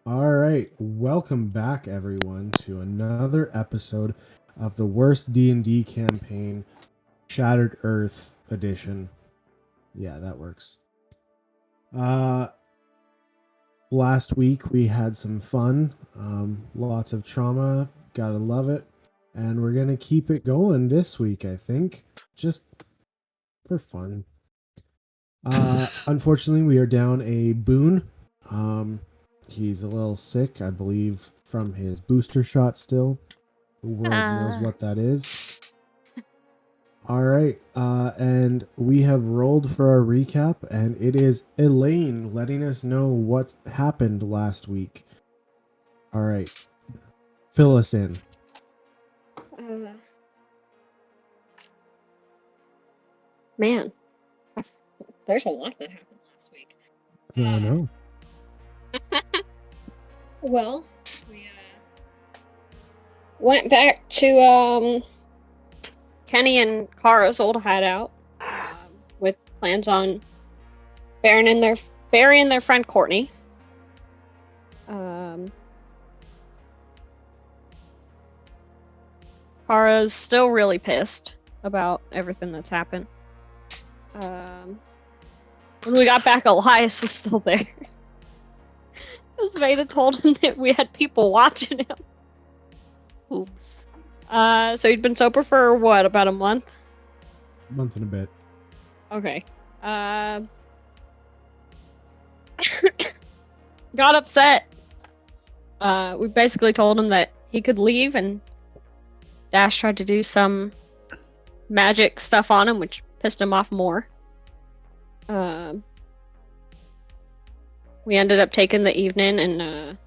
All right, welcome back everyone to another episode of the worst D&D campaign, Shattered Earth edition. Yeah, that works. Uh last week we had some fun, lots of trauma, gotta love it, and we're gonna keep it going this week, I think, just for fun. Unfortunately, we are down a boon. Um, he's a little sick, I believe, from his booster shot still. The world knows what that is. All right, and we have rolled for our recap, and it is Elaine letting us know what happened last week. All right, fill us in. Man, there's a lot that happened last week. I know. Well, we went back to Kenny and Kara's old hideout with plans on burying their friend Courtney. Kara's still really pissed about everything that's happened. When we got back, Elias was still there. Because Veda told him that we had people watching him. Oops. So he'd been sober for what, about a month? Month and a bit. Okay. Got upset. We basically told him that he could leave, and Dash tried to do some magic stuff on him, which pissed him off more. We ended up taking the evening, and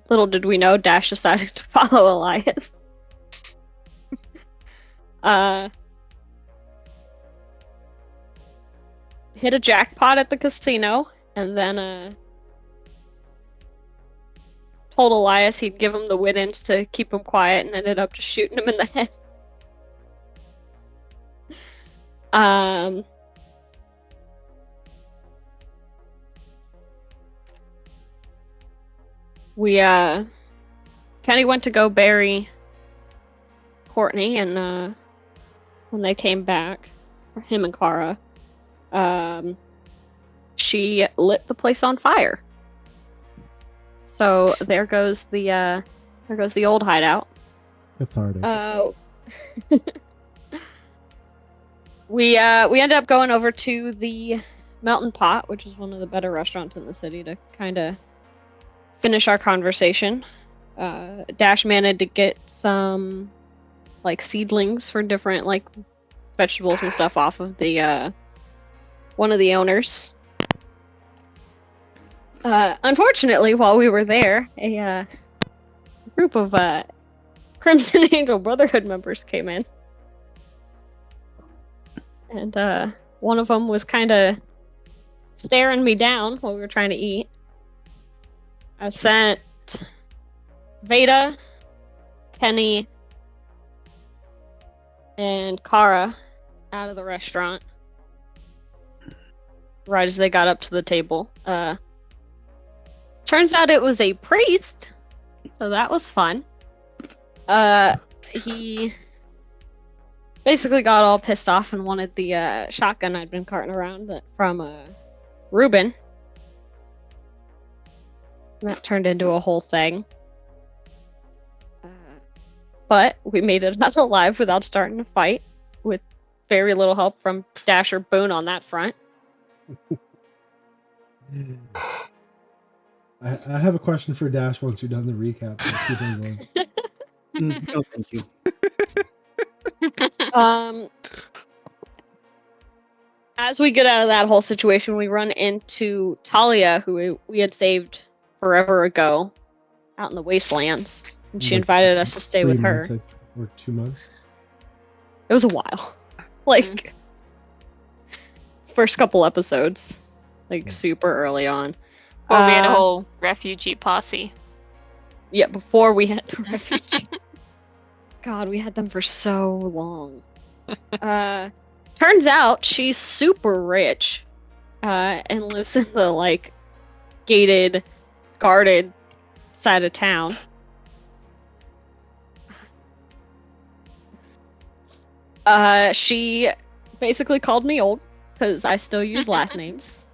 little did we know, Dash decided to follow Elias. Hit a jackpot at the casino, and then told Elias he'd give him the winnings to keep him quiet, and ended up just shooting him in the head. Kenny went to go bury Courtney, and when they came back, him and Kara, she lit the place on fire. So there goes the old hideout. Cathartic. We ended up going over to the Mountain Pot, which is one of the better restaurants in the city, to kind of finish our conversation. Dash managed to get some like seedlings for different like vegetables and stuff off of the one of the owners. Unfortunately, while we were there, a group of Crimson Angel Brotherhood members came in. And one of them was kind of staring me down while we were trying to eat. I sent Veda, Kenny, and Kara out of the restaurant right as they got up to the table. Turns out it was a priest, so that was fun. He basically got all pissed off and wanted the shotgun I'd been carting around from Ruben. And that turned into a whole thing. But we made it out alive without starting a fight, with very little help from Dash or Boone on that front. I have a question for Dash once you're done the recap. No, thank you. As we get out of that whole situation, we run into Talia, who we had saved forever ago out in the wastelands, and she invited us to stay with her. Or 2 months. It was a while. Like, first couple episodes. Like, super early on. Well, we had a whole refugee posse. Yeah, before we had the refugees. God, we had them for so long. Turns out she's super rich, and lives in the, like, gated, guarded side of town. She basically called me old because I still use last names.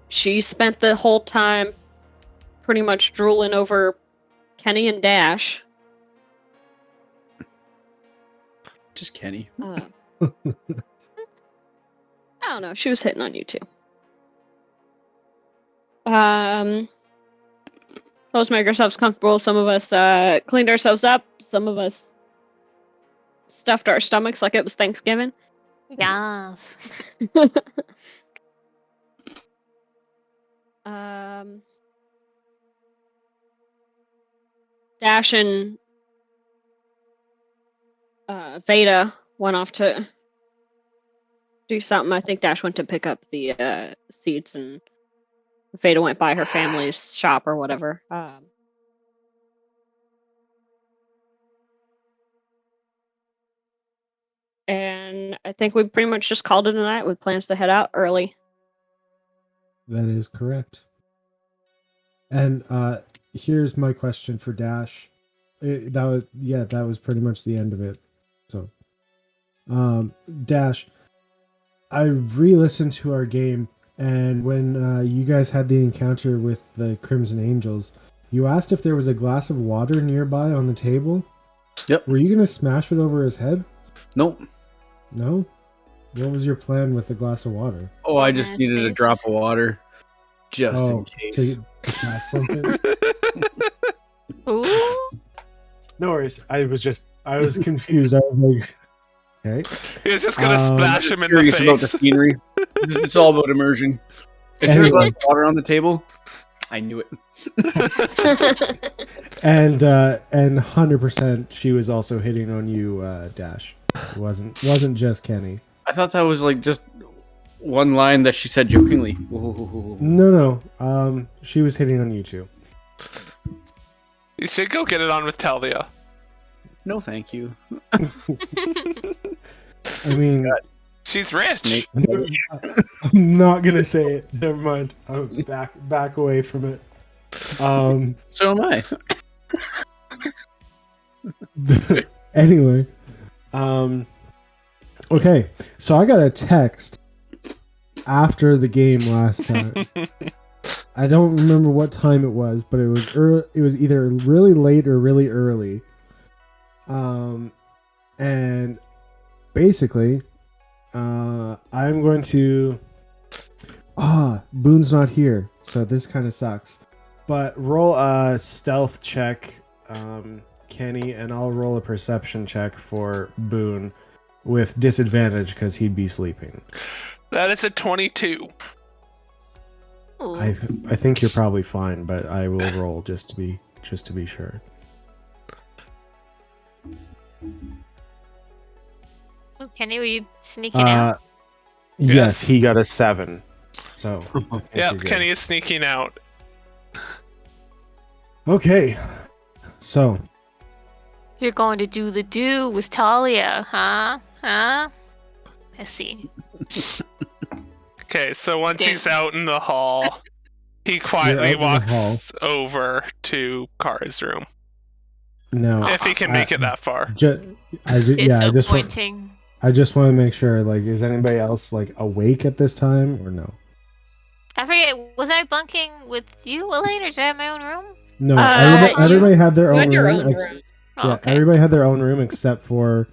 She spent the whole time pretty much drooling over Kenny and Dash. Just Kenny. I don't know. She was hitting on you too. Let's make ourselves comfortable. Some of us cleaned ourselves up. Some of us stuffed our stomachs like it was Thanksgiving. Yes. Dash and Veda went off to do something. I think Dash went to pick up the seeds, and Veda went by her family's shop or whatever. And I think we pretty much just called it a night with plans to head out early. That is correct. And here's my question for Dash. That was pretty much the end of it. So, Dash, I re-listened to our game, and when you guys had the encounter with the Crimson Angels, you asked if there was a glass of water nearby on the table. Yep. Were you gonna smash it over his head? Nope. No? What was your plan with the glass of water? Oh, I just Nice needed a drop faces. of water. Just in case. To pass something? Ooh. No worries. I was confused. I was like, okay. He was just gonna splash him in the Curious about the face. scenery. It's all about immersion. Is there a glass of water on the table? I knew it. And 100% she was also hitting on you, Dash. It wasn't just Kenny. I thought that was like just one line that she said jokingly. Ooh. No. She was hitting on you too. You should go get it on with Talia. No, thank you. I mean, She's rich. Snake. I'm not gonna say it. Never mind. I'm back away from it. So am I. Anyway, okay. So I got a text after the game last time. I don't remember what time it was, but it was It was either really late or really early. And basically, I'm going to. Boone's not here, so this kind of sucks. But roll a stealth check, Kenny, and I'll roll a perception check for Boone with disadvantage because he'd be sleeping. That is a 22. Ooh. I think you're probably fine, but I will roll just to be sure. Ooh, Kenny, were you sneaking out? Yes, Yes. he got a 7. So I think Yep, you're good. Kenny is sneaking out. Okay, so You're going to do the do with Talia, huh? Huh? I see. Okay, so once Damn. he's out in the hall, he quietly out in the walks over to Kara's room. no, If he can make it that far. I just want Disappointing. to make sure. Like, is anybody else like awake at this time or no? I forget, was I bunking with you, Elaine, or did I have my own room? No, you- everybody had their You own had your room. own room. Oh, Yeah, okay. everybody had their own room except for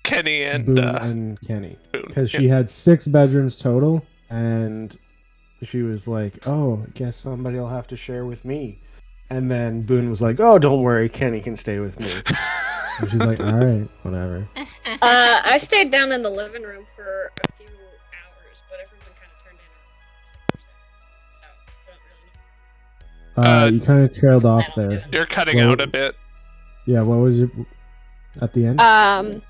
Kenny and Boone and Kenny, Boone. because she had 6 bedrooms total, and she was like, "Oh, I guess somebody will have to share with me." And then Boone was like, "Oh, don't worry, Kenny can stay with me." And she's like, "All right, whatever." I stayed down in the living room for a few hours, but everyone kind of turned in around 6%. So I don't really know. You kind of trailed off there. You're cutting Well- out a bit. Yeah, what was your at the end?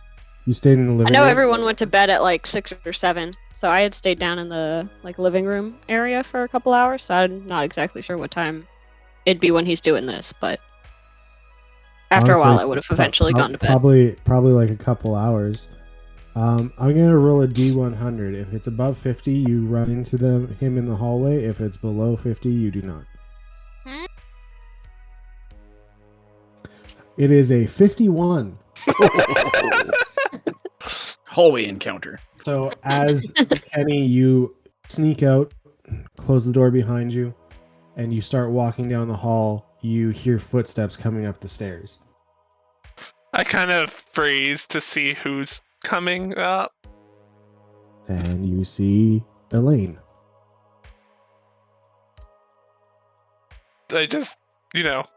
You stayed in the I living know room. everyone went to bed at like 6 or 7, so I had stayed down in the like living room area for a couple hours. So I'm not exactly sure what time it'd be when he's doing this, but after a while, Honestly, I would have eventually gone to bed. Probably like a couple hours. I'm gonna roll a D100. If it's above 50, you run into him in the hallway. If it's below 50, you do not. Hmm? It is a 51. Hallway encounter. So as Kenny, you sneak out, close the door behind you, and you start walking down the hall. You hear footsteps coming up the stairs. I kind of freeze to see who's coming up. And you see Elaine. I just,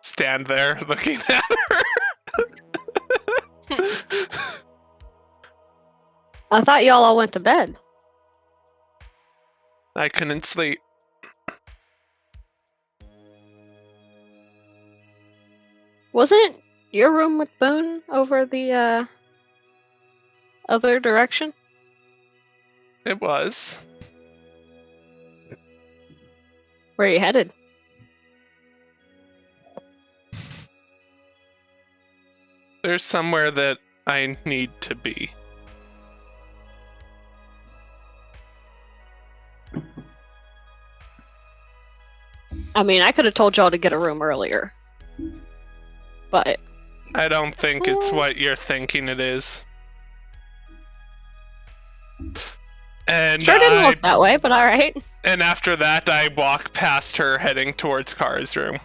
stand there looking at her. I thought y'all all went to bed. I couldn't sleep. Wasn't your room with Boone over the other direction? It was. Where are you headed? There's somewhere that I need to be. I mean, I could have told y'all to get a room earlier. But I don't think it's what you're thinking it is. And sure didn't look that way, but alright. And after that, I walk past her heading towards Kara's room.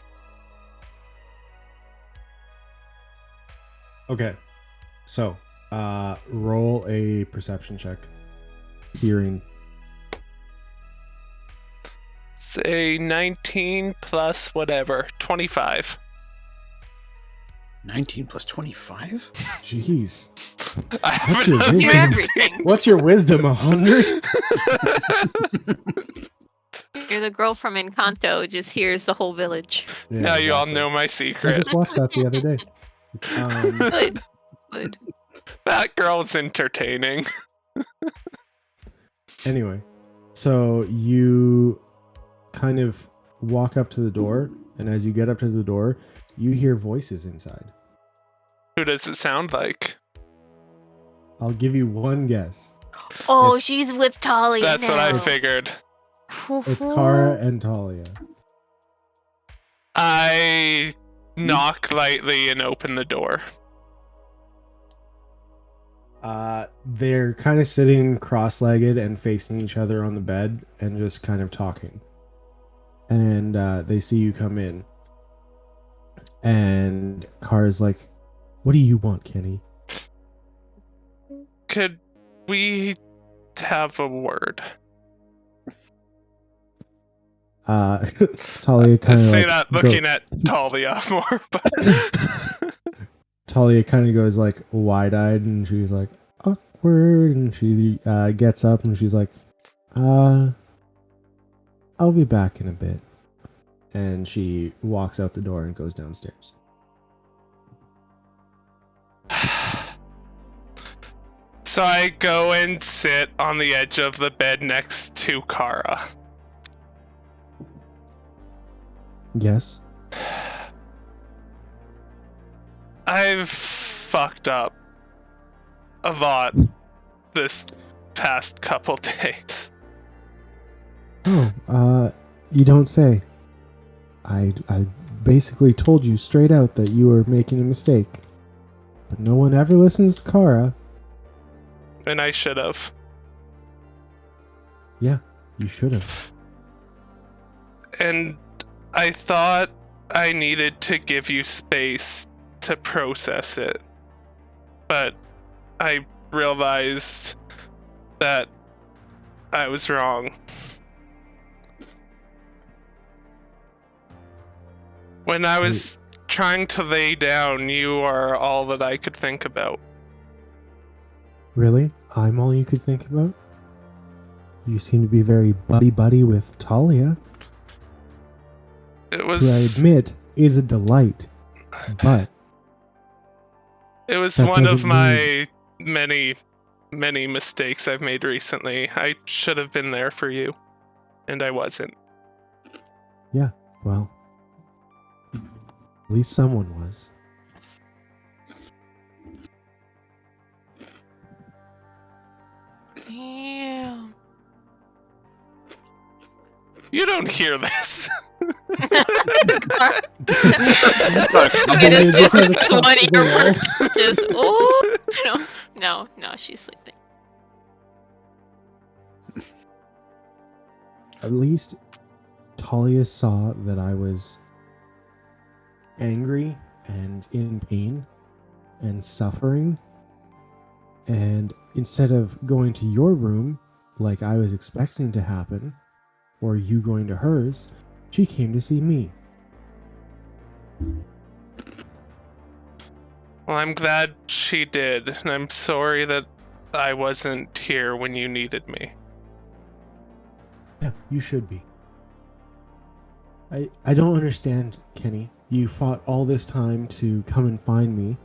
Okay. So, roll a perception check. Hearing. Say 19 plus whatever, 25. 19 plus 25? Jeez. I What's have your an wisdom? amazing- What's your wisdom? 100? You're the girl from Encanto, just hears the whole village. Yeah, Now you all exactly. know my I secret. just watched that the other day. Good. Good. That girl's entertaining. Anyway, so you kind of walk up to the door, and as you get up to the door, you hear voices inside. Who does it sound like? I'll give you one guess. Oh, she's with Talia That's what I now. figured. It's Kara and Talia. I knock lightly and open the door. They're kind of sitting cross-legged and facing each other on the bed and just kind of talking. And they see you come in. And Kara's like, "What do you want, Kenny?" Could we have a word? Talia kind of Say like that looking at Talia more, but Talia kind of goes like wide-eyed, and she's like, awkward, and she gets up and she's like, I'll be back in a bit. And she walks out the door and goes downstairs. So I go and sit on the edge of the bed next to Kara. Yes. I've fucked up a lot this past couple days. Oh, you don't say. I basically told you straight out that you were making a mistake. But no one ever listens to Kara. And I should have. Yeah, you should have. And I thought I needed to give you space to process it. But I realized that I was wrong. When I was trying to lay down, you are all that I could think about. Really? I'm all you could think about? You seem to be very buddy-buddy with Talia, It who I was admit is a delight. But it was that one of doesn't my many mistakes I've made recently. I should have been there for you, and I wasn't. yeah, well, at least someone was. Damn. You don't hear this. It's just Just one ear just oh no, she's sleeping. At least Talia saw that I was angry and in pain and suffering. And instead of going to your room like I was expecting to happen, or you going to hers, she came to see me. Well, I'm glad she did, and I'm sorry that I wasn't here when you needed me. Yeah, you should be. I don't understand, Kenny. You fought all this time to come and find me.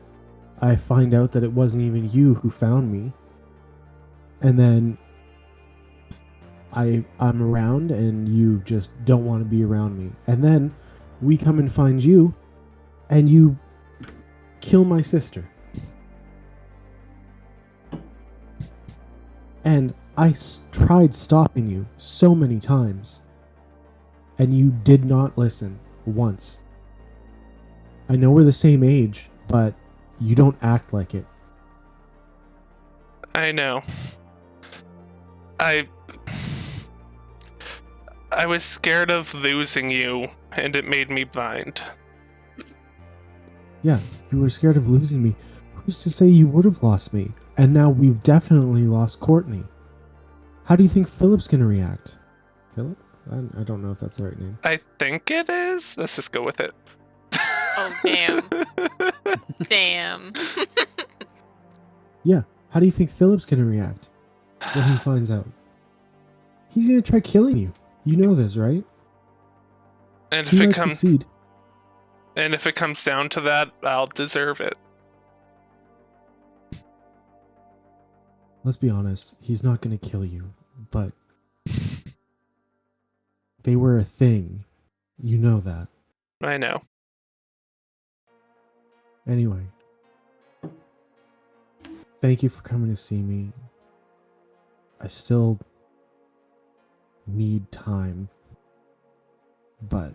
I find out that it wasn't even you who found me. And then I'm around and you just don't want to be around me. And then we come and find you and you kill my sister. And I tried stopping you so many times. And you did not listen once. I know we're the same age, but you don't act like it. I know. I was scared of losing you, and it made me blind. Yeah, you were scared of losing me. Who's to say you would have lost me? And now we've definitely lost Courtney. How do you think Philip's gonna react? Philip? I don't know if that's the right name. I think it is. Let's just go with it. Oh damn. Damn. Yeah, how do you think Philip's gonna react when he finds out? He's gonna try killing you. You know this, right? And He if it might comes succeed. and if it comes down to that, I'll deserve it. Let's be honest, he's not gonna kill you, but they were a thing. You know that. I know. Anyway, thank you for coming to see me. I still need time, but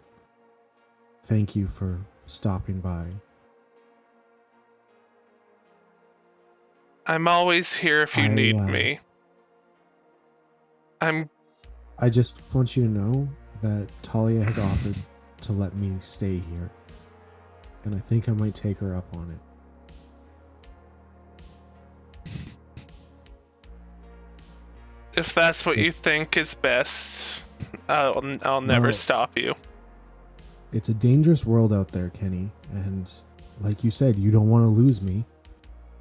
thank you for stopping by. I'm always here if you need me. I just want you to know that Talia has offered to let me stay here, and I think I might take her up on it. If that's what you think is best, I'll never Well, stop you. It's a dangerous world out there, Kenny, and like you said, you don't want to lose me.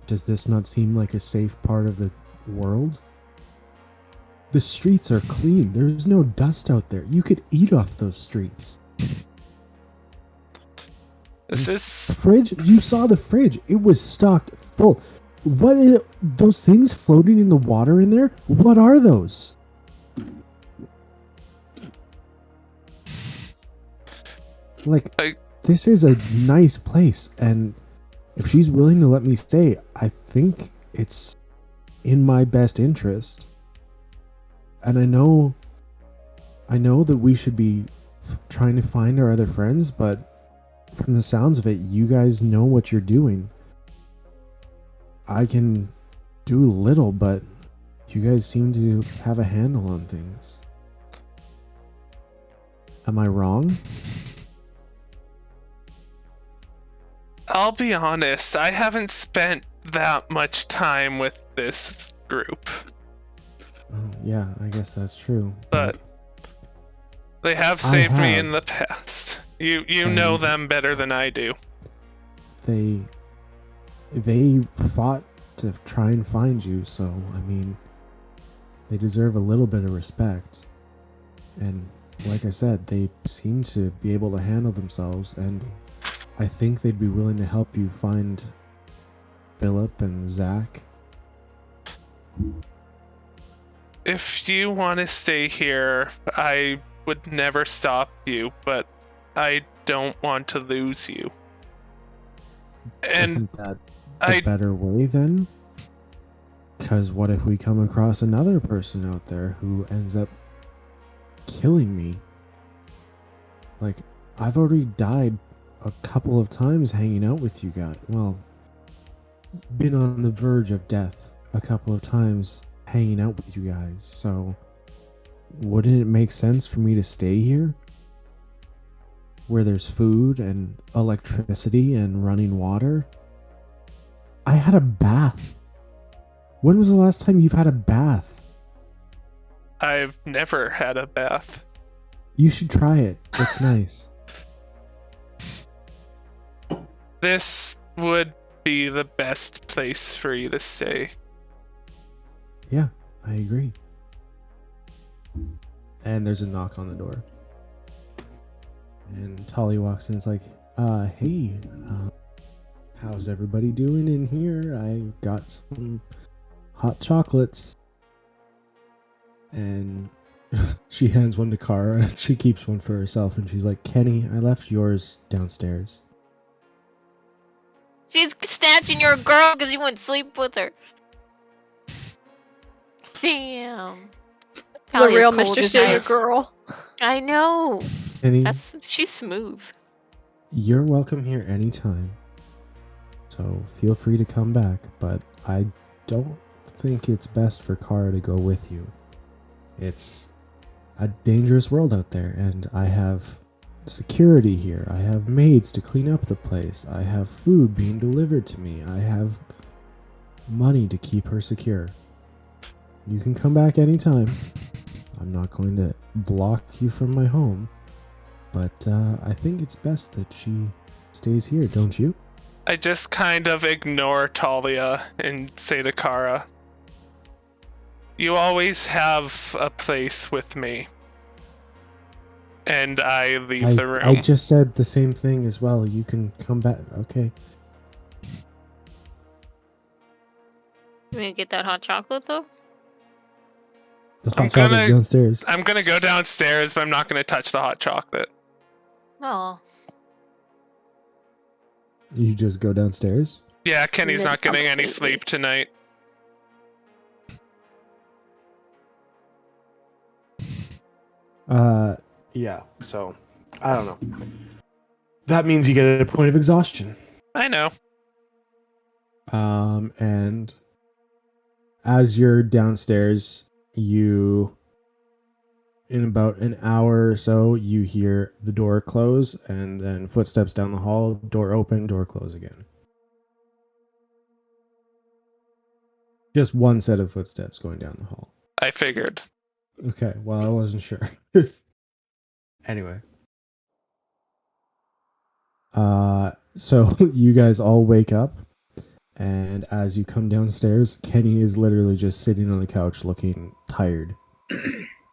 Does this not seem like a safe part of the world? The streets are clean. There's no dust out there. You could eat off those streets. This The is fridge? You saw the fridge. It was stocked full. What is it? Those things floating in the water in there? What are those? Like, this is a nice place, and if she's willing to let me stay, I think it's in my best interest. And I know that we should be trying to find our other friends, but from the sounds of it, you guys know what you're doing. I can do little, but you guys seem to have a handle on things. Am I wrong? I'll be honest, I haven't spent that much time with this group. Oh, yeah, I guess that's true. But they have saved me in the past. You know them better than I do. They fought to try and find you, so I mean, they deserve a little bit of respect. And like I said, they seem to be able to handle themselves, and I think they'd be willing to help you find Philip and Zach. If you want to stay here, I would never stop you, but I don't want to lose you. And Isn't that the better way then? Because what if we come across another person out there who ends up killing me? Like, I've already died a couple of times hanging out with you guys. Well, been on the verge of death a couple of times hanging out with you guys. So, wouldn't it make sense for me to stay here? Where there's food and electricity and running water? I had a bath. When was the last time you've had a bath? I've never had a bath. You should try it. It's nice. This would be the best place for you to stay. Yeah, I agree. And there's a knock on the door. And Tali walks in. It's like, hey, how's everybody doing in here? I got some hot chocolates. And she hands one to Kara, and she keeps one for herself, and she's like, Kenny, I left yours downstairs. She's snatching your girl because you wouldn't sleep with her. Damn. The Talia's real cold Mr. as Steal Your ice. Girl. I know. Kenny, She's smooth. you're welcome here anytime. So feel free to come back, but I don't think it's best for Kara to go with you. It's a dangerous world out there, and I have security here. I have maids to clean up the place. I have food being delivered to me. I have money to keep her secure. You can come back anytime. I'm not going to block you from my home, but I think it's best that she stays here, don't you? I just kind of ignore Talia and say to Kara, you always have a place with me. And I leave the room. I just said the same thing as well. You can come back. Okay. You gonna get that hot chocolate though? The I'm hot chocolate gonna- downstairs. I'm gonna go downstairs, but I'm not gonna touch the hot chocolate. Oh. You just go downstairs? Yeah, Kenny's not getting any Completely. sleep tonight. Yeah, so I don't know. That means you get a point of exhaustion. I know. And as you're downstairs, in about an hour or so, you hear the door close and then footsteps down the hall, door open, door close again. Just one set of footsteps going down the hall. I figured. Okay, well, I wasn't sure. Anyway. So you guys all wake up, and as you come downstairs, Kenny is literally just sitting on the couch looking tired.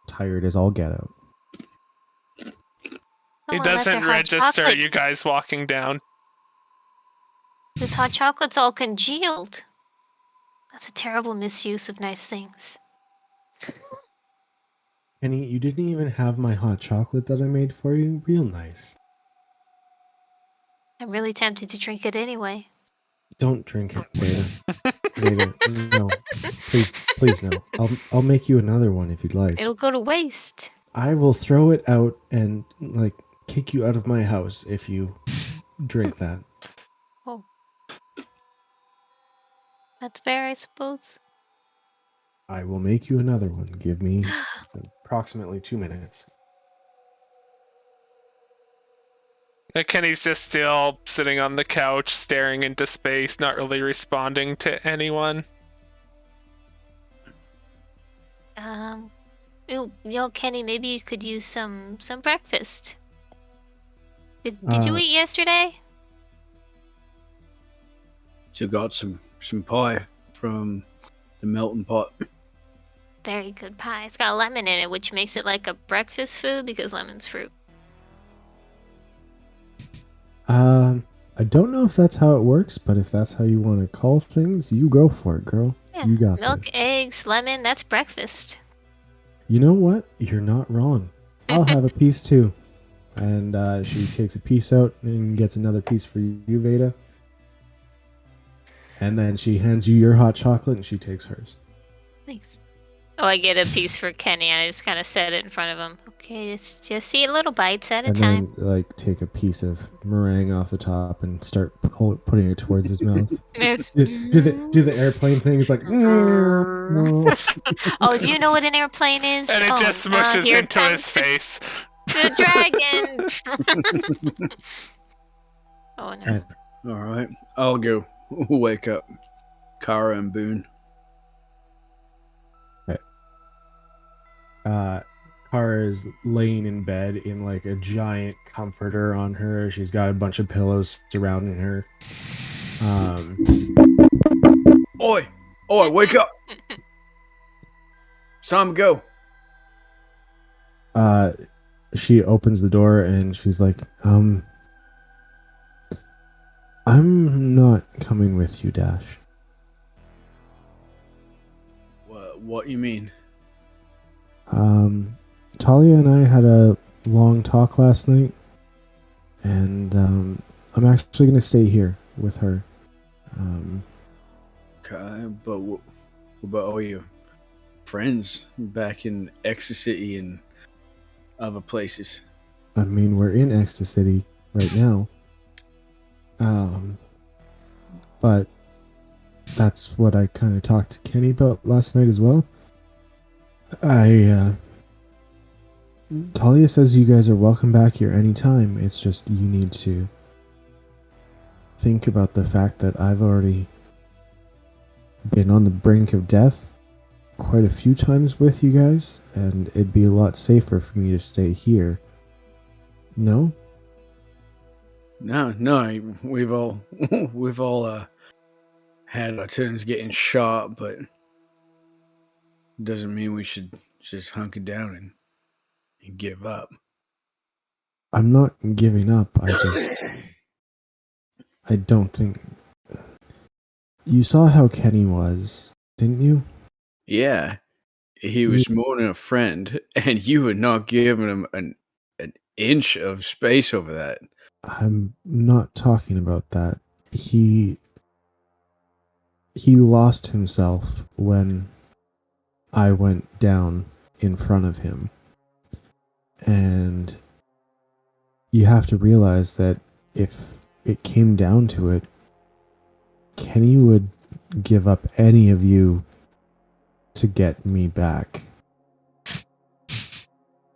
Tired as all get out. It Someone left doesn't their hot register chocolate. you guys walking down. This hot chocolate's all congealed. That's a terrible misuse of nice things. Kenny, you didn't even have my hot chocolate that I made for you? Real nice. I'm really tempted to drink it anyway. Don't drink it, Veda. Veda, no. Please no. I'll make you another one if you'd like. It'll go to waste. I will throw it out and kick you out of my house if you drink that. Oh. That's fair, I suppose. I will make you another one. Give me approximately 2 minutes. Kenny's just still sitting on the couch, staring into space, not really responding to anyone. Kenny, maybe you could use some breakfast. Did you eat yesterday? So got some pie from the melting pot. Very good pie. It's got lemon in it, which makes it like a breakfast food because lemon's fruit. I don't know if that's how it works, but if that's how you want to call things, you go for it, girl. Yeah, You got milk, this. eggs, lemon, that's breakfast. You know what? You're not wrong. I'll have a piece too. And she takes a piece out and gets another piece for you, Veda. And then she hands you your hot chocolate and she takes hers. Thanks. Oh, I get a piece for Kenny and I just kind of set it in front of him. Okay, just eat little bites at a And time. then, like, take a piece of meringue off the top and start putting it towards his mouth. Yes. Do the airplane thing. It's like, no. Oh, do you know what an airplane is? And it Oh, just no, smushes here into his comes face. the dragon. Oh no. All right, I'll go wake up Kara and Boone. Kara is laying in bed in like a giant comforter on her. She's got a bunch of pillows surrounding her. Oi, wake up! It's time to go. She opens the door and she's like, I'm not coming with you, Dash. What you mean? Talia and I had a long talk last night, and I'm actually going to stay here with her. Okay, but what about all your friends back in Ecstacity and other places? I mean, we're in Ecstacity right now. But that's what I kind of talked to Kenny about last night as well. Talia says you guys are welcome back here anytime. It's just you need to think about the fact that I've already been on the brink of death quite a few times with you guys, and it'd be a lot safer for me to stay here. No? No, we've all had our turns getting shot, but doesn't mean we should just hunker down and give up. I'm not giving up. I don't think... You saw how Kenny was, didn't you? Yeah, he was more than a friend, and you were not giving him an inch of space over that. I'm not talking about that. He lost himself when I went down in front of him. And you have to realize that if it came down to it, Kenny would give up any of you to get me back.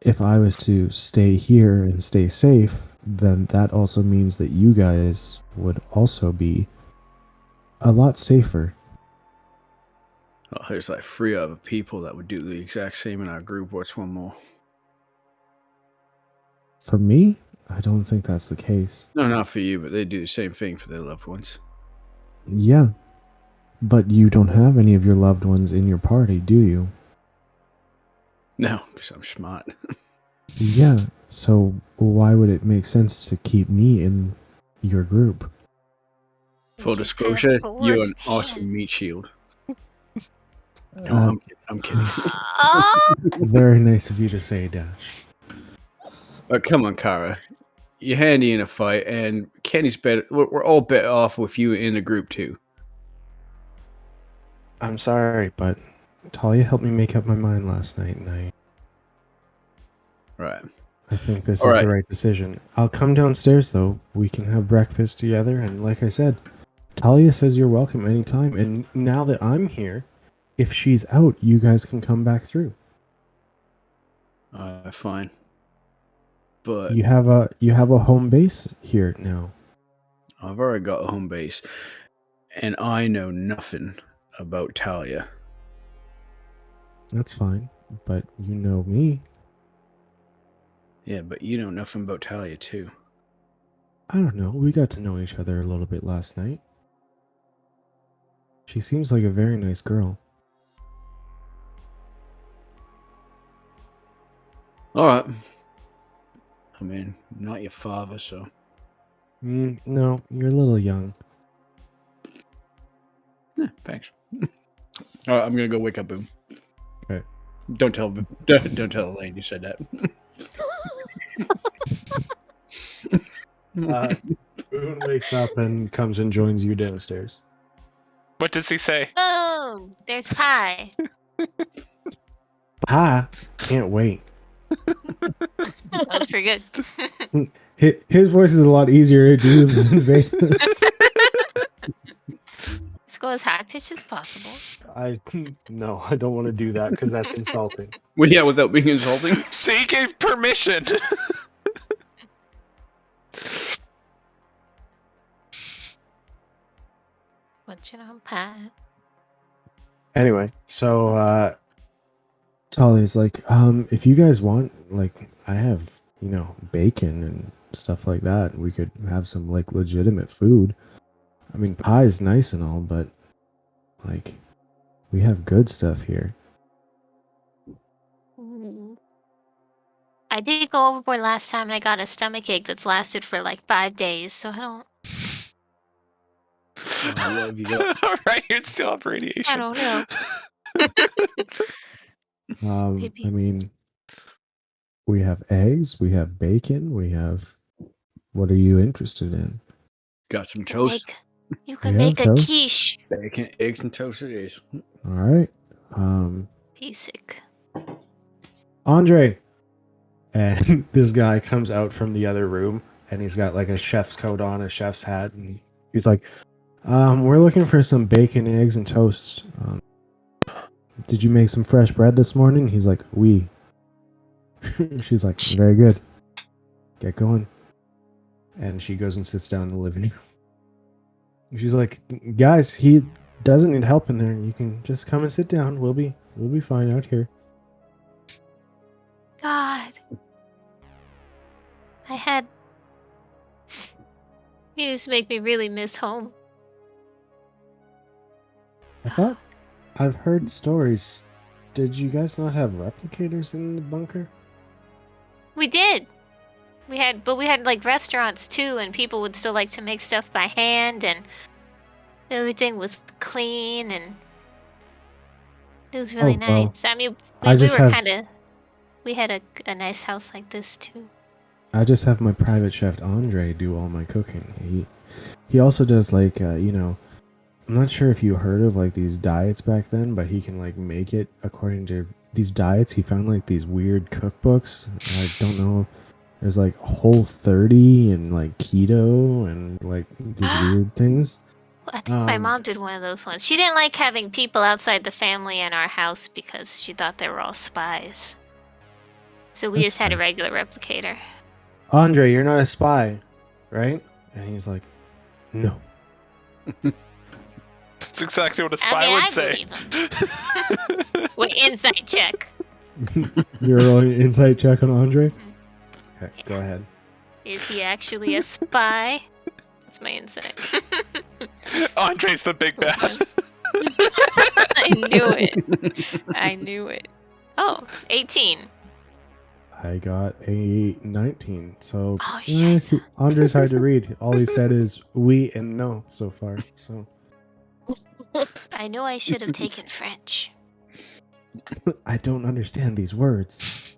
If I was to stay here and stay safe, then that also means that you guys would also be a lot safer. Oh, there's like 3 other people that would do the exact same in our group. What's one more? For me, I don't think that's the case. No, not for you, but they do the same thing for their loved ones. Yeah, but you don't have any of your loved ones in your party, do you? No, because I'm smart. Yeah, so why would it make sense to keep me in your group? Full disclosure, you're an awesome meat shield. No, I'm kidding. Very nice of you to say, Dash. But come on, Kara. You're handy in a fight, and Kenny's better. We're all better off with you in the group, too. I'm sorry, but Talia helped me make up my mind last night, and Right. I think this All is right. the right decision. I'll come downstairs, though. We can have breakfast together, and like I said, Talia says you're welcome anytime, and now that I'm here, if she's out, you guys can come back through. Fine. But You have a home base here now. I've already got a home base, and I know nothing about Talia. That's fine, but you know me. Yeah, but you know nothing about Talia, too. I don't know. We got to know each other a little bit last night. She seems like a very nice girl. All right. I mean, I'm not your father, so... No, you're a little young. Yeah, thanks. All right, I'm gonna go wake up Boone. Okay. Don't tell Elaine you said that. Boone wakes up and comes and joins you downstairs. What does he say? Oh, there's pie. Pie. Can't wait. That was pretty good. His voice is a lot easier to do than Veda's. Let's go as high pitched as possible. I don't want to do that because that's insulting. Well, yeah, without being insulting. She gave permission. What's your pie? Anyway, so Talia's like, if you guys want, like, I have, bacon and stuff like that. We could have some like legitimate food. I mean, pie is nice and all, but like, we have good stuff here. I did go overboard last time and I got a stomachache that's lasted for like 5 days, so I don't. Right, you still have radiation. I don't know. I mean, we have eggs, we have bacon, we have. What are you interested in? Got some toast. You can We have make a toast. quiche. Bacon, eggs, and toast it is. All right, Basic. Andre. And this guy comes out from the other room, and he's got like a chef's coat on, a chef's hat, and he's like, we're looking for some bacon, eggs, and toast. Did you make some fresh bread this morning? He's like, oui. She's like, very good. Get going. And she goes and sits down in the living room. She's like, guys, he doesn't need help in there. You can just come and sit down. We'll be fine out here. God. You just make me really miss home. I thought I've heard stories. Did you guys not have replicators in the bunker? We did. We had like restaurants too, and people would still like to make stuff by hand, and everything was clean, and it was really well, nice. I mean, we had a nice house like this too. I just have my private chef Andre do all my cooking. He also does like I'm not sure if you heard of like these diets back then, but he can like make it according to these diets. He found like these weird cookbooks. I don't know. There's like Whole30 and like keto and like these weird things. I think my mom did one of those ones. She didn't like having people outside the family in our house because she thought they were all spies. So we just had a regular replicator. Andre, you're not a spy, right? And he's like, no. That's exactly what a spy would say. Believe him. What insight check? Your own insight check on Andre? Okay, Yeah. go ahead. Is he actually a spy? That's my insight. Andre's the big bad. I knew it. Oh, 18. I got a 19, so Oh, shit. Andre's hard to read. All he said is oui and no so far. So I know I should have taken French. I don't understand these words.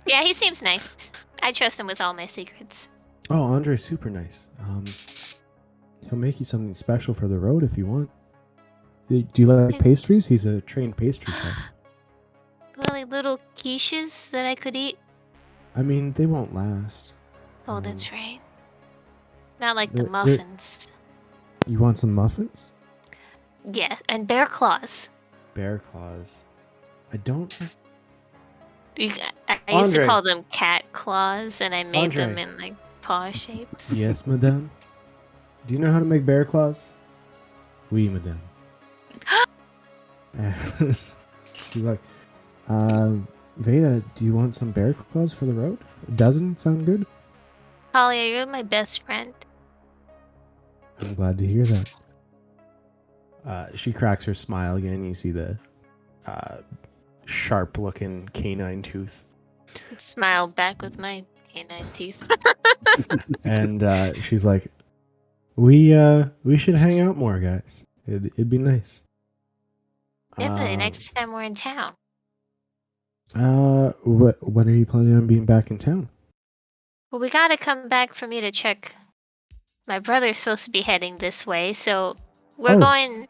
Yeah, he seems nice. I trust him with all my secrets. Oh, Andre's super nice. He'll make you something special for the road if you want. Do you like pastries? He's a trained pastry chef. Really little quiches that I could eat? I mean, they won't last. Oh, that's right. Not like the they're- muffins. You want some muffins? Yeah, and bear claws. Bear claws. I don't. I used to Andre. call them cat claws, and I made them Andre. in like paw shapes. Yes, madame. Do you know how to make bear claws? Oui, madame. She's like, Veda, do you want some bear claws for the road? Doesn't sound good? Talia, you're my best friend. I'm glad to hear that. She cracks her smile again. You see the sharp-looking canine tooth. Smile back with my canine teeth. And she's like, we should hang out more, guys. It'd be nice. Definitely next time we're in town. When are you planning on being back in town? Well, we gotta come back for me to check. My brother's supposed to be heading this way, so We're Oh. going.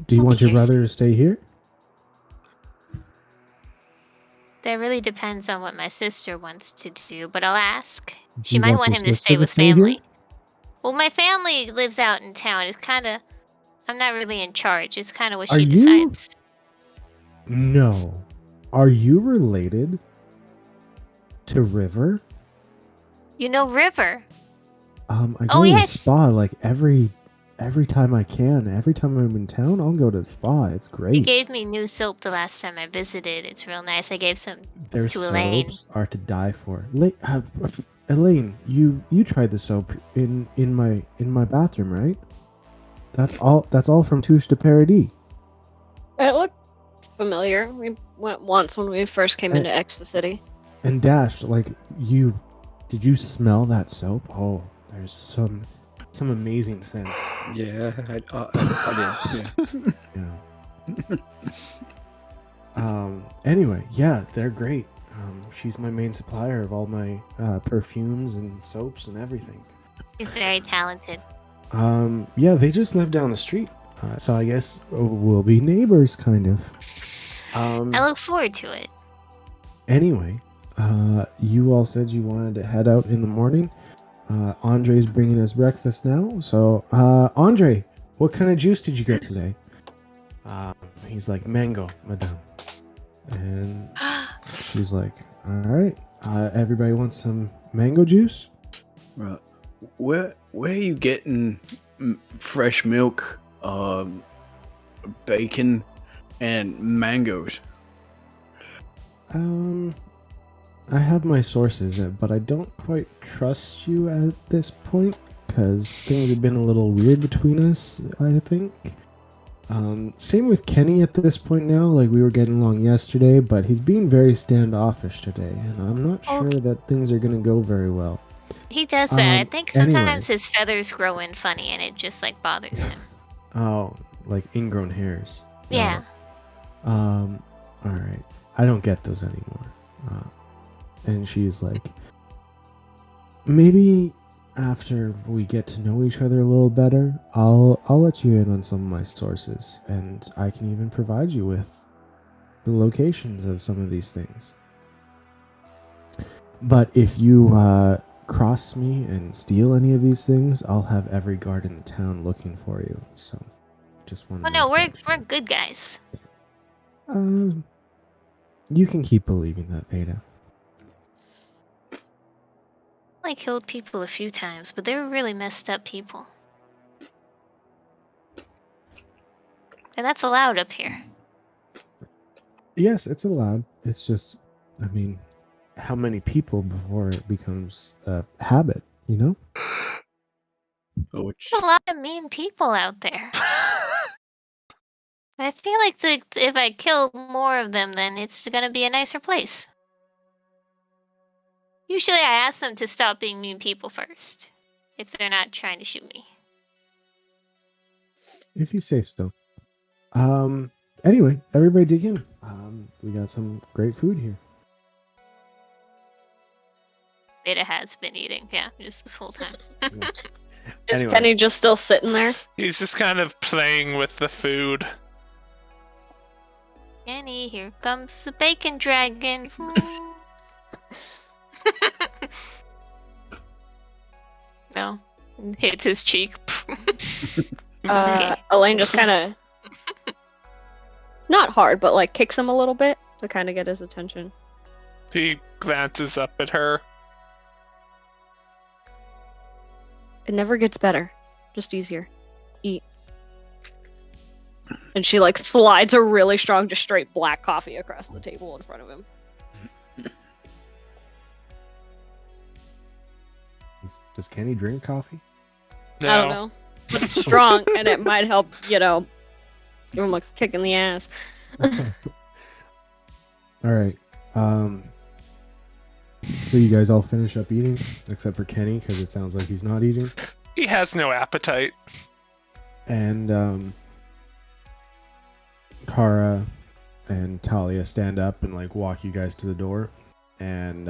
Do you We'll want be your here brother to stay here? That really depends on what my sister wants to do, but I'll ask. Do She you might want want your him to sister stay to with stay here? family. Well, my family lives out in town. It's kind of. I'm not really in charge. It's kind of what Are she you- decides. No. Are you related to River? You know River. I go Oh, to the yes. spa like every time I can. Every time I'm in town, I'll go to the spa. It's You great. gave me new soap the last time I visited. It's real nice. I gave some Their to Elaine. soaps are to die for. Elaine, you tried the soap in my bathroom, right? That's all from Touche de Paradis. It looked familiar. We went once when we first came into Ecstacity. And Dash, like did you smell that soap? Oh, there's some amazing scent. Yeah, I did. Yeah. Yeah. Anyway, yeah, they're great. She's my main supplier of all my perfumes and soaps and everything. He's very talented. Yeah, they just live down the street, so I guess we'll be neighbors, kind of. I look forward to it. Anyway, you all said you wanted to head out in the morning. Andre's bringing us breakfast now. So, Andre, what kind of juice did you get today? He's like, mango, madame. And she's like, all right, everybody wants some mango juice? Where are you getting fresh milk, bacon, and mangoes? I have my sources, but I don't quite trust you at this point because things have been a little weird between us, I think. Same with Kenny at this point now. Like, we were getting along yesterday, but he's being very standoffish today, and I'm not sure that things are going to go very well. He does that. I think sometimes anyway. his feathers grow in funny and it just like bothers him. Oh, like ingrown hairs. Yeah. All right. I don't get those anymore. And she's like, maybe after we get to know each other a little better, I'll let you in on some of my sources, and I can even provide you with the locations of some of these things. But if you cross me and steal any of these things, I'll have every guard in the town looking for you. So, just want to. Oh no, we're good guys. You can keep believing that, Veda. I killed people a few times, but they were really messed up people. And that's allowed up here. Yes, it's allowed. It's just, I mean, how many people before it becomes a habit, you know? There's a lot of mean people out there. I feel like if I kill more of them, then it's gonna be a nicer place. Usually I ask them to stop being mean people first, if they're not trying to shoot me. If you say so. Anyway, everybody dig in. We got some great food here. Beta has been eating, yeah, just this whole time. Is Kenny just still sitting there? He's just kind of playing with the food. Kenny, here comes the bacon dragon. No, hits his cheek. Elaine just kind of, not hard, but like kicks him a little bit to kind of get his attention. He glances up at her. It never gets better, just easier. Eat. And she like slides a really strong, just straight black coffee across the table in front of him. Does Kenny drink coffee? No. I don't know. But it's strong, and it might help, give him a kick in the ass. All right. So you guys all finish up eating, except for Kenny, because it sounds like he's not eating. He has no appetite. And Kara and Talia stand up and like walk you guys to the door. And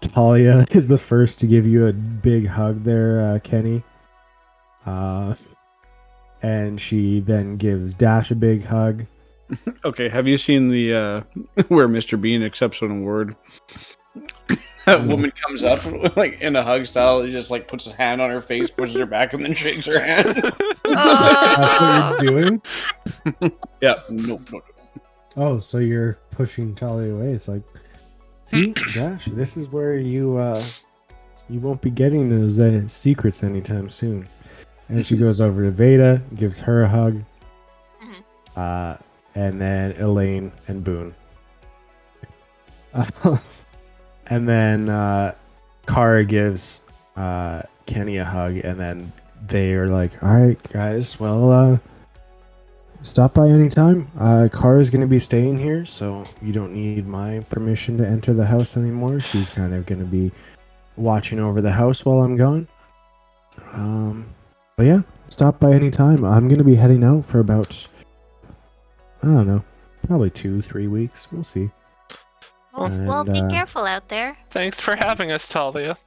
Talia is the first to give you a big hug there, Kenny. And she then gives Dash a big hug. Okay, have you seen the where Mr. Bean accepts an award? That woman comes up like in a hug style, he just like puts his hand on her face, pushes her back, and then shakes her hand. That's what you're doing? Yeah, no. Oh, so you're pushing Talia away. It's like, see, Dash, this is where you won't be getting those secrets anytime soon. And she goes over to Veda, gives her a hug. And then Elaine and Boone. And then Kara gives Kenny a hug, and then they are like, all right, guys, well, stop by anytime. Kara's going to be staying here, so you don't need my permission to enter the house anymore. She's kind of going to be watching over the house while I'm gone. But yeah, stop by anytime. I'm going to be heading out for about, I don't know, probably 2-3 weeks. We'll see. Well, be careful out there. Thanks for having us, Talia.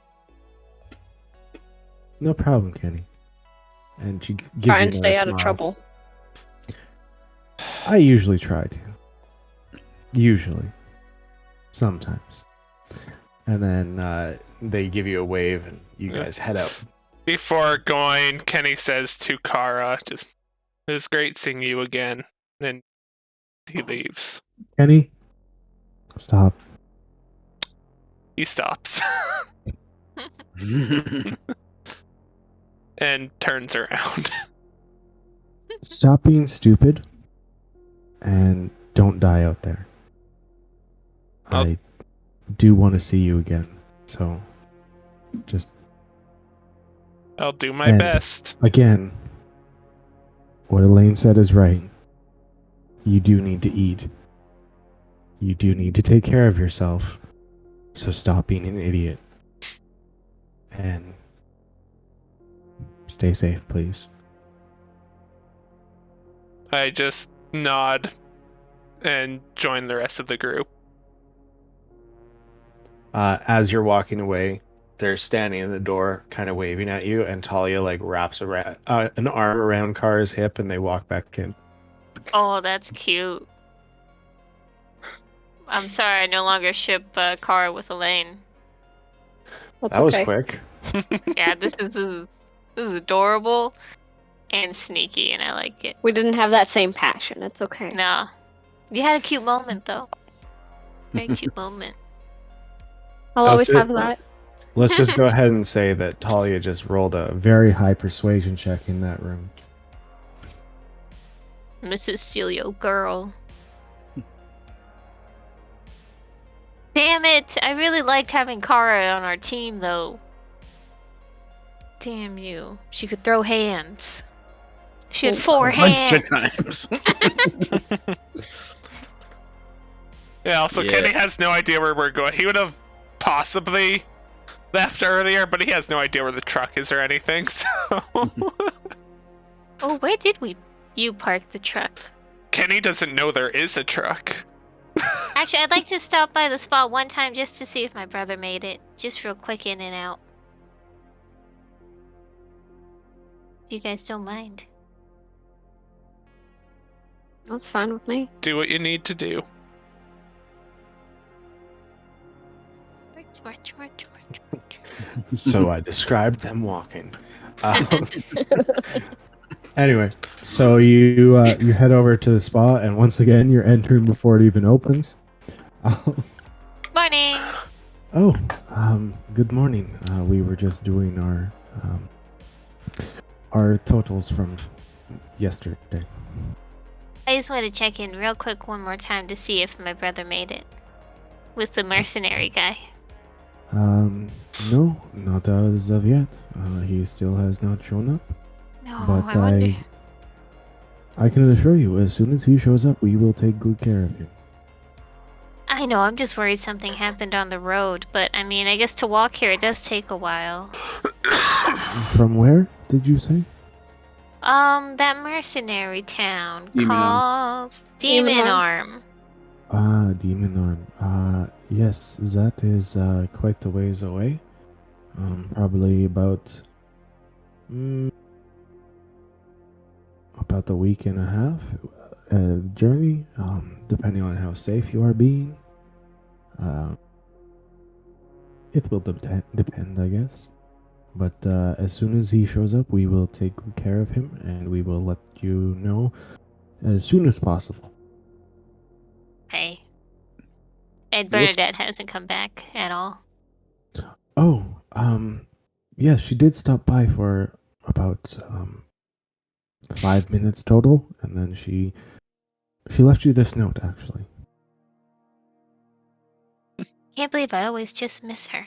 No problem, Kenny. And she gives Try you and stay out smile. of trouble. I usually try to. Usually. Sometimes. And then they give you a wave and you guys head out. Before going, Kenny says to Kara, "Just it was great seeing you again." And he leaves. Kenny, stop. He stops and turns around. Stop being stupid and don't die out there. I do want to see you again. So just I'll do my best. Again, what Elaine said is right. You do need to eat. You do need to take care of yourself. So stop being an idiot. And stay safe, please. I just nod and join the rest of the group. As you're walking away, they're standing in the door, kind of waving at you, and Talia like wraps around an arm around Kara's hip, and they walk back in. Oh, that's cute. I'm sorry, I no longer ship Kara with Elaine. That's That was okay. quick. Yeah, this is adorable and sneaky, and I like it. We didn't have that same passion. It's okay. No, you had a cute moment though. Very cute moment. I'll always have that. Let's just go ahead and say that Talia just rolled a very high persuasion check in that room. Mrs. Celio girl. Damn it! I really liked having Kara on our team though. Damn you. She could throw hands. She had 4 hands. times. Yeah, also Yeah. Kenny has no idea where we're going. He would have possibly left earlier, but he has no idea where the truck is or anything, so... Oh, where did you park the truck? Kenny doesn't know there is a truck. Actually, I'd like to stop by the spot one time just to see if my brother made it. Just real quick in and out. If you guys don't mind. That's fine with me. Do what you need to do. So I described them walking. Anyway, so you head over to the spa, and once again, you're entering before it even opens. Morning! Good morning. We were just doing our totals from yesterday. I just want to check in real quick one more time to see if my brother made it. With the mercenary guy. No, not as of yet. He still has not shown up. No, But I wonder... I can assure you, as soon as he shows up, we will take good care of him. I know, I'm just worried something happened on the road, but I mean, I guess to walk here it does take a while. From where, did you say? That mercenary town Demon called Demon Arm. Demon Arm. Yes, that is quite a ways away. Probably about about a week and a half journey, depending on how safe you are being. It will depend, I guess. But as soon as he shows up, we will take good care of him, and we will let you know as soon as possible. Hey. And Bernadette hasn't come back at all. Oh, yes, she did stop by for about 5 minutes total, and then she left you this note, actually. Can't believe I always just miss her.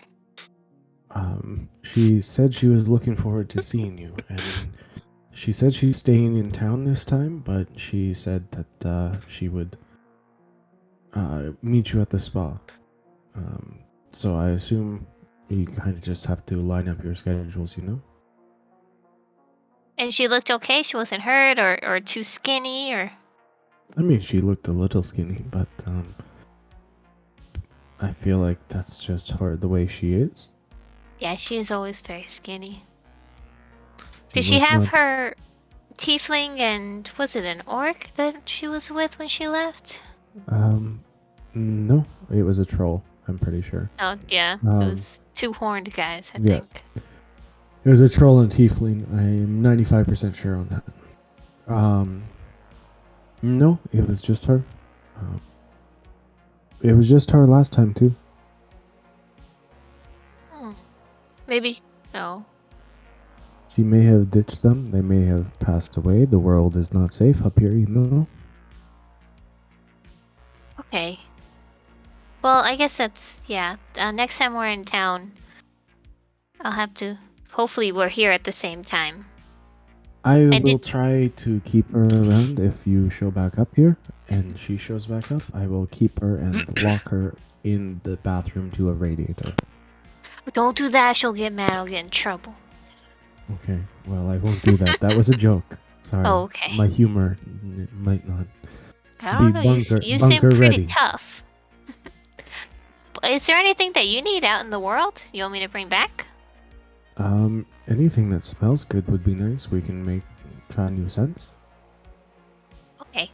She said she was looking forward to seeing you, and she said she's staying in town this time, but she said that she would meet you at the spa. So I assume you kind of just have to line up your schedules, you know? And she looked okay? She wasn't hurt or too skinny or... I mean, she looked a little skinny, but I feel like that's just her, the way she is. Yeah, she is always very skinny. She Did she was have not- her tiefling and... Was it an orc that she was with when she left? No, it was a troll, I'm pretty sure. Oh, yeah. It was two horned guys, I yeah. think. It was a troll and tiefling. I am 95% sure on that. No, it was just her. It was just her last time, too. Maybe... No. She may have ditched them. They may have passed away. The world is not safe up here, you know? Okay. Well, I guess that's... Yeah. Next time we're in town, I'll have to... Hopefully we're here at the same time. I will try to keep her around if you show back up here, and she shows back up. I will keep her and lock her in the bathroom to a radiator. Don't do that. She'll get mad. I'll get in trouble. Okay, well, I won't do that. That was a joke. Sorry. Oh, okay. My humor might not. I don't know. You seem bunker pretty ready. tough. Is there anything that you need out in the world you want me to bring back? Anything that smells good would be nice. We can try new scents. Okay.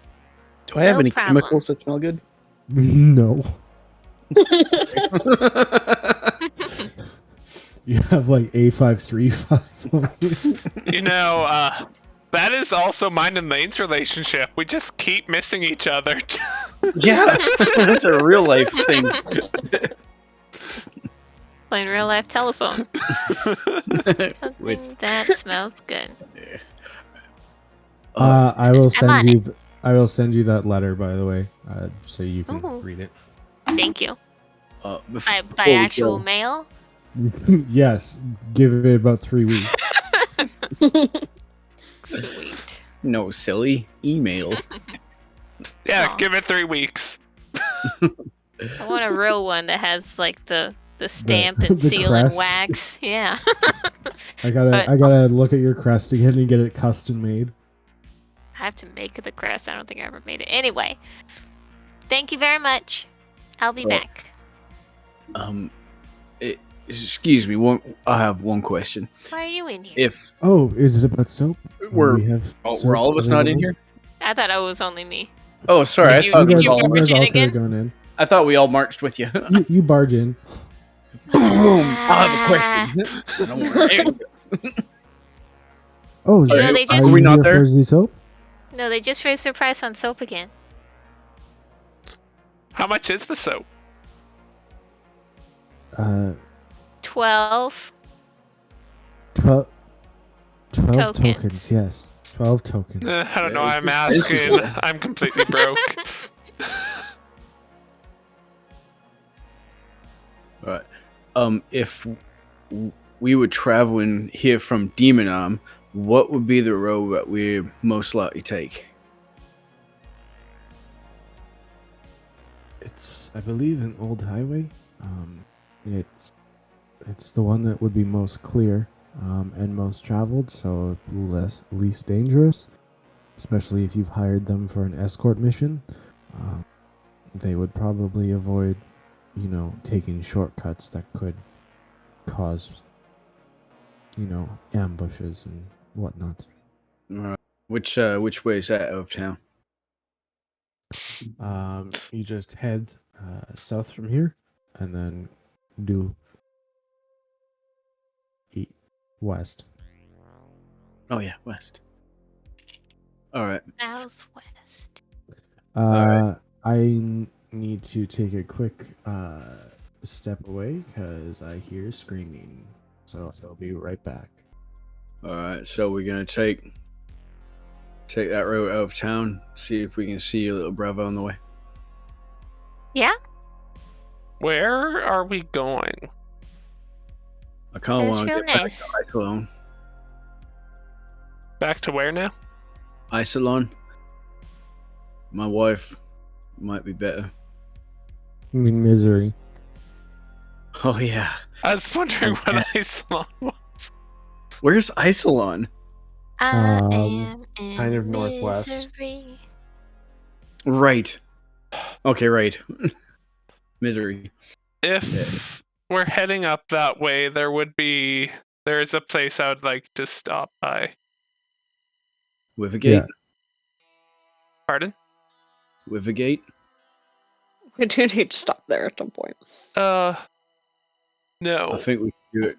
Do I have No any problem. chemicals that smell good? No. You have like A535. You know, that is also mine and Lane's relationship. We just keep missing each other. Yeah, that's a real life thing. Playing real life telephone. Something that smells good. I will I'm on send you. I will send you that letter, by the way, so you can Ooh. read it. Thank you. Before By we actual go- mail? Yes, give it about 3 weeks. Sweet. No, silly. Email. Yeah, Aw. give it 3 weeks. I want a real one that has like the stamp and the seal and crest. wax. Yeah. I gotta look at your crest again and get it custom made. I have to make the crest. I don't think I ever made it. Anyway, thank you very much. I'll be back. Excuse me. I have one question. Why are you in here? If Oh, is it about soap? We're- We have were soap all of us not in available? here? I thought it was only me. Oh, sorry. Did you- did you You barge guys in all again? could've gone in. I thought we all marched with you. You barge in. Boom! I have a question. Don't worry. Oh, You know, they just- are Are we you not here there? for the soap? No, they just raised their price on soap again. How much is the soap? 12. 12 Tokens. tokens. Yes, 12 tokens. I don't know. Yeah, I'm it's asking. expensive. I'm completely broke. Right. If we were traveling here from Demonom, what would be the road that we most likely take? It's, I believe, an old highway. It's the one that would be most clear and most traveled, so least dangerous. Especially if you've hired them for an escort mission, they would probably avoid, taking shortcuts that could cause, ambushes and whatnot. Right. Which way is that out of town? You just head south from here, and then do west. Oh yeah, west. All right. Southwest. I need to take a quick step away because I hear screaming. So I'll be right back. All right. So we're gonna take that road out of town. See if we can see your little brother on the way. Yeah? Where are we going? I kind of That's want to real get nice. back to Isolon. Back to where now? Isolon. My wife might be better. I mean, misery. Oh yeah. I was wondering what Iceland was. Where's Isolon? I Um, am in kind of northwest. misery. Right. Okay, right. Misery. If we're heading up that way, there is a place I would like to stop by. With a gate. Yeah. Pardon? With a gate. We do need to stop there at some point. No. I think we should do it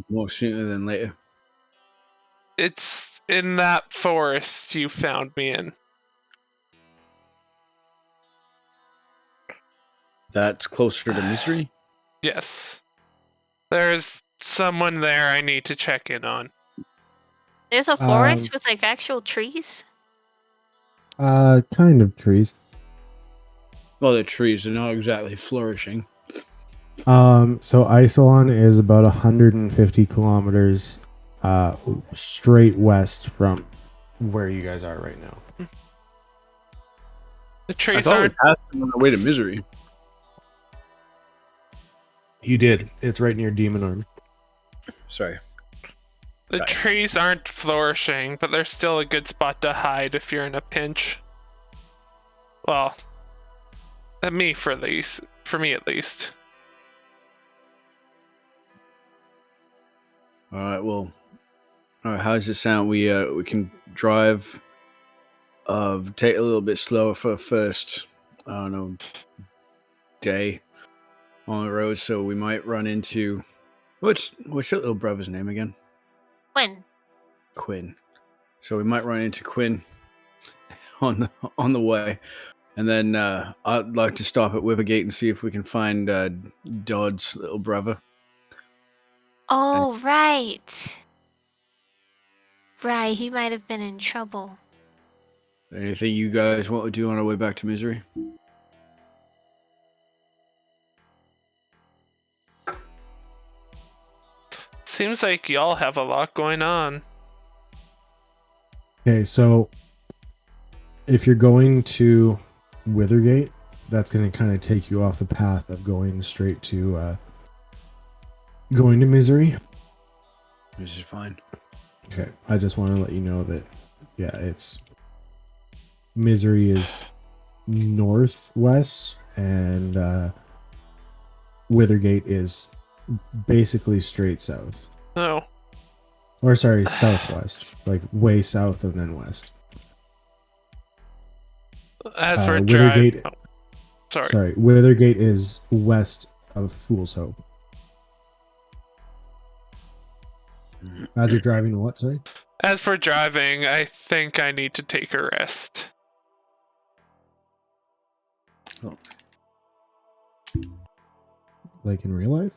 more sooner than later. It's in that forest you found me in. That's closer to Misery. Yes. There's someone there I need to check in on. There's a forest with like actual trees. Kind of trees. Well, the trees are not exactly flourishing. So Isolon is about 150 kilometers straight west from where you guys are right now. The I trees thought we aren't. passed them on our way to Misery. You did. It's right near Demon Arm. Sorry. The trees aren't flourishing, but they're still a good spot to hide if you're in a pinch. Well, for me at least. All right. Well. All right. How does it sound? We can drive. Take a little bit slower for the first, I don't know, day on the road. So we might run into what's your little brother's name again? When? Quinn. So we might run into Quinn on the way, and then I'd like to stop at Withergate and see if we can find Dodd's little brother. Oh, right. Right, he might have been in trouble. Anything you guys want to do on our way back to Misery? Seems like y'all have a lot going on. Okay, so if you're going to Withergate, that's going to kind of take you off the path of going straight to Misery. This is fine. Okay, I just want to let you know that, yeah, it's Misery is northwest, and Withergate is basically straight south. Oh. Or sorry, southwest, like way south and then west. As we're driving. Oh, sorry, Withergate is west of Fool's Hope. As you're driving to what, sorry? As we're driving, I think I need to take a rest. Oh. Like in real life?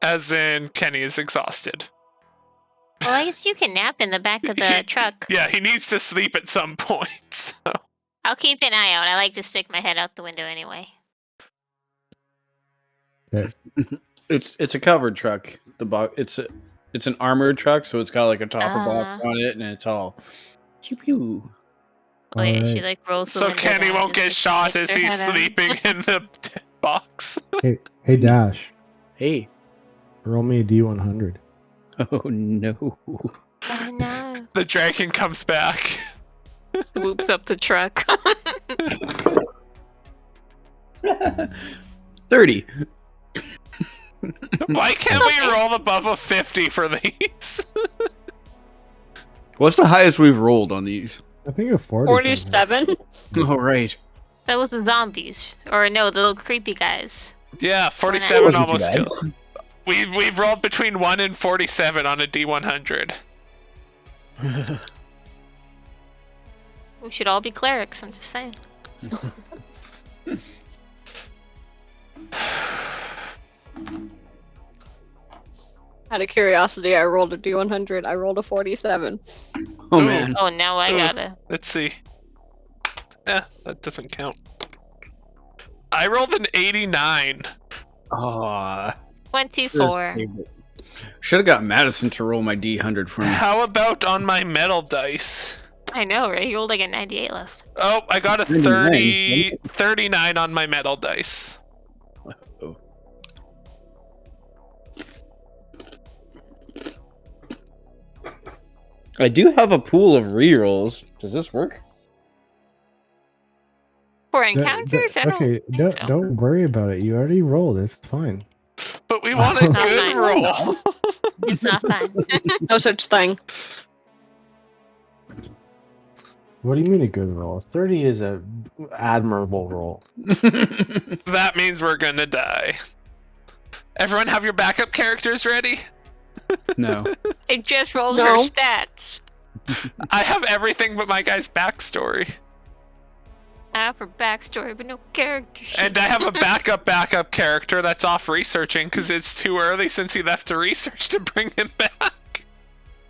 As in, Kenny is exhausted. Well, I guess you can nap in the back of the truck. Yeah, he needs to sleep at some point. So. I'll keep an eye out. I like to stick my head out the window anyway. Okay. It's a covered truck. It's an armored truck, so it's got like a topper box on it, and it's all pew pew. Oh yeah, Alright. she like rolls the So window Kenny down won't and get just shot sticks as her he's head out. sleeping in the box. Hey, Dash, Hey. roll me a D100. Oh no. Oh no. The dragon comes back. Whoops up the truck. 30. Why can't we roll above a 50 for these? What's the highest we've rolled on these? I think a 40. 47. Oh, right. That was the zombies. Or no, the little creepy guys. Yeah, That 47 wasn't too almost bad. killed. We've rolled between 1 and 47 on a D100. We should all be clerics, I'm just saying. Out of curiosity, I rolled a D100. I rolled a 47. Oh, Ooh. man. Oh, now I Ooh. gotta. Let's see. That doesn't count. I rolled an 89. Aw. 24. Should have got Madison to roll my D100 for me. How about on my metal dice? I know, right? You rolled like a 98 last time. Oh, I got a 39 on my metal dice. Oh. I do have a pool of rerolls. Does this work? For encounters? I don't Okay, think so. don't worry about it. You already rolled. It's fine. But we want a Not good fine. roll. It's not fine. No such thing. What do you mean a good roll? 30 is a admirable roll. That means we're gonna die. Everyone have your backup characters ready? No. I just rolled No. her stats. I have everything but my guy's backstory. I have her backstory, but no character sheet. And I have a backup character that's off researching because it's too early since he left to research to bring him back.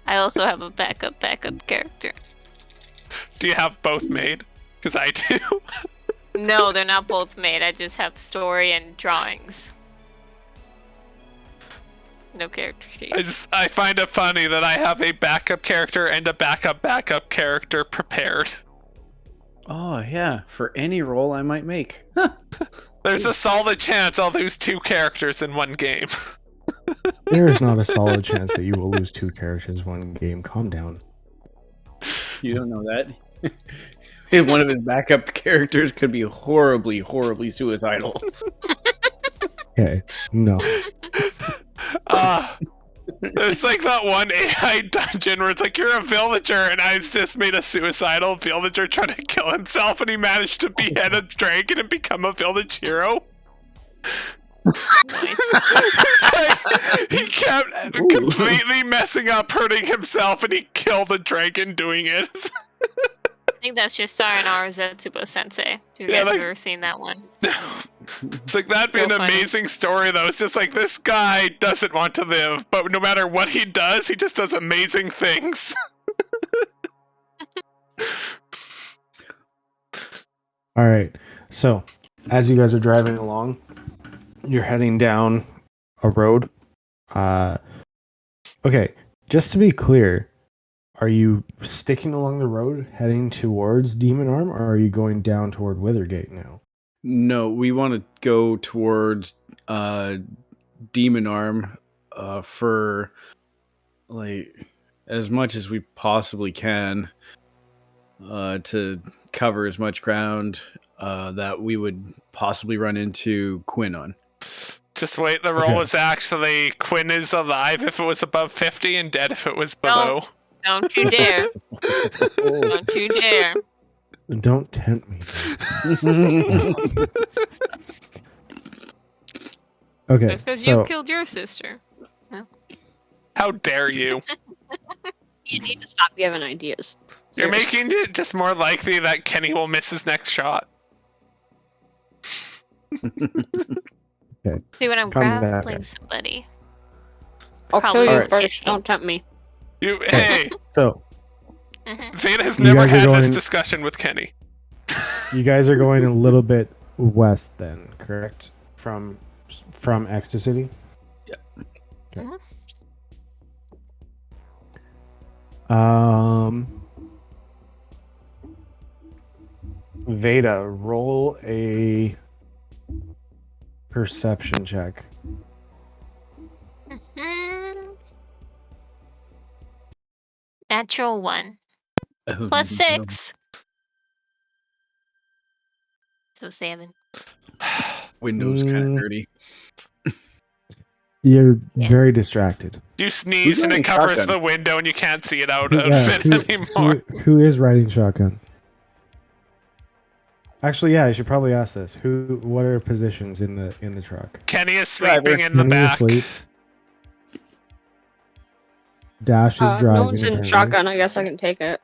I also have a backup character. Do you have both made? Because I do. No, they're not both made. I just have story and drawings. No character sheet. I find it funny that I have a backup character and a backup character prepared. Oh, yeah. For any roll I might make. There's a solid chance I'll lose 2 characters in one game. There is not a solid chance that you will lose 2 characters one game. Calm down. You don't know that. One of his backup characters could be horribly, horribly suicidal. Okay, no. It's like that one AI dungeon where it's like you're a villager and I just made a suicidal villager trying to kill himself and he managed to behead a dragon and become a village hero. It's like he kept completely messing up, hurting himself, and he killed a dragon doing it. I think that's just Sayonara Zetsubo Sensei. Have you Yeah, guys like- ever seen that one? It's like that'd be So an funny. amazing story though. It's just like this guy doesn't want to live, but no matter what he does just amazing things. All right. So, as you guys are driving along, you're heading down a road. Okay, just to be clear, are you sticking along the road heading towards Demon Arm, or are you going down toward Withergate now? No, we want to go towards Demon Arm for like as much as we possibly can to cover as much ground that we would possibly run into Quinn on. Just wait, the roll Okay. was actually Quinn is alive if it was above 50 and dead if it was below. Don't you dare. Don't you dare. Don't tempt me. Okay, Just because so you killed your sister. How dare you? You need to stop giving ideas. You're Seriously. making it just more likely that Kenny will miss his next shot. See, when I'm Come back, grappling guys. somebody. I'll Probably kill you Alright. first. Don't tempt me. Hey, so Mhm. Veda has You never guys are had this going- discussion with Kenny. you guys are going a little bit west, then, correct? From Ecstacity. Mhm. Veda, roll a perception check. Mhm. Natural 1. Oh, Plus 6. So 7. Windows kind Mm. of dirty. You're Yeah. very distracted. You sneeze and riding it covers shotgun? the window and you can't see it out Yeah, of it anymore. who is riding shotgun? Actually, yeah, I should probably ask this. What are positions in the truck? Kenny is sleeping in the Kenny is back. asleep. Dash is driving. No one's in apparently. shotgun. I guess I can take it.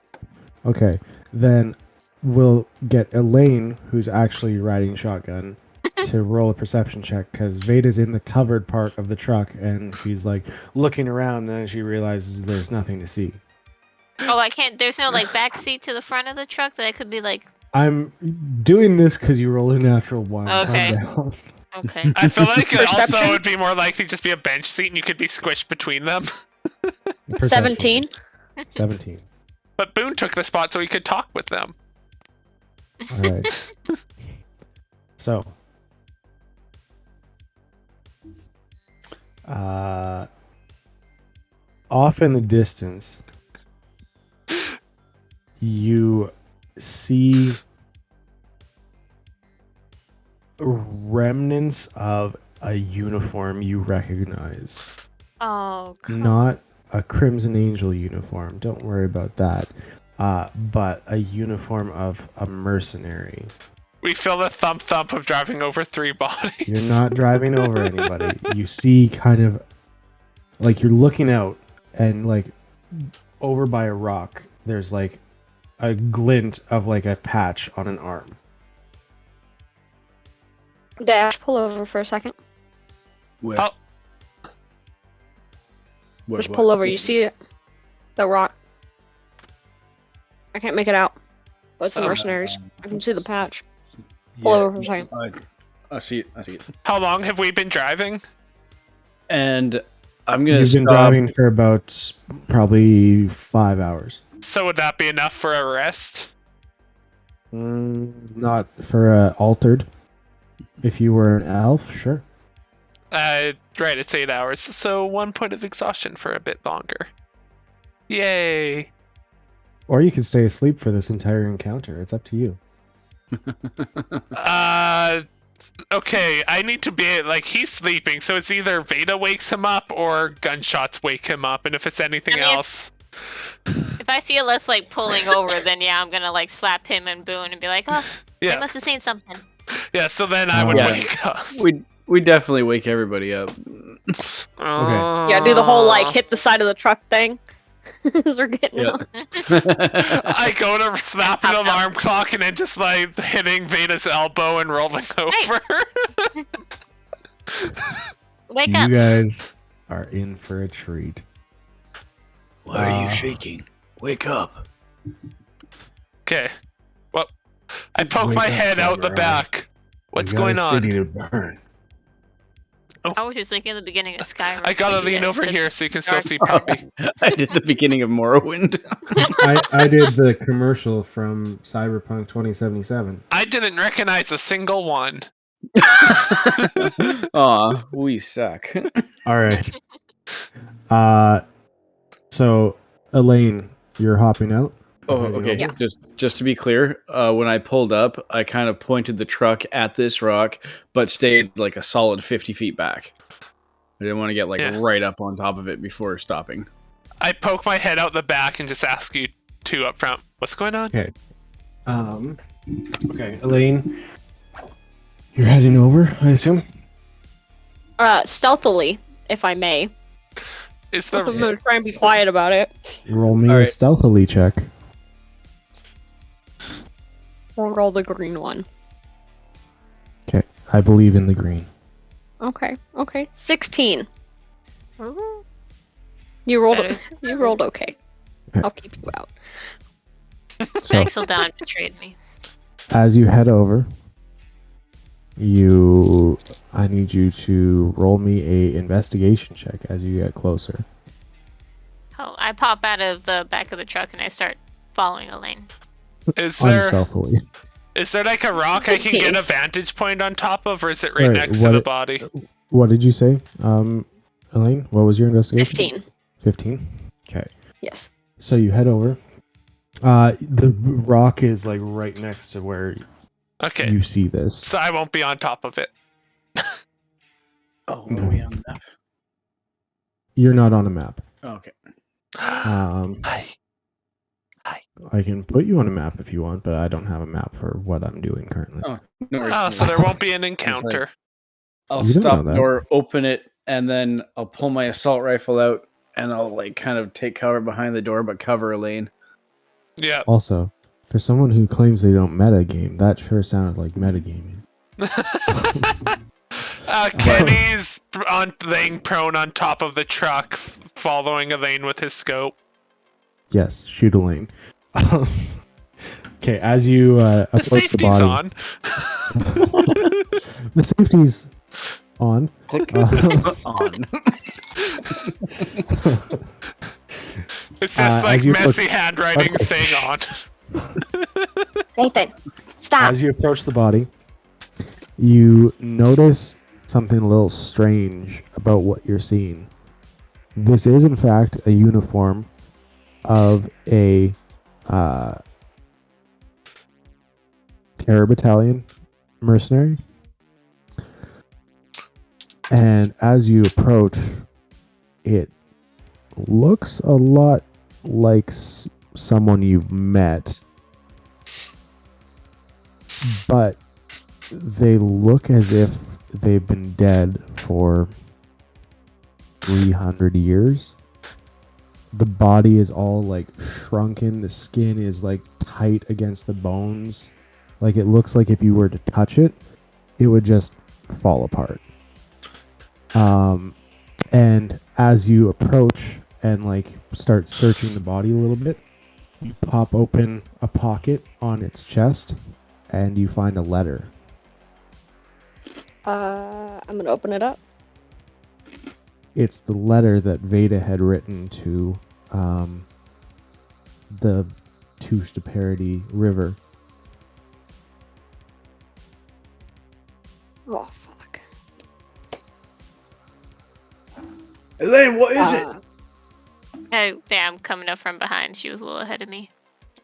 Okay, then we'll get Elaine, who's actually riding shotgun, to roll a perception check because Veda's in the covered part of the truck and she's like looking around and then she realizes there's nothing to see. Oh, I can't. There's no like back seat to the front of the truck that I could be like. I'm doing this because you rolled a natural one. Okay. Calm down. Okay. I feel like it also Perception? would be more likely just be a bench seat and you could be squished between them. Perception. 17. 17. But Boone took the spot so he could talk with them. All right. So, off in the distance, you see remnants of a uniform you recognize. Oh. Not a Crimson Angel uniform. Don't worry about that. But a uniform of a mercenary. We feel the thump thump of driving over 3 bodies. You're not driving over anybody. You see kind of like you're looking out and like over by a rock, there's like a glint of like a patch on an arm. Dash, pull over for a second. Where? Oh. Where, Just what? pull over. You see it? The rock. I can't make it out. But it's the mercenaries. I can see the patch. Pull over for a second. I see it. I see it. How long have we been driving? And I'm gonna You've been stop. driving for about probably 5 hours. So would that be enough for a rest? Not for altered. If you were an elf, sure. Right, it's 8 hours. So 1 point of exhaustion for a bit longer. Yay. Or you could stay asleep for this entire encounter. It's up to you. Okay, I need to be like he's sleeping, so it's either Veda wakes him up or gunshots wake him up, and if it's anything else. If I feel us like pulling over, then yeah, I'm gonna like slap him and Boone and be like, oh, Yeah. they must have seen something. Yeah, so then I would Yeah. wake up. We definitely wake everybody up. Yeah, do the whole like hit the side of the truck thing. As we're getting Yeah. out. I go to snap an alarm clock and then just like hitting Veda's elbow and rolling over. Wake You up. guys are in for a treat. Why are you shaking? Wake up. Okay. Well, I poke Wake my up, head out the samurai. back. What's We got going a on? city to burn. I was just thinking at the beginning of Skyrim. I gotta but you lean guys over took- here so you can still see Poppy. I did the beginning of Morrowind. I did the commercial from Cyberpunk 2077. I didn't recognize a single one. Aw, we suck. All right. So Elaine, you're hopping out. Oh, Heading okay. over? Yeah. Just to be clear, when I pulled up, I kind of pointed the truck at this rock, but stayed like a solid 50 feet back. I didn't want to get like Yeah. right up on top of it before stopping. I poke my head out the back and just ask you two up front. What's going on? Okay. Okay, Elaine, you're heading over, I assume. Stealthily, if I may. Is I'm the gonna try and be quiet about it. Roll me All a right. stealthily check. We'll roll the green one. Okay, I believe in the green. Okay. 16. You rolled. Better. You rolled okay. Okay. I'll keep you out. So Axel Don betrayed me. as you head over, I need you to roll me a investigation check as you get closer. Oh, I pop out of the back of the truck and I start following Elaine. is there Unstealthily. is there like a rock I can 15. get a vantage point on top of, or is it right Alright, next to what the it- body? What did you say, Elaine? What was your investigation? 15. 15. Okay. Yes. So you head over. The rock is like right next to where Okay, you see this. so I won't be on top of it. Oh, No. where are we on that? You're not on a map. Okay. Hi. I can put you on a map if you want, but I don't have a map for what I'm doing currently. Oh, no worries. Oh, so there won't be an encounter. I'll You don't stop know the that. door, open it, and then I'll pull my assault rifle out, and I'll like kind of take cover behind the door, but cover Elaine. Yeah. Also, for someone who claims they don't metagame, that sure sounded like metagaming. Kenny's laying prone on top of the truck, following Elaine with his scope. Yes, shoot Elaine. Okay, as you The approach the safety's body, on. the safety's on. Click on. It's just like as you messy handwriting Okay. saying on. Nathan, stop. As you approach the body, you notice something a little strange about what you're seeing. This is, in fact, a uniform of a terror battalion mercenary. And as you approach, it looks a lot like someone you've met, but they look as if they've been dead for 300 years. The body is all like shrunken. The skin is like tight against the bones. Like it looks like if you were to touch it, it would just fall apart. And as you approach and like start searching the body a little bit, you pop open a pocket on its chest and you find a letter. I'm gonna open it up. It's the letter that Veda had written to the Tushtaparity River. Oh fuck. Elaine, what is it? Yeah, I'm coming up from behind. She was a little ahead of me.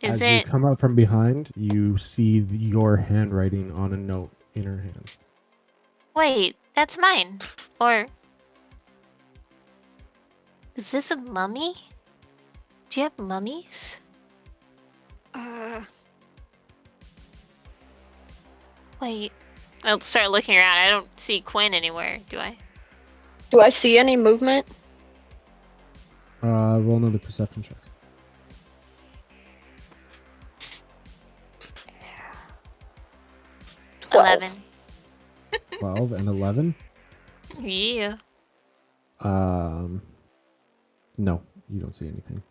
Is As it? you come up from behind, you see your handwriting on a note in her hand. Wait, that's mine. Or is this a mummy? Do you have mummies? Wait, I'll start looking around. I don't see Quinn anywhere, do I? Do I see any movement? Roll another perception check. 12. 11. 12 and 11. Yeah. No, you don't see anything.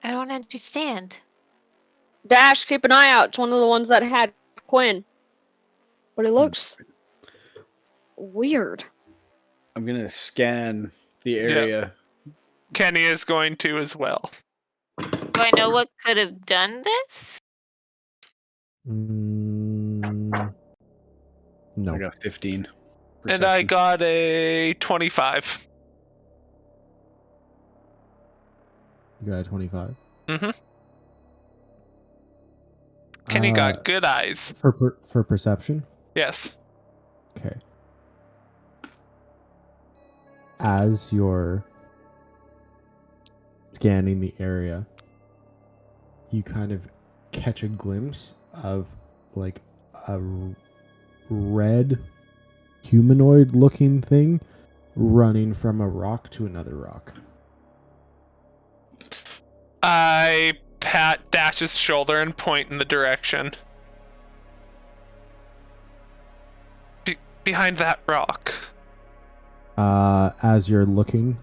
I don't understand. Dash, keep an eye out. It's one of the ones that had Quinn. But it looks weird. I'm gonna scan the area. Kenny is going to as well. Do I know what could have done this? No. I got 15. And I perception. got a 25. You got a 25. Mm-hmm. Kenny got good eyes. For perception? Yes. Okay. As you're scanning the area, you kind of catch a glimpse of like a red humanoid looking thing running from a rock to another rock. I pat Dash's shoulder and point in the direction. Behind that rock. As you're looking,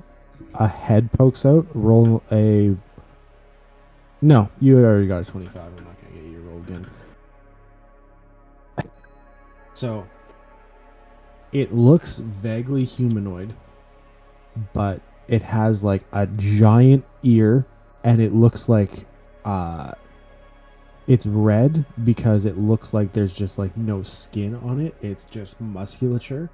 a head pokes out. Roll a... No, you already got a 25. I'm not going to get you to roll again. So, it looks vaguely humanoid, but it has like a giant ear, and it looks like it's red because it looks like there's just like no skin on it. It's just musculature,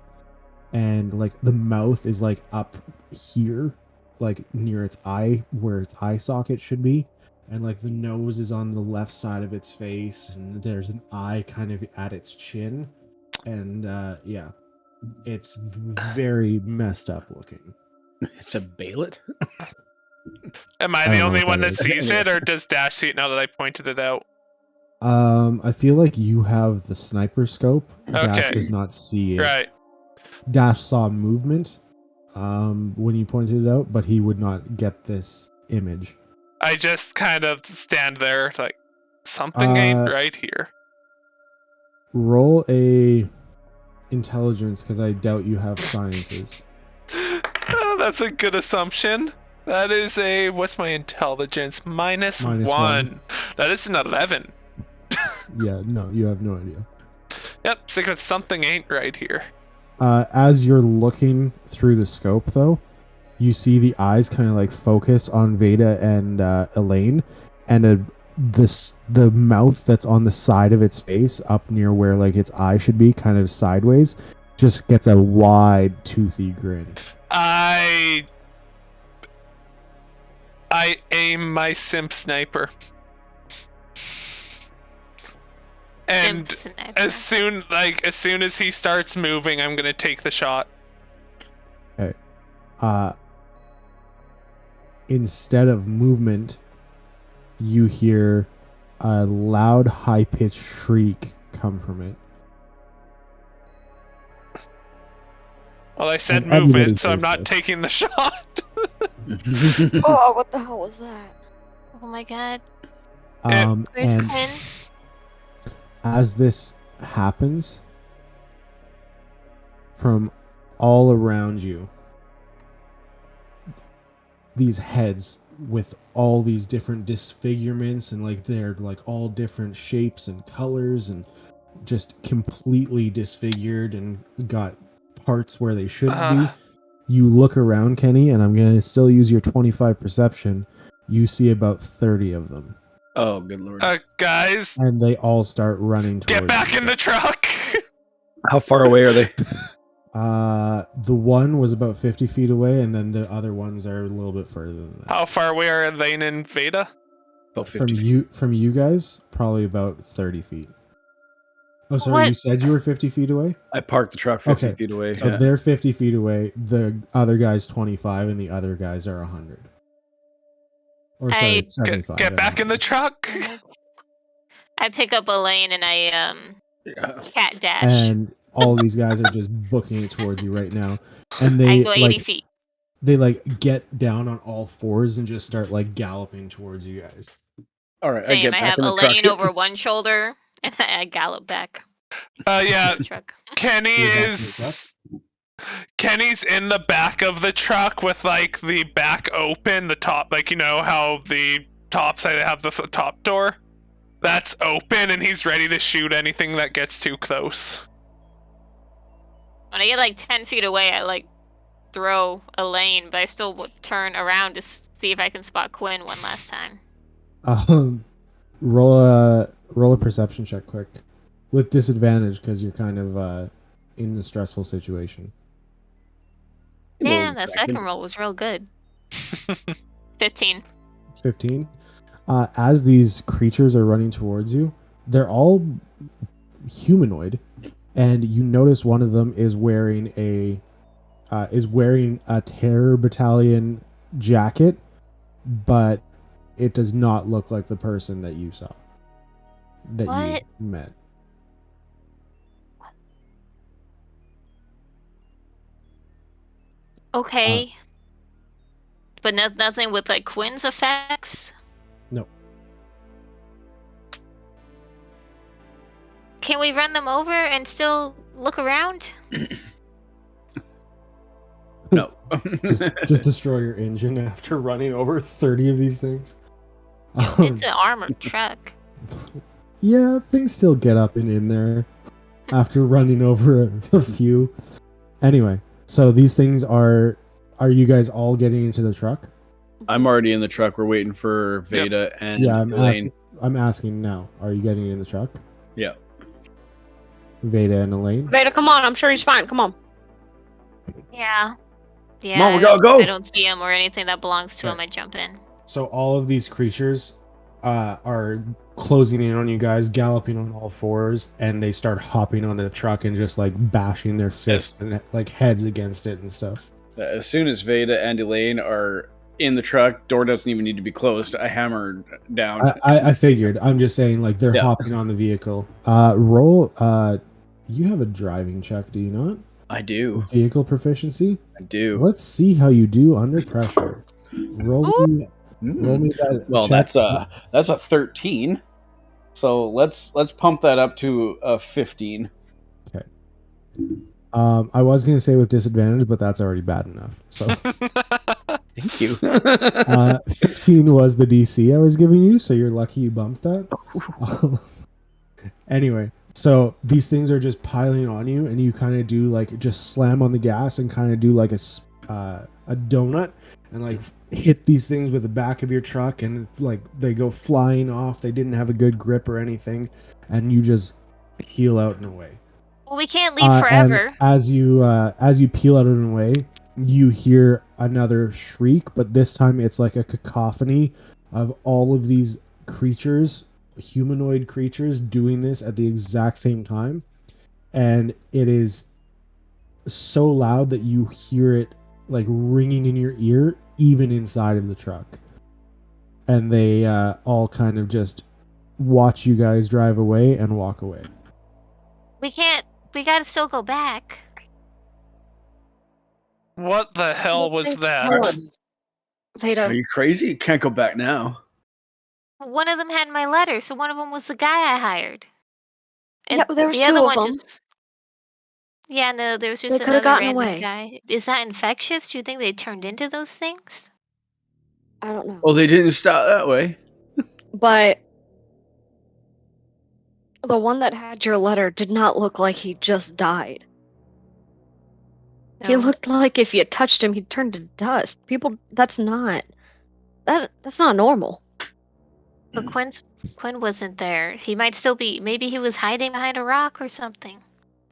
and like the mouth is like up here, like near its eye, where its eye socket should be, and like the nose is on the left side of its face, and there's an eye kind of at its chin, and yeah, It's very messed up looking. It's a bailet. Am I I the don't know only what one that that is. sees it, or does Dash see it now that I pointed it out? I feel like you have the sniper scope. Dash Okay. does not see it. Right. Dash saw movement when you pointed it out, but he would not get this image. I just kind of stand there like, something ain't right here. Roll a intelligence, because I doubt you have sciences. Oh, that's a good assumption. That is a, what's my intelligence? Minus Minus 1. That is an 11. Yeah, no, you have no idea. Yep, so something ain't right here. As you're looking through the scope, though, you see the eyes kind of like focus on Veda and Elaine, and the mouth that's on the side of its face, up near where like its eye should be, kind of sideways, just gets a wide, toothy grin. I aim my simp sniper. And as soon as he starts moving, I'm gonna take the shot. Okay. Instead of movement, you hear a loud, high-pitched shriek come from it. Well, I said And everybody movement, so I'm hears not this. taking the shot. Oh, what the hell was that? Oh my god. And Where's Quinn? as this happens, from all around you, these heads with all these different disfigurements, and like they're like all different shapes and colors, and just completely disfigured and got parts where they shouldn't be. You look around, Kenny, and I'm gonna still use your 25 perception. You see about 30 of them. Oh, good lord. Guys, And they all start running towards get back you. in the truck. How far away are they? The one was about 50 feet away, and then the other ones are a little bit further than that. How far away are Elaine and Veda? About 50 From feet. from you guys, probably about 30 feet. Oh, sorry, What? you said you were 50 feet away? I parked the truck 50 Okay, feet away. So Yeah. they're 50 feet away. The other guy's 25, and the other guys are 100. Or sorry, 75. Get back in the truck. I pick up Elaine and I Yeah. cat dash. And all these guys are just booking it towards you right now. And I they go 80 like feet. they like get down on all fours and just start like galloping towards you guys. All right. I Same. get I back have in the Elaine truck. over one shoulder and I gallop back. Yeah, to the truck. Kenny You're back in the is. Kenny's in the back of the truck with like the back open, the top, like you know how the top side have the top door. That's open, and he's ready to shoot anything that gets too close. When I get like 10 feet away, I like throw Elaine, but I still turn around to see if I can spot Quinn one last time. Roll a perception check quick with disadvantage because you're kind of in the stressful situation. Damn, that second roll was real good. 15. 15. As these creatures are running towards you, they're all humanoid, and you notice one of them is wearing a terror battalion jacket, but it does not look like the person that you saw, that What? you met. Okay. But nothing with like Quinn's effects? No. Can we run them over and still look around? No. just destroy your engine after running over 30 of these things. It's an armored truck. Yeah, things still get up and in there after running over a few. Anyway, so these things are you guys all getting into the truck? I'm already in the truck. We're waiting for Veda and Yeah, Elaine. I'm asking now. Are you getting in the truck? Yeah. Veda and Elaine? Veda, come on. I'm sure he's fine. Come on. Yeah. Yeah. Come on, we I gotta don't- go. I don't see him or anything that belongs to him. I jump in. So all of these creatures are closing in on you guys, galloping on all fours, and they start hopping on the truck and just like bashing their fists and like heads against it and stuff. As soon as Veda and Elaine are in the truck, door doesn't even need to be closed. I hammer down. I figured. I'm just saying, like, they're Yeah. hopping on the vehicle. Roll. You have a driving check, do you not? I do. Vehicle proficiency. I do. Let's see how you do under pressure. Roll me that. Well, check. that's a 13. So let's pump that up to a 15. Okay. I was gonna say with disadvantage, but that's already bad enough. So Thank you. 15 was the DC I was giving you, so you're lucky you bumped that. Anyway, so these things are just piling on you, and you kind of do like just slam on the gas and kind of do like a donut, and like hit these things with the back of your truck, and like they go flying off. They didn't have a good grip or anything, and you just peel out and away. Well, we can't leave forever. As you peel out and away, you hear another shriek, but this time it's like a cacophony of all of these creatures, humanoid creatures, doing this at the exact same time, and it is so loud that you hear it like ringing in your ear, even inside of the truck. And they all kind of just watch you guys drive away and walk away. We can't. We gotta still go back. What the hell was that? Are Veda, you crazy? You can't go back now. One of them had my letter, so one of them was the guy I hired. And Yeah, there was the two other of one them. just. Yeah, no, there was just They coulda another gotten random away. guy. Is that infectious? Do you think they turned into those things? I don't know. Well, they didn't start that way. But the one that had your letter did not look like he just died. He No. looked like if you touched him, he'd turn to dust. People, that's not normal. But Quinn wasn't there. He might still be. Maybe he was hiding behind a rock or something.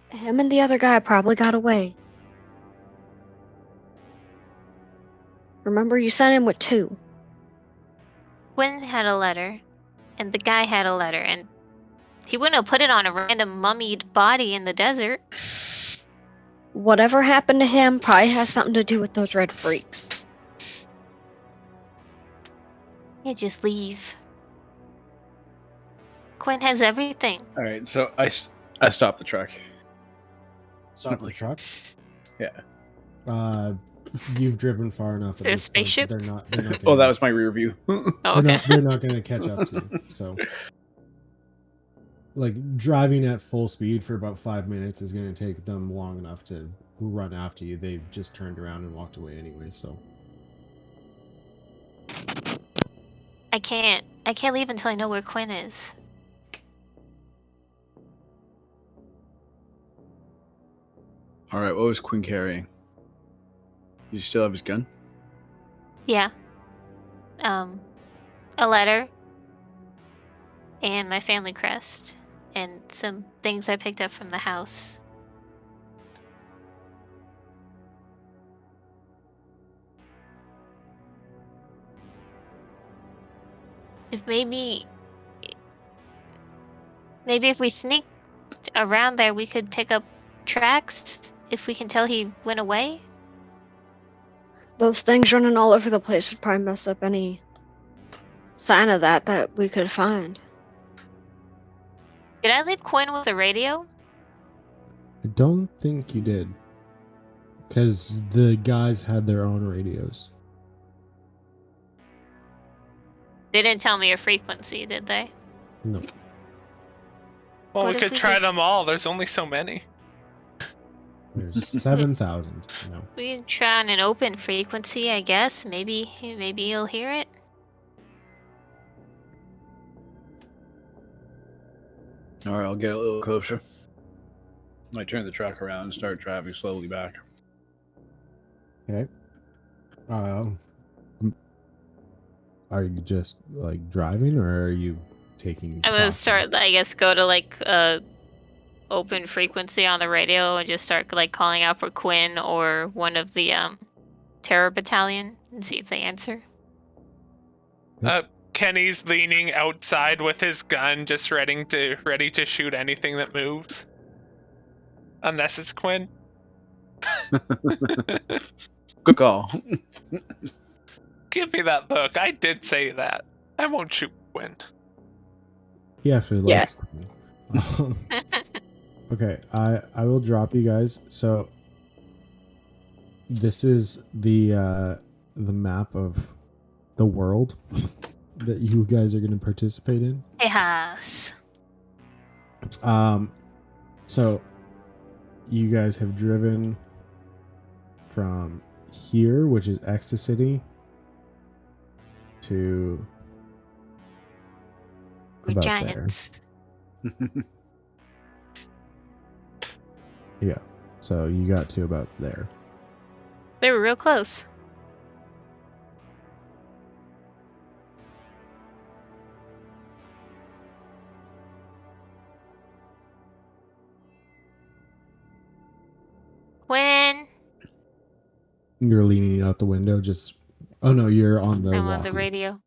Him and the other guy probably got away. Remember, you sent him with two. Quinn had a letter, and the guy had a letter, and he wouldn't have put it on a random mummied body in the desert. Whatever happened to him probably has something to do with those red freaks. Yeah, just leave. Quinn has everything. All right, so I stopped the truck. Stop the truck. Yeah. You've driven far enough. Is there a spaceship? They're not gonna, Oh, that was my rear view. Oh, okay. they're not going to catch up to you. So, like, driving at full speed for about 5 minutes is going to take them long enough to run after you. They just turned around and walked away anyway. So, I can't leave until I know where Quinn is. All right, what was Quinn carrying? Does he still have his gun? Yeah. A letter. And my family crest. And some things I picked up from the house. If maybe if we sneak around there, we could pick up tracks if we can tell he went away. Those things running all over the place would probably mess up any sign of that we could find. Did I leave Quinn with a radio? I don't think you did. Because the guys had their own radios. They didn't tell me a frequency, did they? No. Well, What we if could we try just- them all. There's only so many. There's 7,000. No. We can try on an open frequency, I guess. Maybe you'll hear it. All right, I'll get a little closer. I turn the truck around and start driving slowly back. Okay. Are you just like driving, or are you taking? I'm gonna start, I guess, go to like open frequency on the radio and just start like calling out for Quinn or one of the terror battalion and see if they answer. Kenny's leaning outside with his gun, just ready to shoot anything that moves. Unless it's Quinn. Good call. Give me that look. I did say that. I won't shoot Quinn. He actually likes Quinn. Okay, I will drop you guys. So this is the map of the world that you guys are going to participate in. Yes. So you guys have driven from here, which is Ecstacity, to We're about giants. there. Yeah. So you got to about there. They were real close. Quinn, You're leaning out the window, just... Oh no, you're on the I'm on the walkie. radio.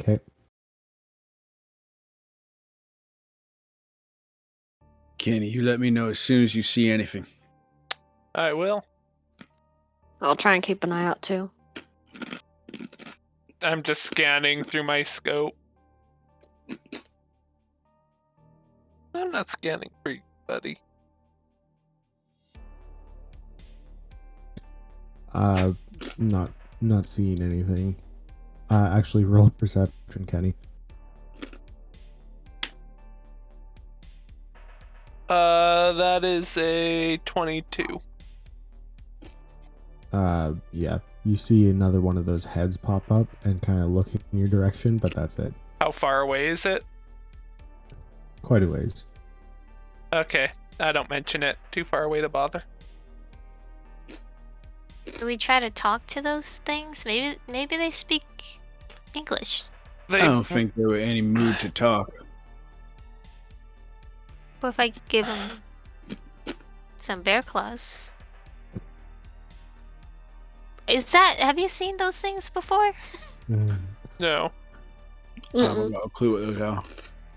Okay. Kenny, you let me know as soon as you see anything. I will. I'll try and keep an eye out too. I'm just scanning through my scope. I'm not scanning for you, buddy. Not seeing anything. Actually, roll perception, Kenny. That is a 22. Yeah. You see another one of those heads pop up and kind of look in your direction, but that's it. How far away is it? Quite a ways. Okay, I don't mention it. Too far away to bother. Do we try to talk to those things? Maybe they speak English. I don't think they were in any mood to talk. What if I give them some bear claws? Have you seen those things before? No. I haven't got a clue what those are.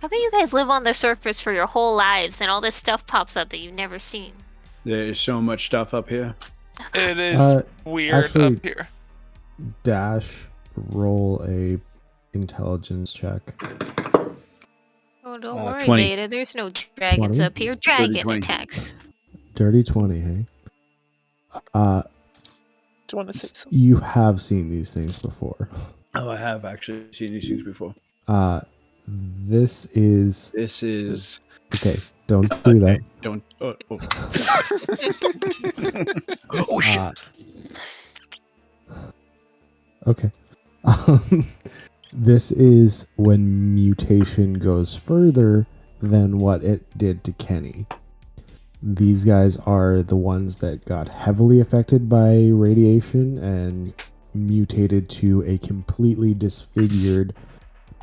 How can you guys live on the surface for your whole lives and all this stuff pops up that you've never seen? There's so much stuff up here. It is weird actually- up here. Dash, roll a intelligence check. Oh, don't worry, 20. Data. There's no dragons 20? up here. Dragon 20. attacks. Dirty 20, hey? Do you want to say something? You have seen these things before. Oh, I have actually seen these things before. This is... This is... Okay, don't do that. Don't... Oh, shit. Okay. This is when mutation goes further than what it did to Kenny. These guys are the ones that got heavily affected by radiation and mutated to a completely disfigured,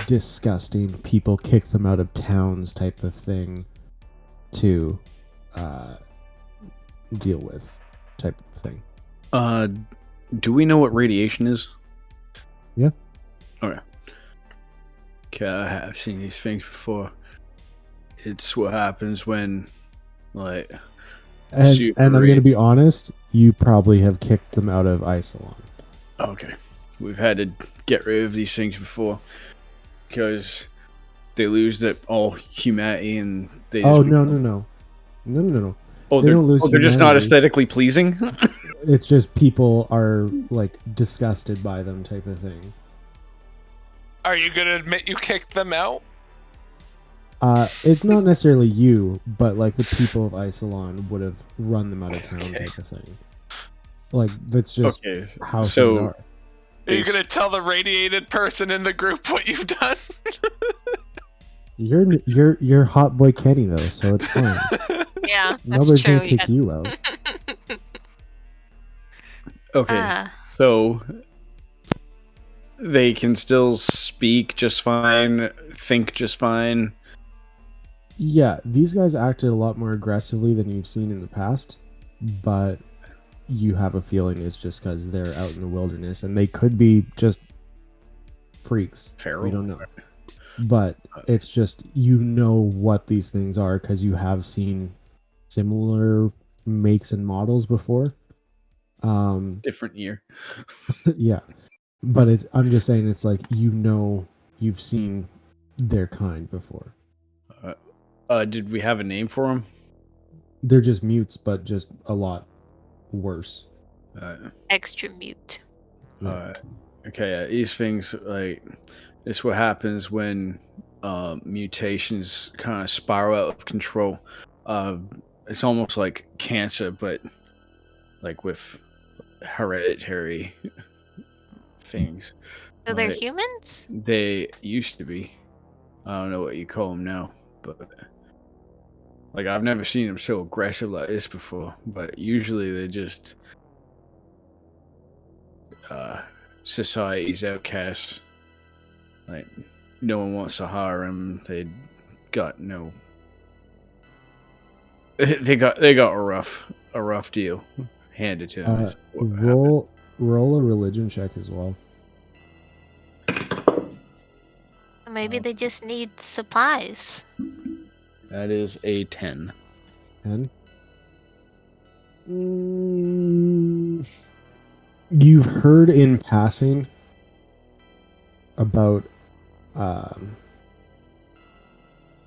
disgusting, people kick them out of towns type of thing to deal with type of thing. Do we know what radiation is? Yeah. Okay. Okay, I have seen these things before. It's what happens when, like... And I'm going to be honest, you probably have kicked them out of Isolon. Okay. We've had to get rid of these things before. Because they lose all humanity and they just... Oh, no. Oh, They don't lose they're just not humanity. aesthetically pleasing? It's just people are, like, disgusted by them type of thing. Are you gonna admit you kicked them out? It's not necessarily you, but, like, the people of Isolon would have run them out of town Okay. type of thing. Like, that's just Okay. how So- things are. Are you gonna tell the radiated person in the group what you've done? You're hot boy Kenny, though, so it's fine. Yeah, that's Nobody's true. gonna kick you out. Okay. So they can still speak just fine, think just fine. Yeah, these guys acted a lot more aggressively than you've seen in the past, but you have a feeling is just because they're out in the wilderness, and they could be just freaks. Feral. We don't know. But it's just, you know what these things are because you have seen similar makes and models before. Different year. Yeah. But I'm just saying, it's like, you've seen their kind before. Did we have a name for them? They're just mutes, but just a lot worse. Extra mute. Okay, these things, like, this what happens when mutations kind of spiral out of control. It's almost like cancer, but like with hereditary things. So they're Like, humans? they used to be. I don't know what you call them now, but like, I've never seen them so aggressive like this before. But usually they're just society's outcasts. Like, no one wants to hire them. They got no. They got a rough deal handed to them. is what happened. Roll a religion check as well. Maybe they just need supplies. That is a 10. 10. You've heard in passing about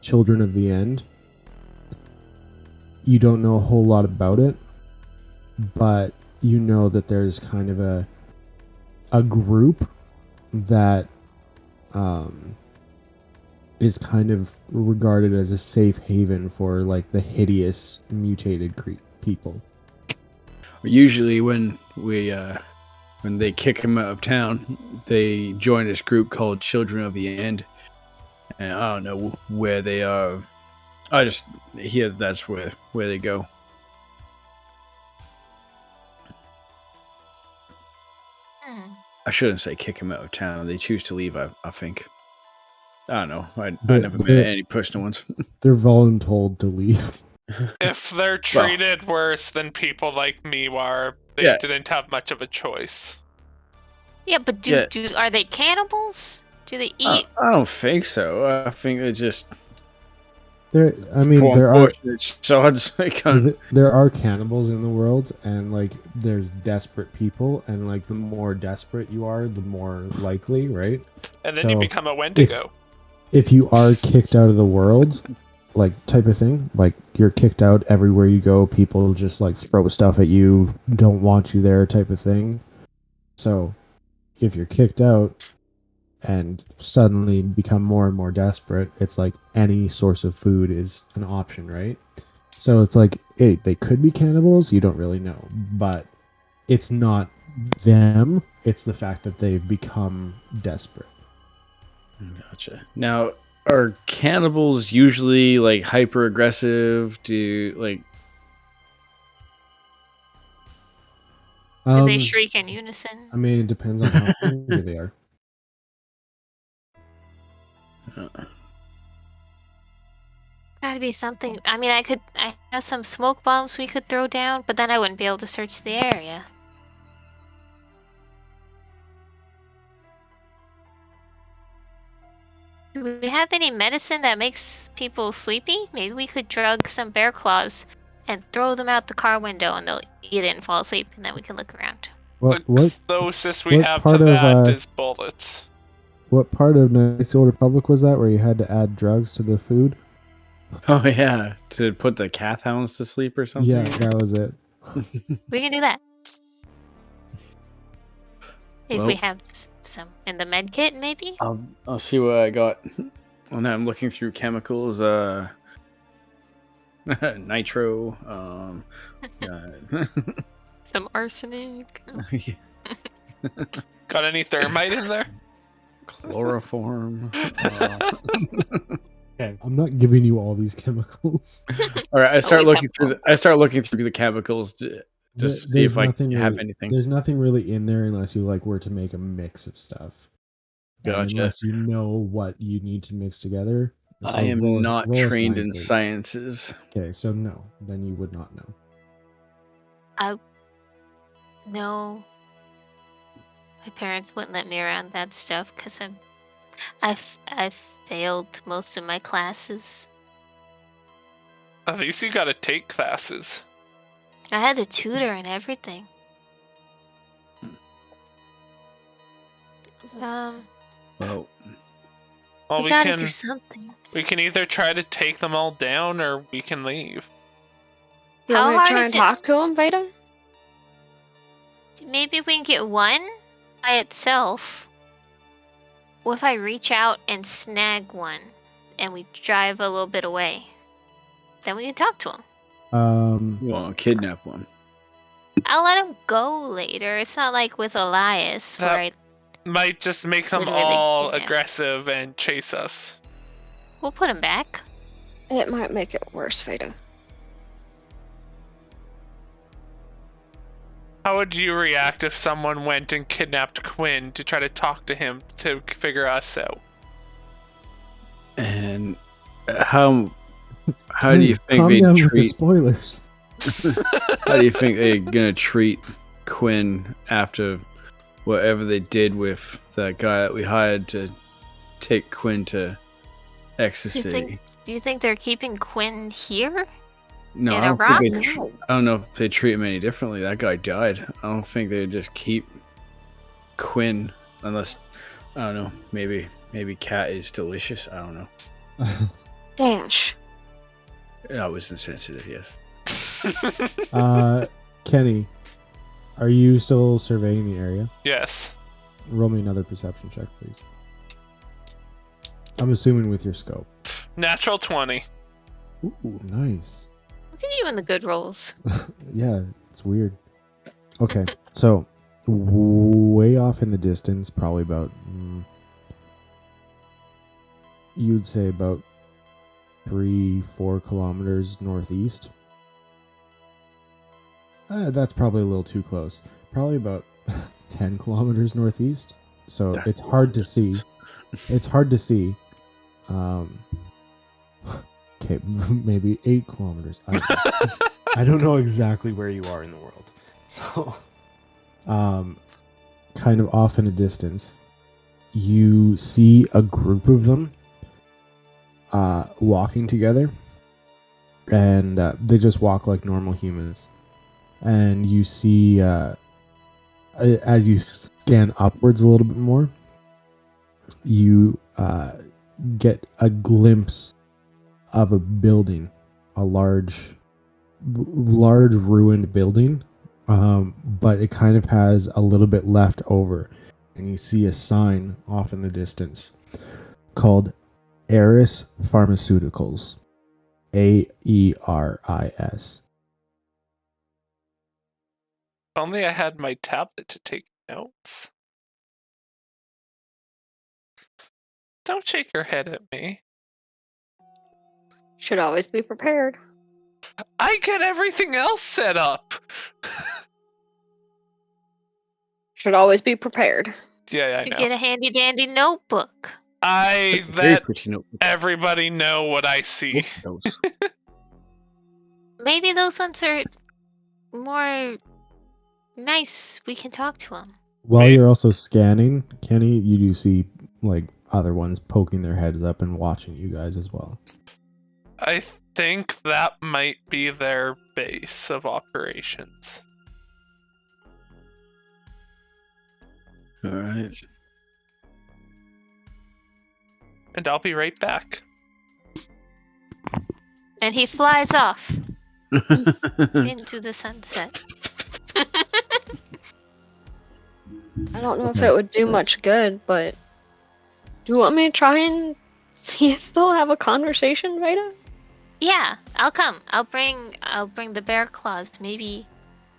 Children of the End. You don't know a whole lot about it, but you know that there's kind of a group that is kind of regarded as a safe haven for like the hideous mutated people. Usually, when they kick him out of town, they join this group called Children of the End, and I don't know where they are. I just hear that's where they go. I shouldn't say kick him out of town. They choose to leave, I think. I don't know. I never met any personal ones. They're voluntold to leave. If they're treated worse than people like me are, they didn't have much of a choice. Yeah, but are they cannibals? Do they eat? I don't think so. I think they're just. There are cannibals in the world, and like there's desperate people, and like the more desperate you are, the more likely, right? And then you become a Wendigo. If you are kicked out of the world, like type of thing, like you're kicked out everywhere you go, people just like throw stuff at you, don't want you there, type of thing. So if you're kicked out and suddenly become more and more desperate, it's like any source of food is an option, right? So it's like, hey, they could be cannibals, you don't really know, but it's not them, it's the fact that they've become desperate. Gotcha. Now, are cannibals usually like hyper aggressive? Do they shriek in unison? I mean, it depends on how hungry they are. Gotta be something. I mean, I have some smoke bombs we could throw down, but then I wouldn't be able to search the area. Do we have any medicine that makes people sleepy? Maybe we could drug some bear claws and throw them out the car window, and they'll eat it and fall asleep, and then we can look around. The closest we have to that is bullets. What part of Knights of the Old Republic was that, where you had to add drugs to the food? Oh yeah, to put the Cath hounds to sleep or something? Yeah, that was it. We can do that. If we have some in the med kit, maybe? I'll see what I got. Well, now I'm looking through chemicals. Nitro. Some arsenic. Got any thermite in there? Chloroform. Okay, I'm not giving you all these chemicals. All right, I start looking through the chemicals to see if I have anything. There's nothing really in there unless you like were to make a mix of stuff. Gotcha. Unless you know what you need to mix together. So I am not trained in sciences. Okay, so no, then you would not know. No. My parents wouldn't let me around that stuff because I've failed most of my classes. At least you gotta take classes. I had a tutor and everything. Well, Well, we gotta do something. we can either try to take them all down or we can leave. You How want me to hard try is and it? talk to him, Veda? Maybe we can get one by itself. What if I reach out and snag one and we drive a little bit away? Then we can talk to him. well, kidnap one. I'll let him go later. It's not like with Elias That- where I... Might just make them Literally, all yeah. aggressive and chase us. We'll put him back. It might make it worse, Veda. How would you react if someone went and kidnapped Quinn to try to talk to him to figure us out? And how do you think Calm they down with the treat? spoilers? How do you think they're gonna treat Quinn after whatever they did with that guy that we hired to take Quinn to Ecstacity? Do you think they're keeping Quinn here? No, in I a don't rock? think I don't know if they treat him any differently. That guy died. I don't think they just keep Quinn unless I don't know. Maybe cat is delicious. I don't know. Dash. I was insensitive. Yes. Kenny, are you still surveying the area? Yes. Roll me another perception check, please. I'm assuming with your scope. Natural 20. Ooh, nice. Look at you in the good rolls. Yeah, it's weird. Okay, so way off in the distance, probably about you'd say about 3-4 kilometers northeast. That's probably a little too close. Probably about 10 kilometers northeast. So it's hard to see. It's hard to see. Okay, maybe 8 kilometers. I don't know exactly where you are in the world. So, kind of off in the distance, you see a group of them walking together. And they just walk like normal humans. And you see, as you scan upwards a little bit more, you get a glimpse of a building, a large ruined building, but it kind of has a little bit left over, and you see a sign off in the distance called Eris Pharmaceuticals, AERIS. If only I had my tablet to take notes. Don't shake your head at me. Should always be prepared. I get everything else set up. Should always be prepared. Yeah, I You know. get a handy dandy notebook. I Very let pretty notebook. everybody know what I see. Those. Maybe those ones are more nice. We can talk to them. While you're also scanning, Kenny, you do see like other ones poking their heads up and watching you guys as well. I think that might be their base of operations. All right. And I'll be right back. And he flies off into the sunset. I don't know if Okay. it would do much good, but do you want me to try and see if they'll have a conversation, Veda? Yeah, I'll come. I'll bring the bear claws. Maybe.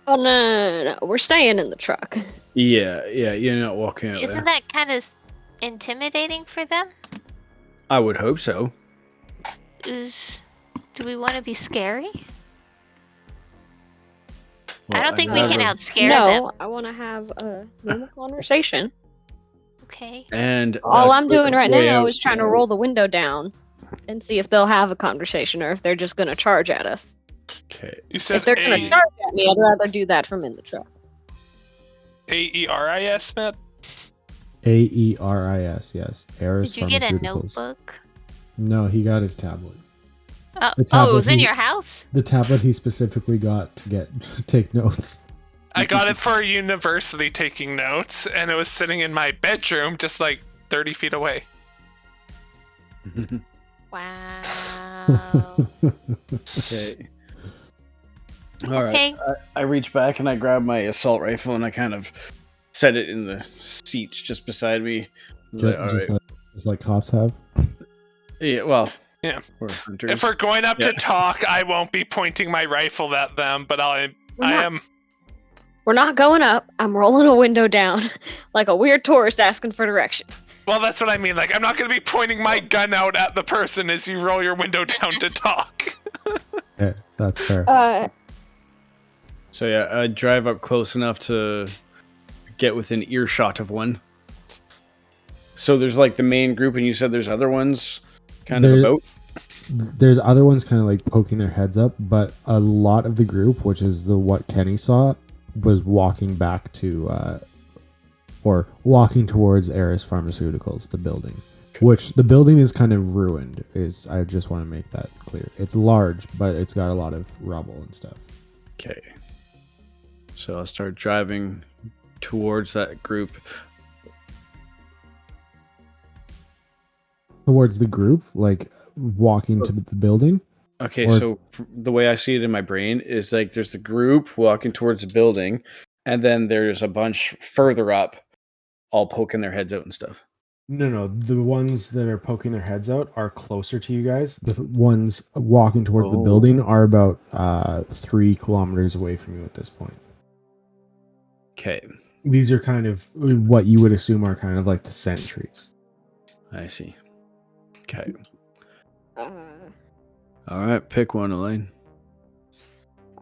Oh no, we're staying in the truck. Yeah, you're not walking out Isn't there. that kind of intimidating for them? I would hope so. Do we want to be scary? Well, I don't think we never- can outscare No, them. I want to have a normal conversation. Okay. And All I'm doing right way now out- is trying to roll the window down and see if they'll have a conversation or if they're just going to charge at us. Okay. You said If they're going to eight. charge at me, I'd rather do that from in the truck. AERIS, Matt? AERIS, yes. Eris Did you get a Pharmaceuticals. notebook? No, he got his tablet. Oh, The it tablet was in he- your house? The tablet he specifically got to take notes. I got it for university taking notes, and it was sitting in my bedroom just like 30 feet away. Wow. Okay. All right. Okay. I reach back and I grab my assault rifle and I kind of set it in the seat just beside me. Like, all right. Just like cops have. Yeah, well. Yeah. We're hunters. If we're going up to talk, I won't be pointing my rifle at them, but I am. We're not going up. I'm rolling a window down like a weird tourist asking for directions. Well, that's what I mean. Like, I'm not going to be pointing my gun out at the person as you roll your window down to talk. Yeah, that's fair. So yeah, I drive up close enough to get within earshot of one. So there's like the main group, and you said there's other ones kind of about? There's other ones kind of like poking their heads up, but a lot of the group, which is what Kenny saw, was walking back to or walking towards Eris Pharmaceuticals, the building. Which the building is kind of ruined. I just want to make that clear. It's large, but it's got a lot of rubble and stuff. Okay. So I'll start driving towards that group. Towards the group, like walking to the building? Okay, so the way I see it in my brain is like there's the group walking towards the building, and then there's a bunch further up all poking their heads out and stuff. No. The ones that are poking their heads out are closer to you guys. The ones walking towards the building are about 3 kilometers away from you at this point. Okay. These are kind of what you would assume are kind of like the sentries. I see. Okay. Uh, All right, pick one, Elaine.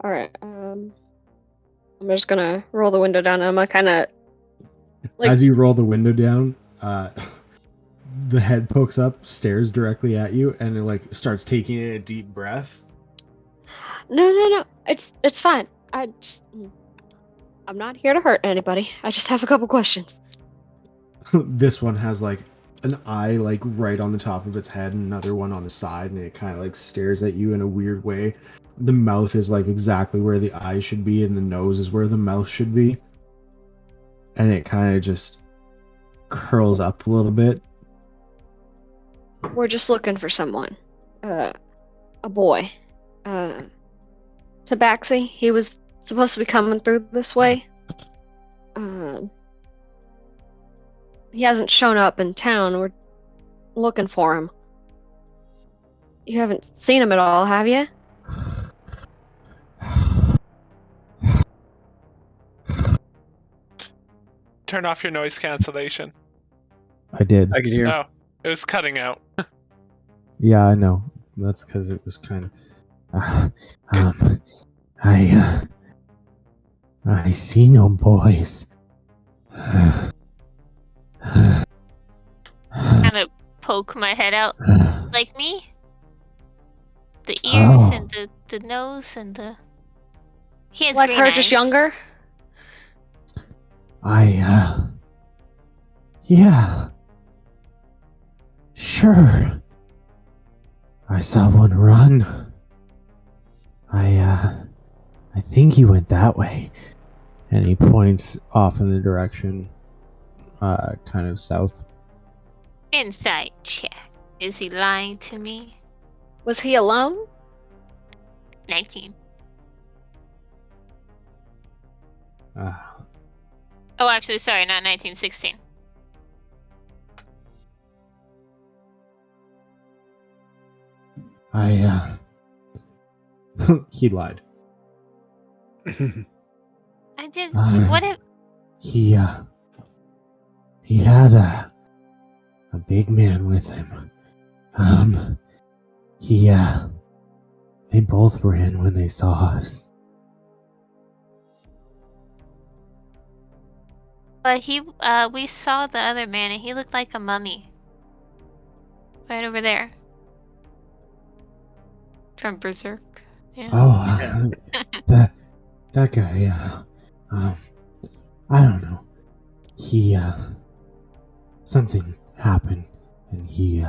all right. I'm just gonna roll the window down. And I'm gonna kind of like As you roll the window down, the head pokes up, stares directly at you, and it like starts taking in a deep breath. no. It's fine. I'm not here to hurt anybody. I just have a couple questions. This one has like an eye like right on the top of its head and another one on the side, and it kind of like stares at you in a weird way. The mouth is like exactly where the eye should be, and the nose is where the mouth should be. And it kind of just curls up a little bit. We're just looking for someone. A boy. Tabaxi. He was supposed to be coming through this way. He hasn't shown up in town. We're looking for him. You haven't seen him at all, have you? Turn off your noise cancellation. I did. I could hear. Oh, it was cutting out. Yeah, I know. That's because it was kind of. I see no boys. Kind of poke my head out. Like me? The ears and the nose and the... He has Like green her, eyes. just younger? Yeah. Sure. I saw one run. I think he went that way. And he points off in the direction, kind of south. Inside check. Is he lying to me? Was he alone? 19. Oh, actually, sorry, not 19, 16. He lied. I just... Uh, what if... He had a big man with him. They both ran when they saw us. But we saw the other man and he looked like a mummy. Right over there. From Berserk. Yeah. Oh, that guy, yeah. I don't know. He, something happened, and he,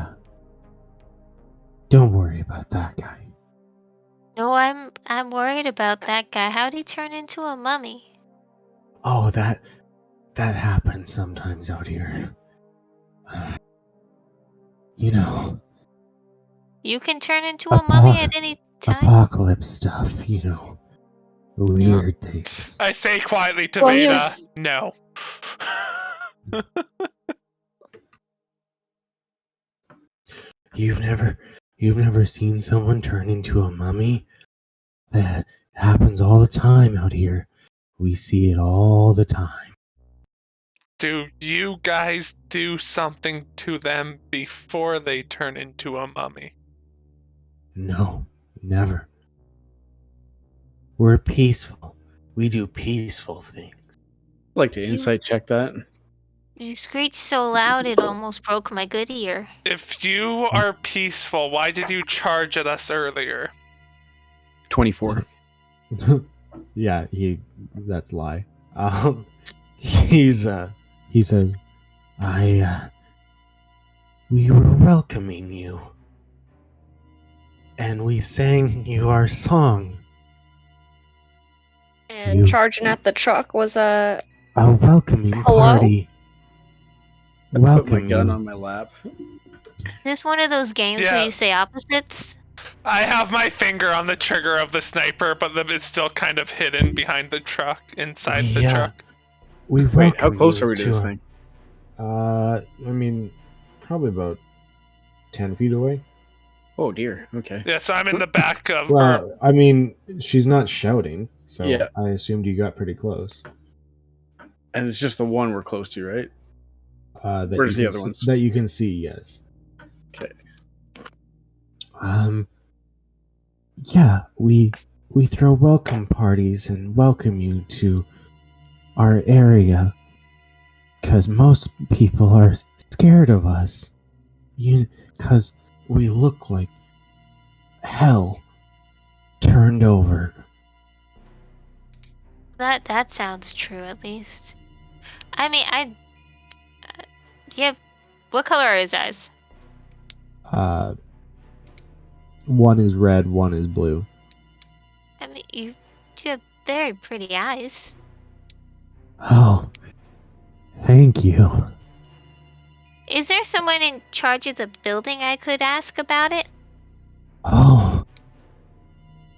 don't worry about that guy. No, I'm worried about that guy. How'd he turn into a mummy? Oh, that happens sometimes out here. You know, You can turn into a mummy at any time. apocalypse stuff, you know. Weird things. I say quietly to Well, he Veda, was- no. You've never seen someone turn into a mummy? That happens all the time out here. We see it all the time. Do you guys do something to them before they turn into a mummy? No, never. We're peaceful. We do peaceful things. I'd like to insight check that. You screeched so loud it almost broke my good ear. If you are peaceful, why did you charge at us earlier? 24. Yeah, that's a lie. He says, we were welcoming you. And we sang you our song. And You- charging at the truck was a. A welcoming Hello? party. I put my Welcome gun you. on my lap. Is this one of those games Yeah. where you say opposites? I have my finger on the trigger of the sniper, but it's still kind of hidden behind the truck, inside the Yeah. truck. We Wait, welcome how close you are we to this thing? I mean, probably about 10 feet away. Oh dear. Okay. Yeah, so I'm in the back of. Well, I mean, she's not shouting, so Yeah. I assumed you got pretty close. And it's just the one we're close to, right? That Where's you the can other ones? That you can see, yes. Okay. Yeah, we throw welcome parties and welcome you to our area because most people are scared of us. Because we look like hell turned over. That sounds true, at least. I mean, do you have... What color are his eyes? One is red, one is blue. I mean, you have very pretty eyes. Oh, thank you. Is there someone in charge of the building I could ask about it? Oh,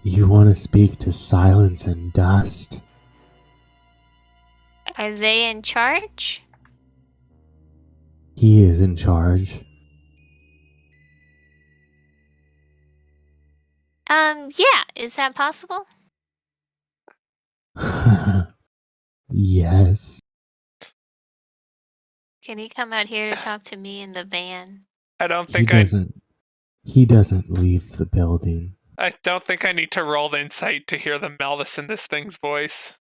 you want to speak to Silence and Dust? Are they in charge? He is in charge. Yeah, is that possible? Yes. Can he come out here to talk to me in the van? I don't He think He doesn't leave the building. I don't think I need to roll the insight to hear the malice in this thing's voice.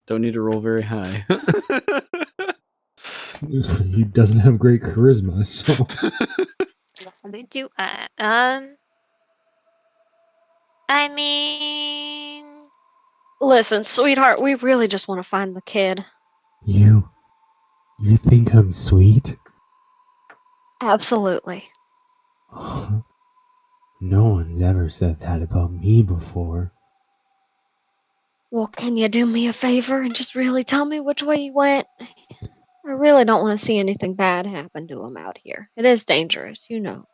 Don't need to roll very high. He doesn't have great charisma, so. They do. I mean, Listen, sweetheart, we really just want to find the kid. You think I'm sweet? Absolutely. No one's ever said that about me before. Well, can you do me a favor and just really tell me which way you went? I really don't want to see anything bad happen to him out here. It is dangerous, you know.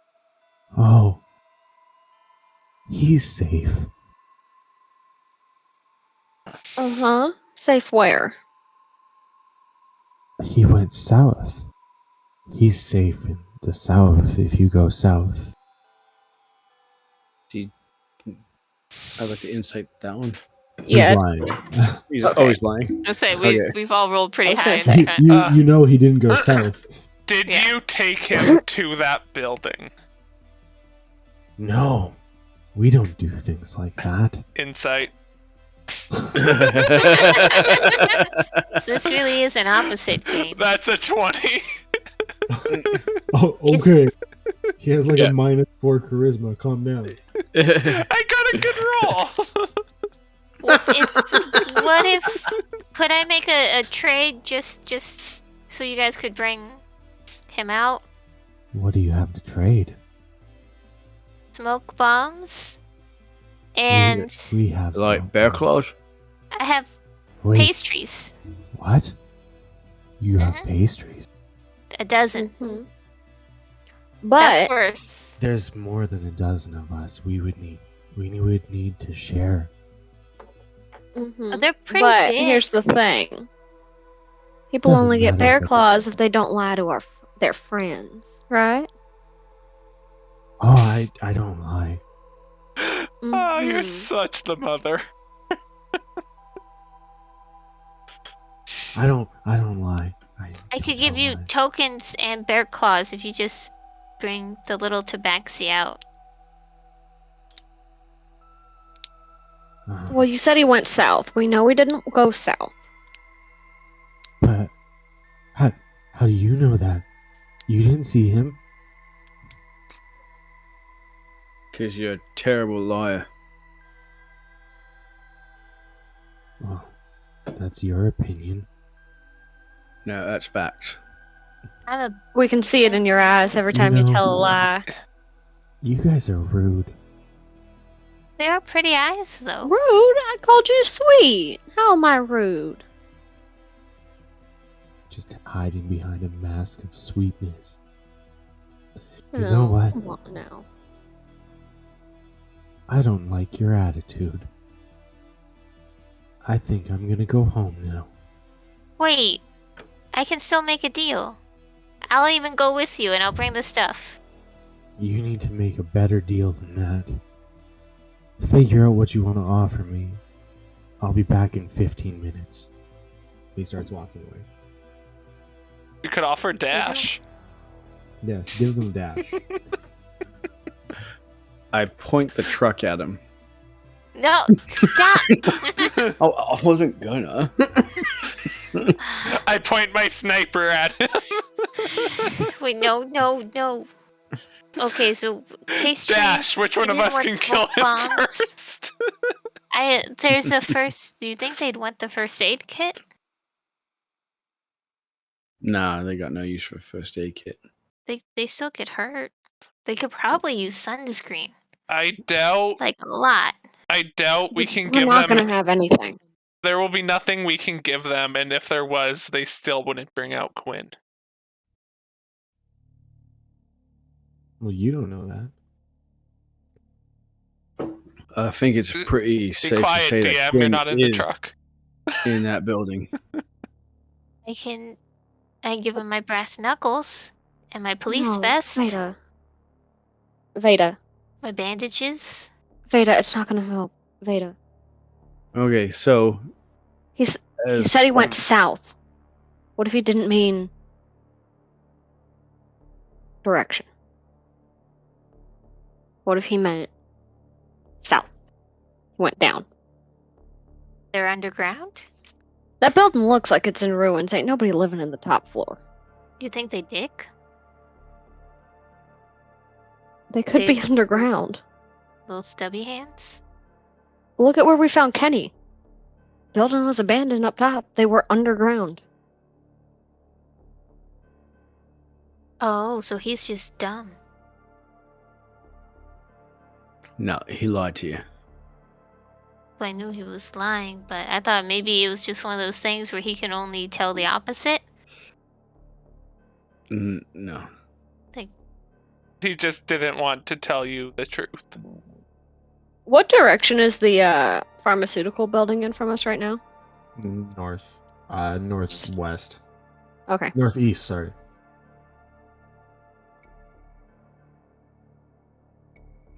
Oh. He's safe. Uh-huh. Safe where? He went south. He's safe in the south if you go south. I'd like to insight that one. Yeah. He's lying. He's Okay. always lying. I say Okay. we've all rolled I pretty was high. gonna say. you know he didn't go south. Did Yeah. you take him to that building? No. We don't do things like that. Insight. So this really is an opposite game. That's a 20. Oh, It's- okay. He has like Yeah. a -4 charisma. Calm down. I got a good roll. What if? Could I make a trade just so you guys could bring him out? What do you have to trade? Smoke bombs, and We have Like smoke bear bombs. claws? I have Wait, pastries. what? You have Mhm. pastries? A dozen. Mhm. That's But worth. There's more than a dozen of us. We would need to share. mhm. They're pretty But big. here's the thing: people Doesn't only get matter, bear but- claws if they don't lie to their friends, right? Oh, I don't lie. Oh, you're Mhm. such the mother. I don't lie. I don't could give tell you lies. tokens and bear claws if you just bring the little tabaxi out. Well, you said he went south. We know he didn't go south. But how do you know that? You didn't see him? Because you're a terrible liar. Well, that's your opinion. No, that's facts. I'm a. We can see it in your eyes every time you know- tell a lie. You guys are rude. They are pretty eyes, though. Rude? I called you sweet. How am I rude? Just hiding behind a mask of sweetness. You No, know what? Come on now. I don't like your attitude. I think I'm gonna go home now. Wait, I can still make a deal. I'll even go with you and I'll bring the stuff. You need to make a better deal than that. Figure out what you want to offer me. I'll be back in 15 minutes. He starts walking away. You could offer Dash. Yes, give them dash. I point the truck at him. No, stop! Oh, I wasn't gonna. I point my sniper at him. Wait, no. Okay, so pastries. Dash, which one you of didn't us want can kill smoke him bombs. first? There's a first. Do you think they'd want the first aid kit? Nah, they got no use for a first aid kit. They still get hurt. They could probably use sunscreen, I doubt like a lot. we can We're give not them. gonna have anything. There will be nothing we can give them, and if there was, they still wouldn't bring out Quinn. Well, you don't know that. I think it's pretty Be safe to quiet, say DM. that You're Quinn not in the is truck. in that building. I give him my brass knuckles and my police No, vest, Veda, my bandages. it's not gonna help. Veda. Okay, so He said he went south. What if he didn't mean direction? What if he meant south? Went down. They're underground. That building looks like it's in ruins. Ain't nobody living in the top floor. You think they dig? They could be They- underground. Little stubby hands. Look at where we found Kenny. Building was abandoned up top. They were underground. Oh, so he's just dumb. no, he lied to you. I knew he was lying, but I thought maybe it was just one of those things where he can only tell the opposite. No. He just didn't want to tell you the truth. What direction is the pharmaceutical building in from us right now? North. Northwest. Okay. Northeast, sorry.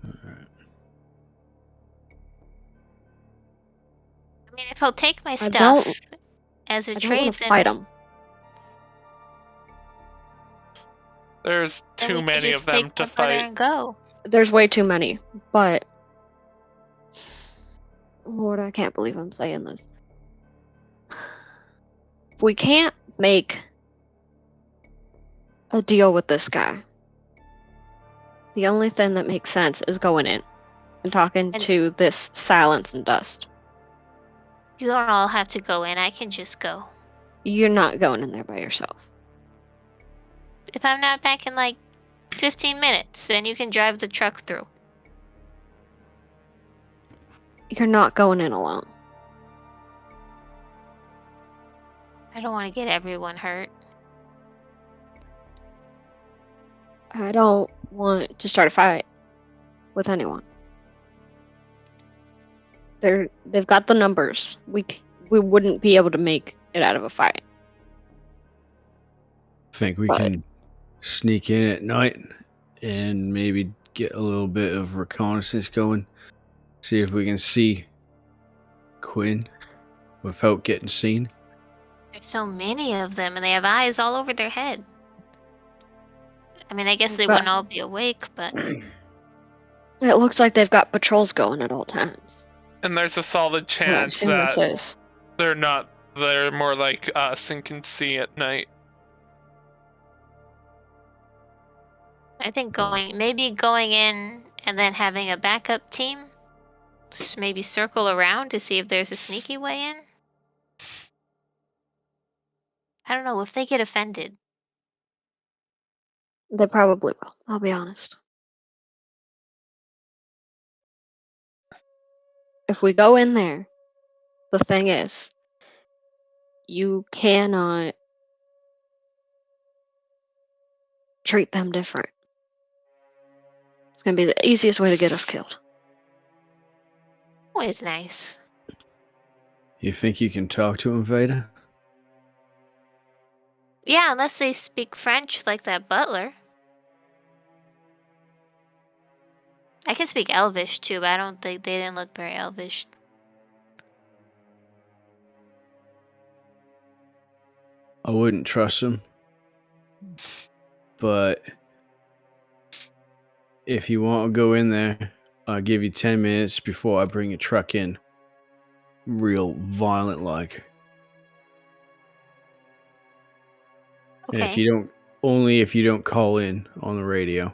Alright. I mean, if he'll take my I stuff don't- as a I don't trade, want to then, fight him. There's then too we could many just of them take to my brother fight. and go. There's way too many, but Lord, I can't believe I'm saying this. We can't make a deal with this guy. The only thing that makes sense is going in and talking And- to this silence and dust. You don't all have to go in. I can just go. You're not going in there by yourself. If I'm not back in like 15 minutes, then you can drive the truck through. You're not going in alone. I don't want to get everyone hurt. I don't want to start a fight with anyone. They've got the numbers. We wouldn't be able to make it out of a fight. Think we But- can sneak in at night and maybe get a little bit of reconnaissance going. See if we can see Quinn without getting seen. There's so many of them, and they have eyes all over their head. I mean, I guess they Okay. wouldn't all be awake, but It looks like they've got patrols going at all times. And there's a solid What I've chance seen this that is. they're more like us and can see at night. I think maybe going in and then having a backup team. Just maybe circle around to see if there's a sneaky way in. I don't know if they get offended. They probably will. I'll be honest. If we go in there, the thing is, you cannot treat them different. It's gonna be the easiest way to get us killed. Always nice. You think you can talk to him, Veda? Yeah, unless they speak French like that butler. I can speak Elvish too, but I don't think they didn't look very Elvish. I wouldn't trust him. But if you want to go in there, I'll give you 10 minutes before I bring a truck in. Real violent like. Okay. And if you don't call in on the radio.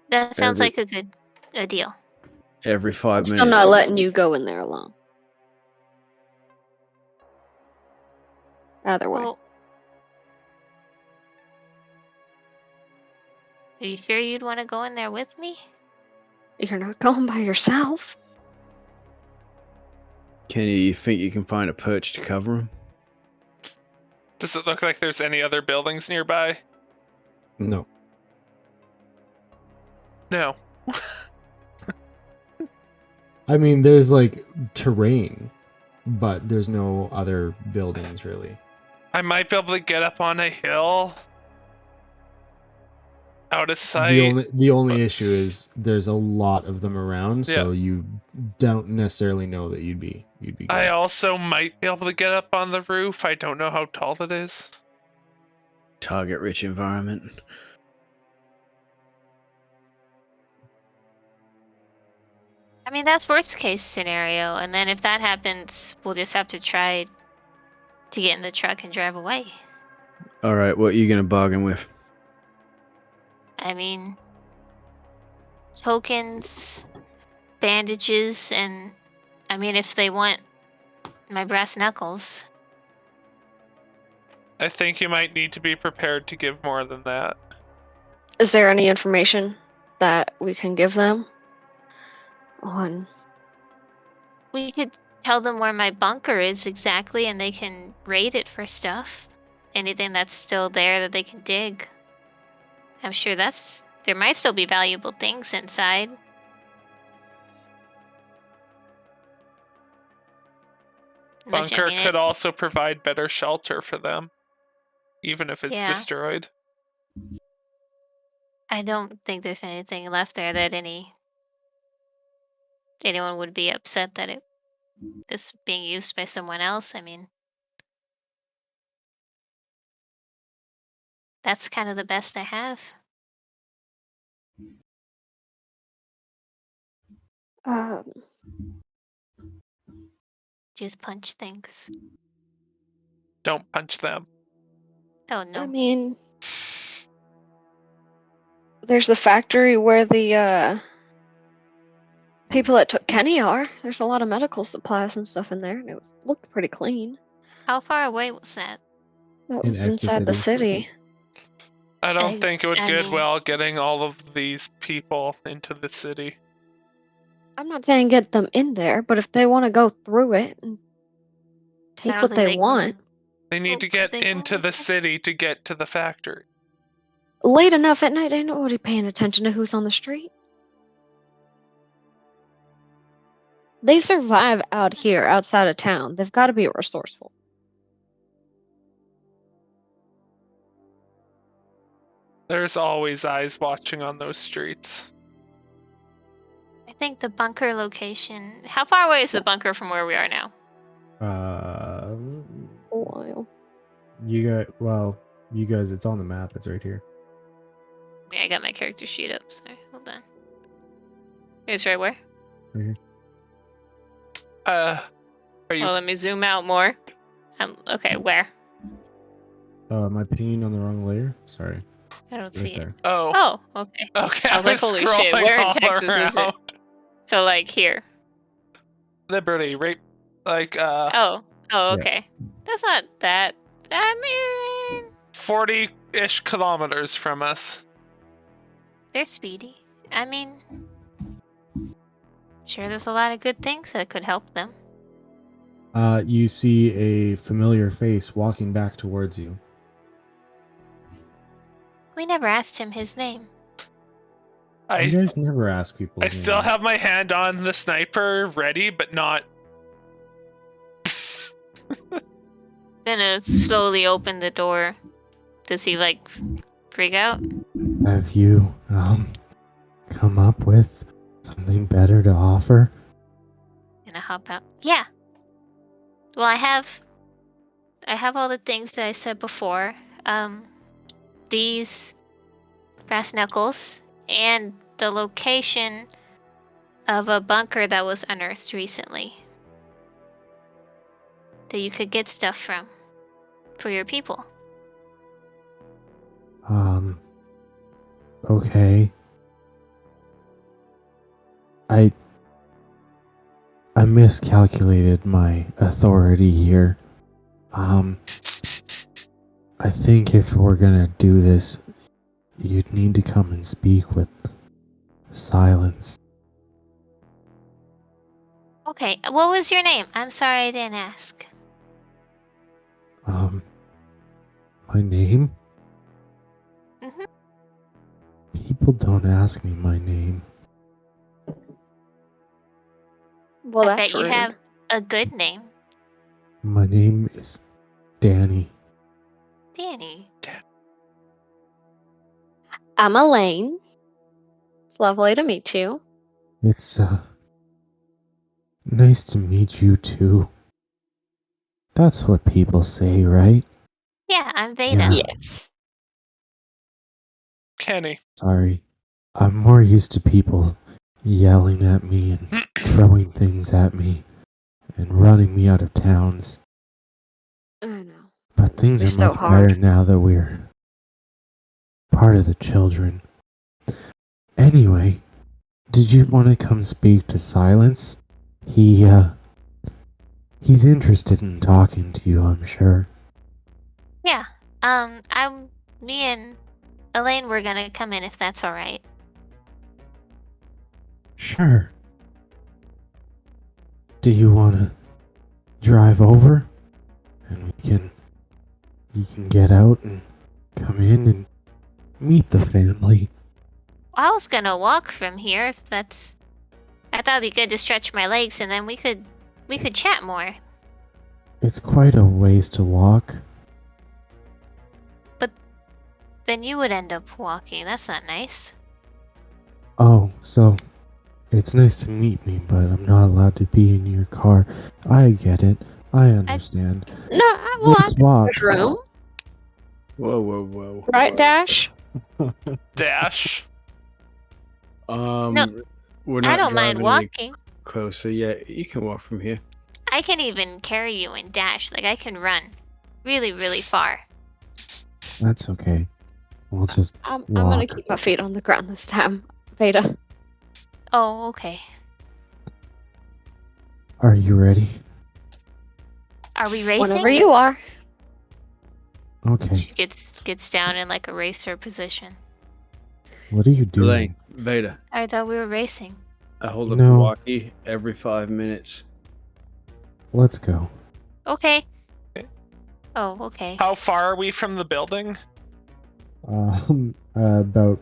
That sounds every- like a deal. Every 5 I'm still minutes. not letting you go in there alone. Either way. Well, are you sure you'd want to go in there with me? You're not going by yourself. Kenny, you think you can find a perch to cover him? Does it look like there's any other buildings nearby? No. No. I mean, there's like terrain, but there's no other buildings really. I might be able to get up on a hill. Out of sight. The only issue is there's a lot of them around, so you don't necessarily know that you'd be good. I also might be able to get up on the roof. I don't know how tall it is. Target rich environment. I mean, that's worst case scenario. And then if that happens, we'll just have to try to get in the truck and drive away. Alright, what are you gonna bargain with? I mean, tokens, bandages, and I mean, if they want my brass knuckles. I think you might need to be prepared to give more than that. Is there any information that we can give them on? We could tell them where my bunker is exactly, and they can raid it for stuff. Anything that's still there that they can dig. I'm sure there might still be valuable things inside. Bunker could also provide better shelter for them, even if it's Yeah. destroyed. I don't think there's anything left there that anyone would be upset that it is being used by someone else. I mean, that's kind of the best I have. Just punch things. Don't punch them. Oh no. I mean, there's the factory where the people that took Kenny are. There's a lot of medical supplies and stuff in there, and looked pretty clean. How far away was that? That In was inside the city. I don't think it would I get mean- well getting all of these people into the city. I'm not saying get them in there, but if they want to go through it and take don't what think they they can. want, They need Well, to get they can into the always- city to get to the factory. late enough at night, ain't nobody paying attention to who's on the street. They survive out here, outside of town. They've got to be resourceful. There's always eyes watching on those streets. I think the bunker location. How far away is the bunker from where we are now? A while. You guys, it's on the map. It's right here. Yeah, I got my character sheet up. Sorry, hold on. It's right where? Right here. Are you? Well, let me zoom out more. Okay, where? Am I pinging on the wrong layer? Sorry. I don't Right see there. it. Oh. Oh, okay. Okay. I was like, holy shit, scrolling where in all Texas is it? around. So like here. Liberty, right? Like Oh, Yeah. okay. That's not that. I mean, 40-ish kilometers from us. they're speedy. I mean, sure, there's a lot of good things that could help them. You see a familiar face walking back towards you. We never asked him his name. I You guys never ask people. I still have my hand on the sniper ready, but not. Gonna slowly open the door. Does he like freak out? Have you come up with something better to offer? Gonna hop out. Yeah. Well, I have all the things that I said before. These brass knuckles and the location of a bunker that was unearthed recently that you could get stuff from for your people. Okay. I miscalculated my authority here. I think if we're gonna do this, you'd need to come and speak with Silence. Okay, what was your name? I'm sorry I didn't ask. My name? Mhm. People don't ask me my name. Well, I that's bet you rude. have a good name. My name is Danny. Danny. I'm Elaine. It's lovely to meet you. It's, nice to meet you too. That's what people say, right? Yeah, I'm Veda. Yeah. Yes. Kenny. Sorry. I'm more used to people yelling at me and throwing things at me and running me out of towns. I know. But things You're are so much hard. better now that we're part of the children. Anyway, did you want to come speak to Silence? He's interested in talking to you, I'm sure. Yeah. Me and Elaine were gonna come in if that's alright. Sure. Do you want to drive over? And you can get out and come in and meet the family. I was gonna walk from here if that's. I thought it'd be good to stretch my legs and then we could chat more. It's quite a ways to walk. Then you would end up walking. That's not nice. Oh, so it's nice to meet me, but I'm not allowed to be in your car. I get it. I understand. No, well, Let's I walk. push room. Whoa, whoa, whoa. Right, Dash? Dash. We're I not don't mind driving any walking. closer. Yeah, you can walk from here. I can even carry you and dash. Like I can run really, really far. That's okay. We'll just I'm gonna walk. keep my feet on the ground this time. Veda. Oh, okay. Are you ready? Are we racing? Whenever you are. Okay. She gets down in like a racer position. What are you doing? Veda, I thought we were racing. I hold up No. the walkie every 5 minutes. Let's go. Okay. Okay. Oh, okay. How far are we from the building? About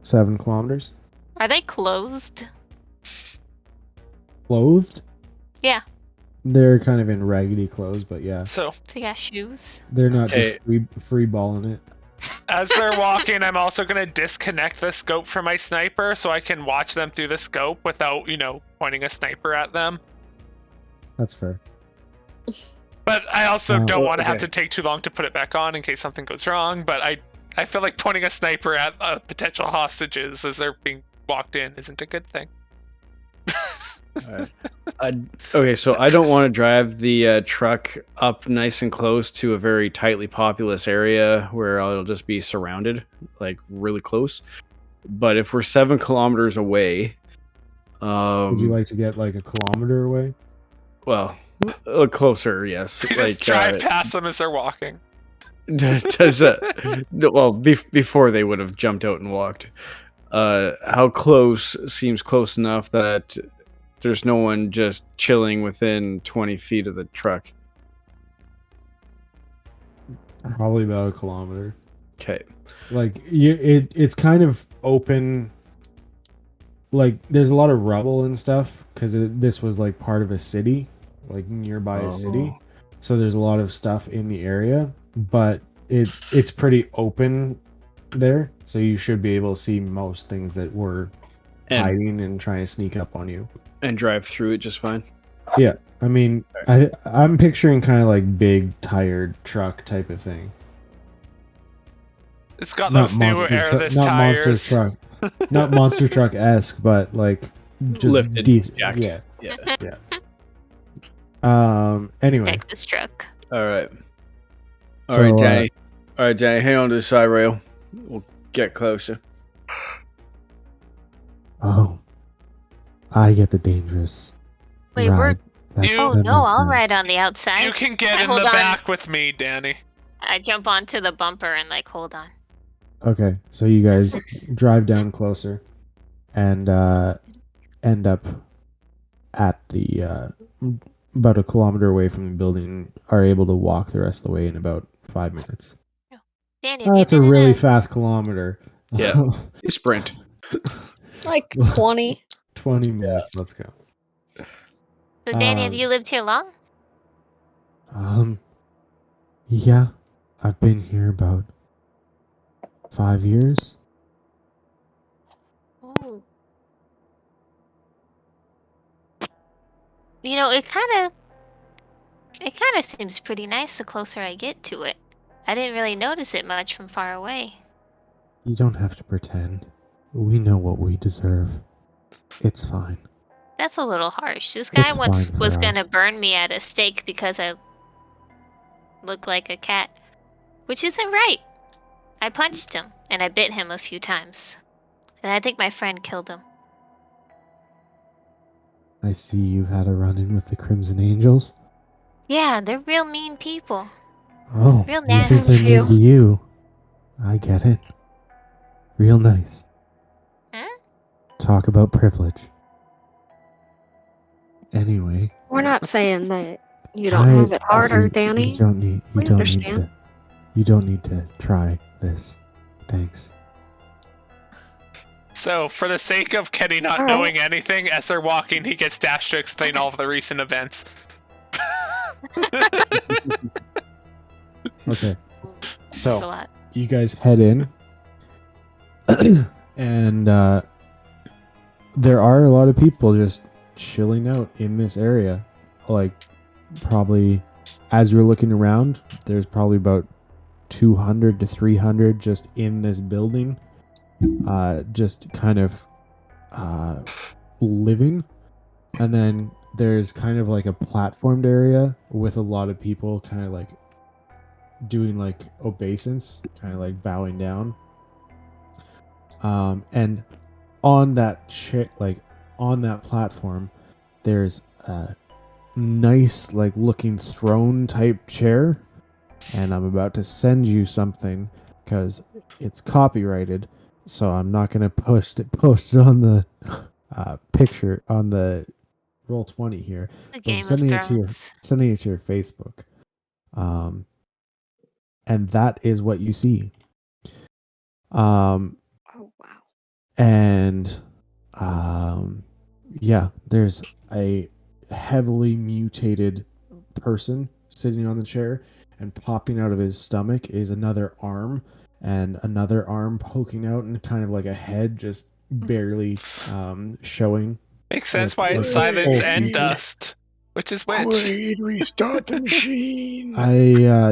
7 kilometers. Are they closed? Clothed? Yeah. They're kind of in raggedy clothes, but yeah. So, They got shoes. They're not Hey. just free balling it. as they're walking, I'm also going to disconnect the scope from my sniper so I can watch them through the scope without, pointing a sniper at them. That's fair. But I also don't want to have okay. to take too long to put it back on in case something goes wrong. But I feel like pointing a sniper at potential hostages as they're being walked in isn't a good thing. Alright. Okay, so I don't want to drive the truck up nice and close to a very tightly populous area where I'll just be surrounded, like really close. But if we're 7 kilometers away, Would you like to get like a kilometer away? well, closer, yes. You just drive past them as they're walking. Before they would have jumped out and walked. How close seems close enough that there's no one just chilling within 20 feet of the truck? Probably about a kilometer. Okay. Like it's kind of open. Like there's a lot of rubble and stuff because this was like part of a city, like nearby a city. So there's a lot of stuff in the area, but it's pretty open there. So you should be able to see most things that were hiding and trying to sneak up on you. And drive through it just fine. Yeah, I mean, I'm picturing kind of like big tired truck type of thing. It's got those new airless not tires. monster truck, not monster truck-esque, but like just Lifted, decent. jacked. Yeah. Yeah. Anyway, Check this truck. All right. All So, right, Danny. All right, Danny. Hang on to the side rail. We'll get closer. oh, I get the dangerous. Wait, ride. Oh that no, makes I'll ride sense. on the outside. You can get I in hold the on. back with me, Danny. I jump onto the bumper and like hold on. Okay, so you guys drive down closer, and end up at the about a kilometer away from the building. Are able to walk the rest of the way in about 5 minutes. Danny, have you That's a been in really fast kilometer. Yeah. You sprint. Like 20. 20 minutes. Let's go. So Danny, have you lived here long? Yeah, I've been here about 5 years. Ooh. It kind of seems pretty nice the closer I get to it. I didn't really notice it much from far away. You don't have to pretend. We know what we deserve. It's fine. That's a little harsh. This guy It's once fine for was gonna us. burn me at a stake because I look like a cat, which isn't right. I punched him and I bit him a few times, and I think my friend killed him. I see you've had a run-in with the Crimson Angels. Yeah, they're real mean people. Oh, Real you think nasty. they're mean to you? I get it. Real nice. Huh? Talk about privilege. Anyway, We're not saying that you don't have it harder, Danny. You don't need. We understand. You don't need to try this. Thanks. So, for the sake of Kenny not All right. knowing anything, as they're walking, he gets dashed to explain all of the recent events. Okay. That's a So lot. you guys head in, and there are a lot of people just chilling out in this area. Like, probably, as you're looking around, there's probably about 200 to 300 just in this building, just kind of living. And then there's kind of like a platformed area with a lot of people kind of like doing like obeisance, kind of like bowing down. And on that on that platform, there's nice, like, looking throne type chair, and I'm about to send you something because it's copyrighted, so I'm not gonna post it on the picture on the Roll20 here. The But I'm Game of Thrones. sending it to your Facebook, and that is what you see. Oh wow. And yeah, there's a heavily mutated person sitting on the chair, and popping out of his stomach is another arm, and another arm poking out, and kind of like a head just barely showing. Makes sense With- why it's with silence full and feet. dust. Which is which? Quaid, restart the machine.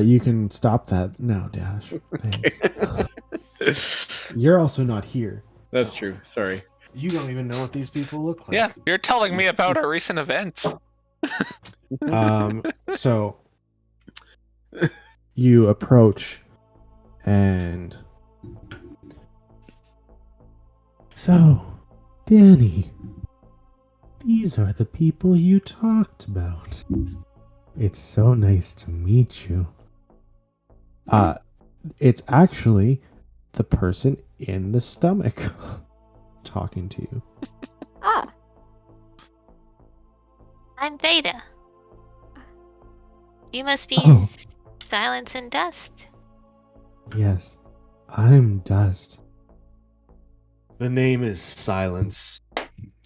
You can stop that now, Dash. Thanks. You're also not here. That's true. Sorry. You don't even know what these people look like. Yeah, you're telling me about our recent events. So you approach, and so, Danny, these are the people you talked about. It's so nice to meet you. It's actually the person in the stomach talking to you. Ah, I'm Veda. You must be Oh. Silence and Dust. Yes, I'm Dust. The name is Silence,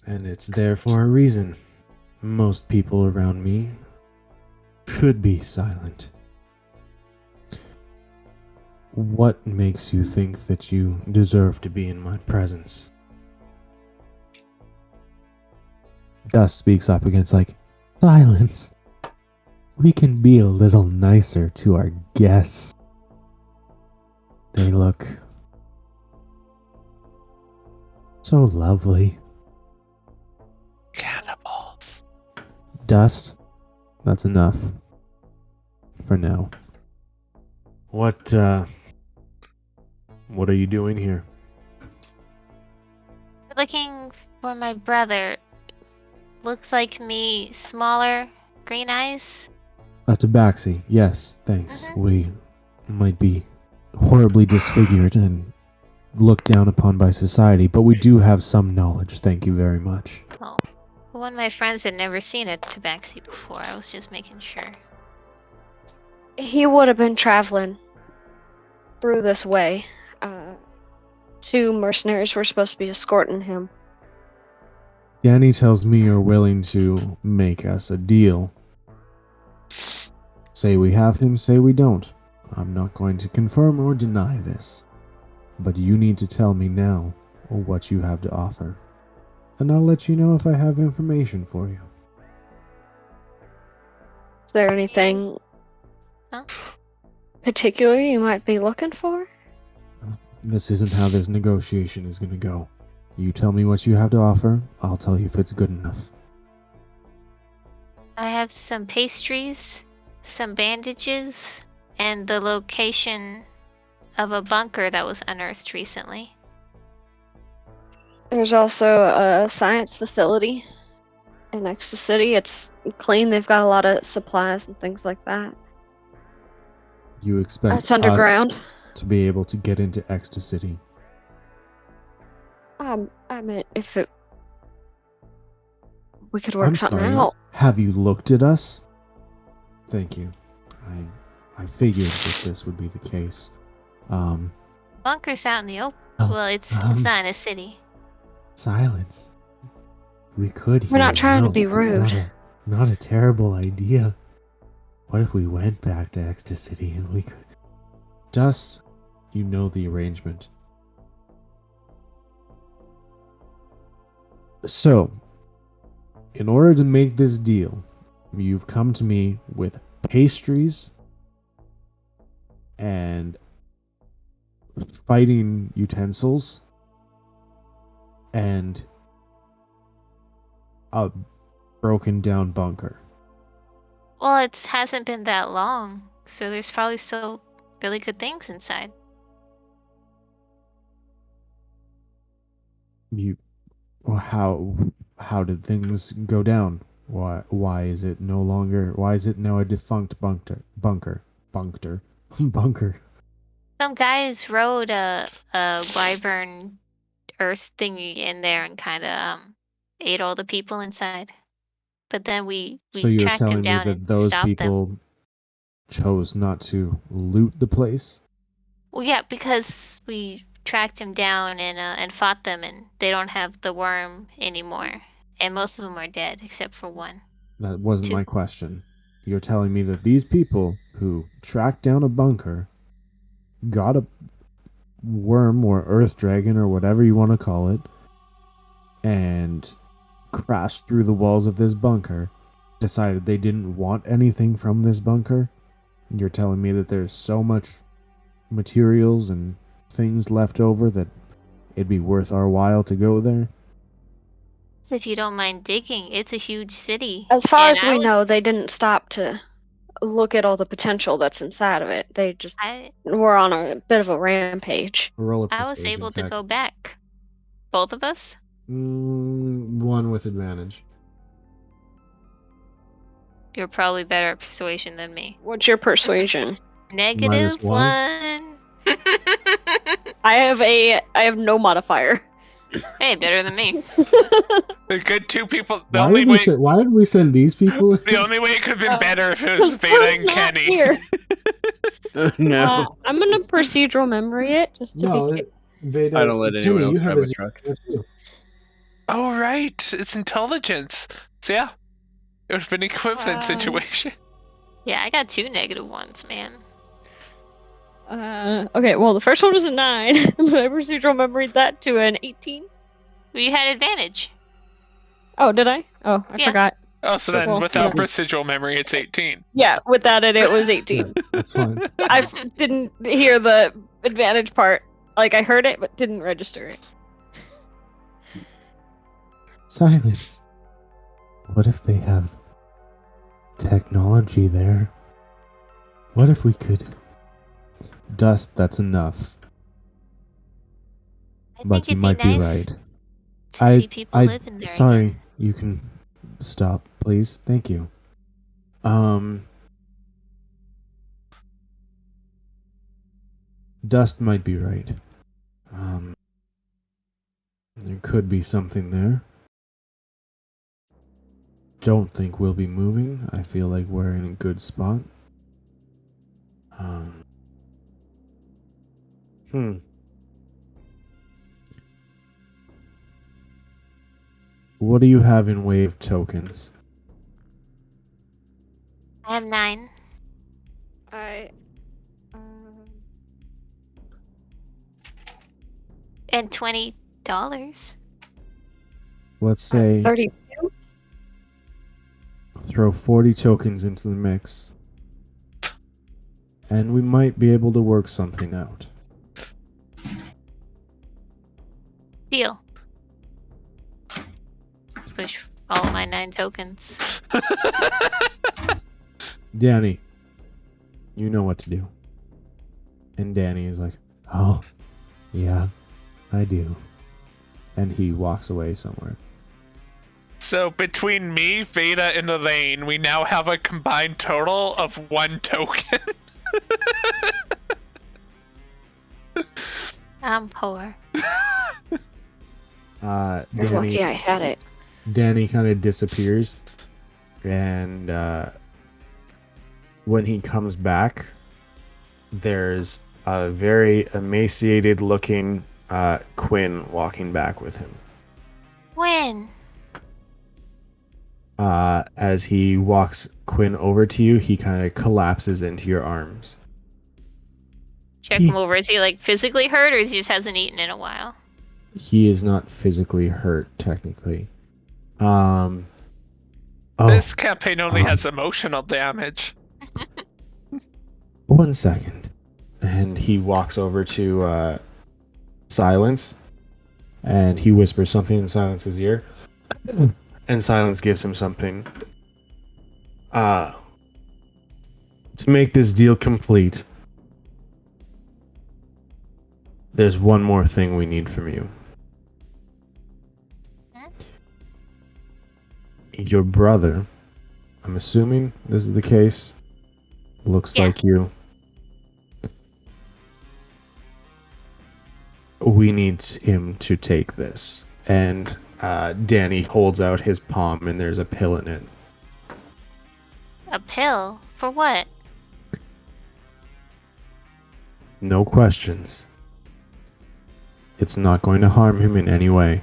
and it's there for a reason. Most people around me should be silent. What makes you think that you deserve to be in my presence? Dust speaks up against, like, Silence. We can be a little nicer to our guests. They look so lovely. Cannibals. Dust, that's enough for now. What are you doing here? Looking for my brother. Looks like me, smaller, green eyes. A tabaxi, yes, thanks. Mhm. We might be horribly disfigured and looked down upon by society, but we do have some knowledge, thank you very much. Oh. One of my friends had never seen a tabaxi before. I was just making sure. he would have been traveling through this way. Two mercenaries were supposed to be escorting him. Danny tells me you're willing to make us a deal. Say we have him, say we don't. I'm not going to confirm or deny this. But you need to tell me now what you have to offer. And I'll let you know if I have information for you. Is there anything Huh? particular you might be looking for? This isn't how this negotiation is going to go. You tell me what you have to offer, I'll tell you if it's good enough. I have some pastries, some bandages, and the location of a bunker that was unearthed recently. There's also a science facility in Ecstacity. It's clean. They've got a lot of supplies and things like that. You expect It's underground. us to be able to get into Ecstacity. I meant if it, we could work I'm something sorry. out. Have you looked at us? Thank you. I figured that this would be the case. Bunker's out in the open. Oh, Well, it's not in a city. Silence. We could hear We're not trying to no, be rude. Not a terrible idea. What if we went back to Ecstacity and we could... Dust, you know the arrangement. So, in order to make this deal, you've come to me with pastries and fighting utensils and a broken down bunker. Well, it hasn't been that long, so there's probably still really good things inside. How did things go down? Why is it no longer? Why is it now a defunct bunker? Some guys rode a wyvern earth thingy in there and kind of ate all the people inside. But then we So you're tracked him telling me down that and those stopped them. people chose not to loot the place? Well, yeah, because we tracked him down and fought them, and they don't have the worm anymore, and most of them are dead except for one. That wasn't Two. my question. You're telling me that these people who tracked down a bunker, got a worm or earth dragon or whatever you want to call it, and crashed through the walls of this bunker, decided they didn't want anything from this bunker? You're telling me that there's so much materials and things left over that it'd be worth our while to go there? So if you don't mind digging, it's a huge city. As far and as I we was- know, they didn't stop to look at all the potential that's inside of it. They just I were on a bit of a rampage. Roll a I was persuasion able to check. go back. Both of us? One with advantage. You're probably better at persuasion than me. What's your persuasion? Negative -1. one. I have no modifier. Hey, better than me. The good two people. The Why only did, we way. send, why did we send these people? The only way it could have been Oh. better if it was Veda Quinn's and not Kenny. here. No, I'm gonna procedural memory it just to No, be. Veda, I don't let anyone Kenny, else you have drive a a truck. 0 too. Oh right, it's intelligence. So yeah, it would have been an equivalent Wow. situation. Yeah, I got 2 negative ones, man. Okay, well the first one was a 9, but I procedural memoried that to an 18. Well, you had advantage. Oh, did I? Oh, I Yeah. forgot. Oh, so then Well, without yeah. procedural memory, it's 18. Yeah, without it, it was 18. That's fine. I didn't hear the advantage part. Like I heard it, but didn't register it. Silence. What if they have technology there? What if we could... Dust, that's enough. I But think you it'd might be be nice right. to see people live in there Sorry, again. you can stop, please. Thank you. Dust might be right. There could be something there. Don't think we'll be moving. I feel like we're in a good spot. What do you have in way of tokens? I have 9. I. And $20. Let's say 32. throw 40 tokens into the mix. And we might be able to work something out. Deal. Push all my 9 tokens. Danny, you know what to do. And Danny is like, oh, yeah, I do. And he walks away somewhere. So between me, Veda, and Elaine, we now have a combined total of 1 token. I'm poor. You're lucky I had it. Danny kind of disappears, and when he comes back, there's a very emaciated looking Quinn walking back with him. When? As he walks Quinn over to you, he kind of collapses into your arms. Check him over. Is he like physically hurt or he just hasn't eaten in a while? He is not physically hurt, technically. This campaign only has emotional damage. 1 second. And he walks over to Silence, and he whispers something in Silence's ear. And Silence gives him something. To make this deal complete, there's one more thing we need from you. Your brother, I'm assuming this is the case. Looks Yeah. like you. We need him to take this. And Danny holds out his palm and there's a pill in it. A pill? For what? No questions. It's not going to harm him in any way,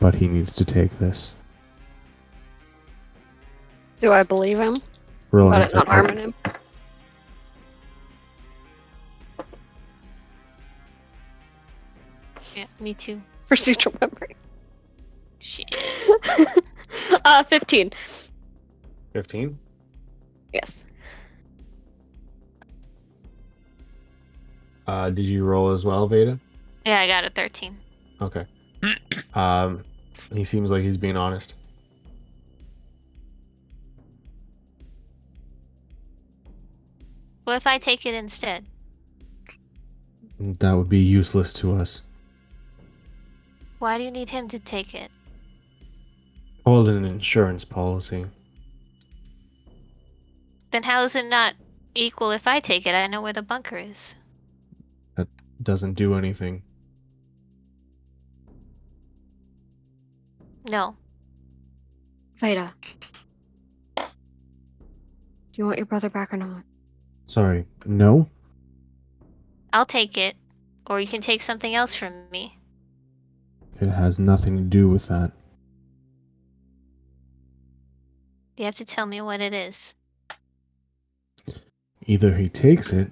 but he needs to take this. Do I believe him Roll an about it insight not harming him? Yeah, me too. Procedural memory. Shit. 15. 15? Yes. Did you roll as well, Veda? Yeah, I got a 13. Okay. He seems like he's being honest. What if I take it instead? That would be useless to us. Why do you need him to take it? Called an insurance policy. Then how is it not equal if I take it? I know where the bunker is. That doesn't do anything. No. Veda. Do you want your brother back or not? Sorry, no? I'll take it. Or you can take something else from me. It has nothing to do with that. You have to tell me what it is. Either he takes it,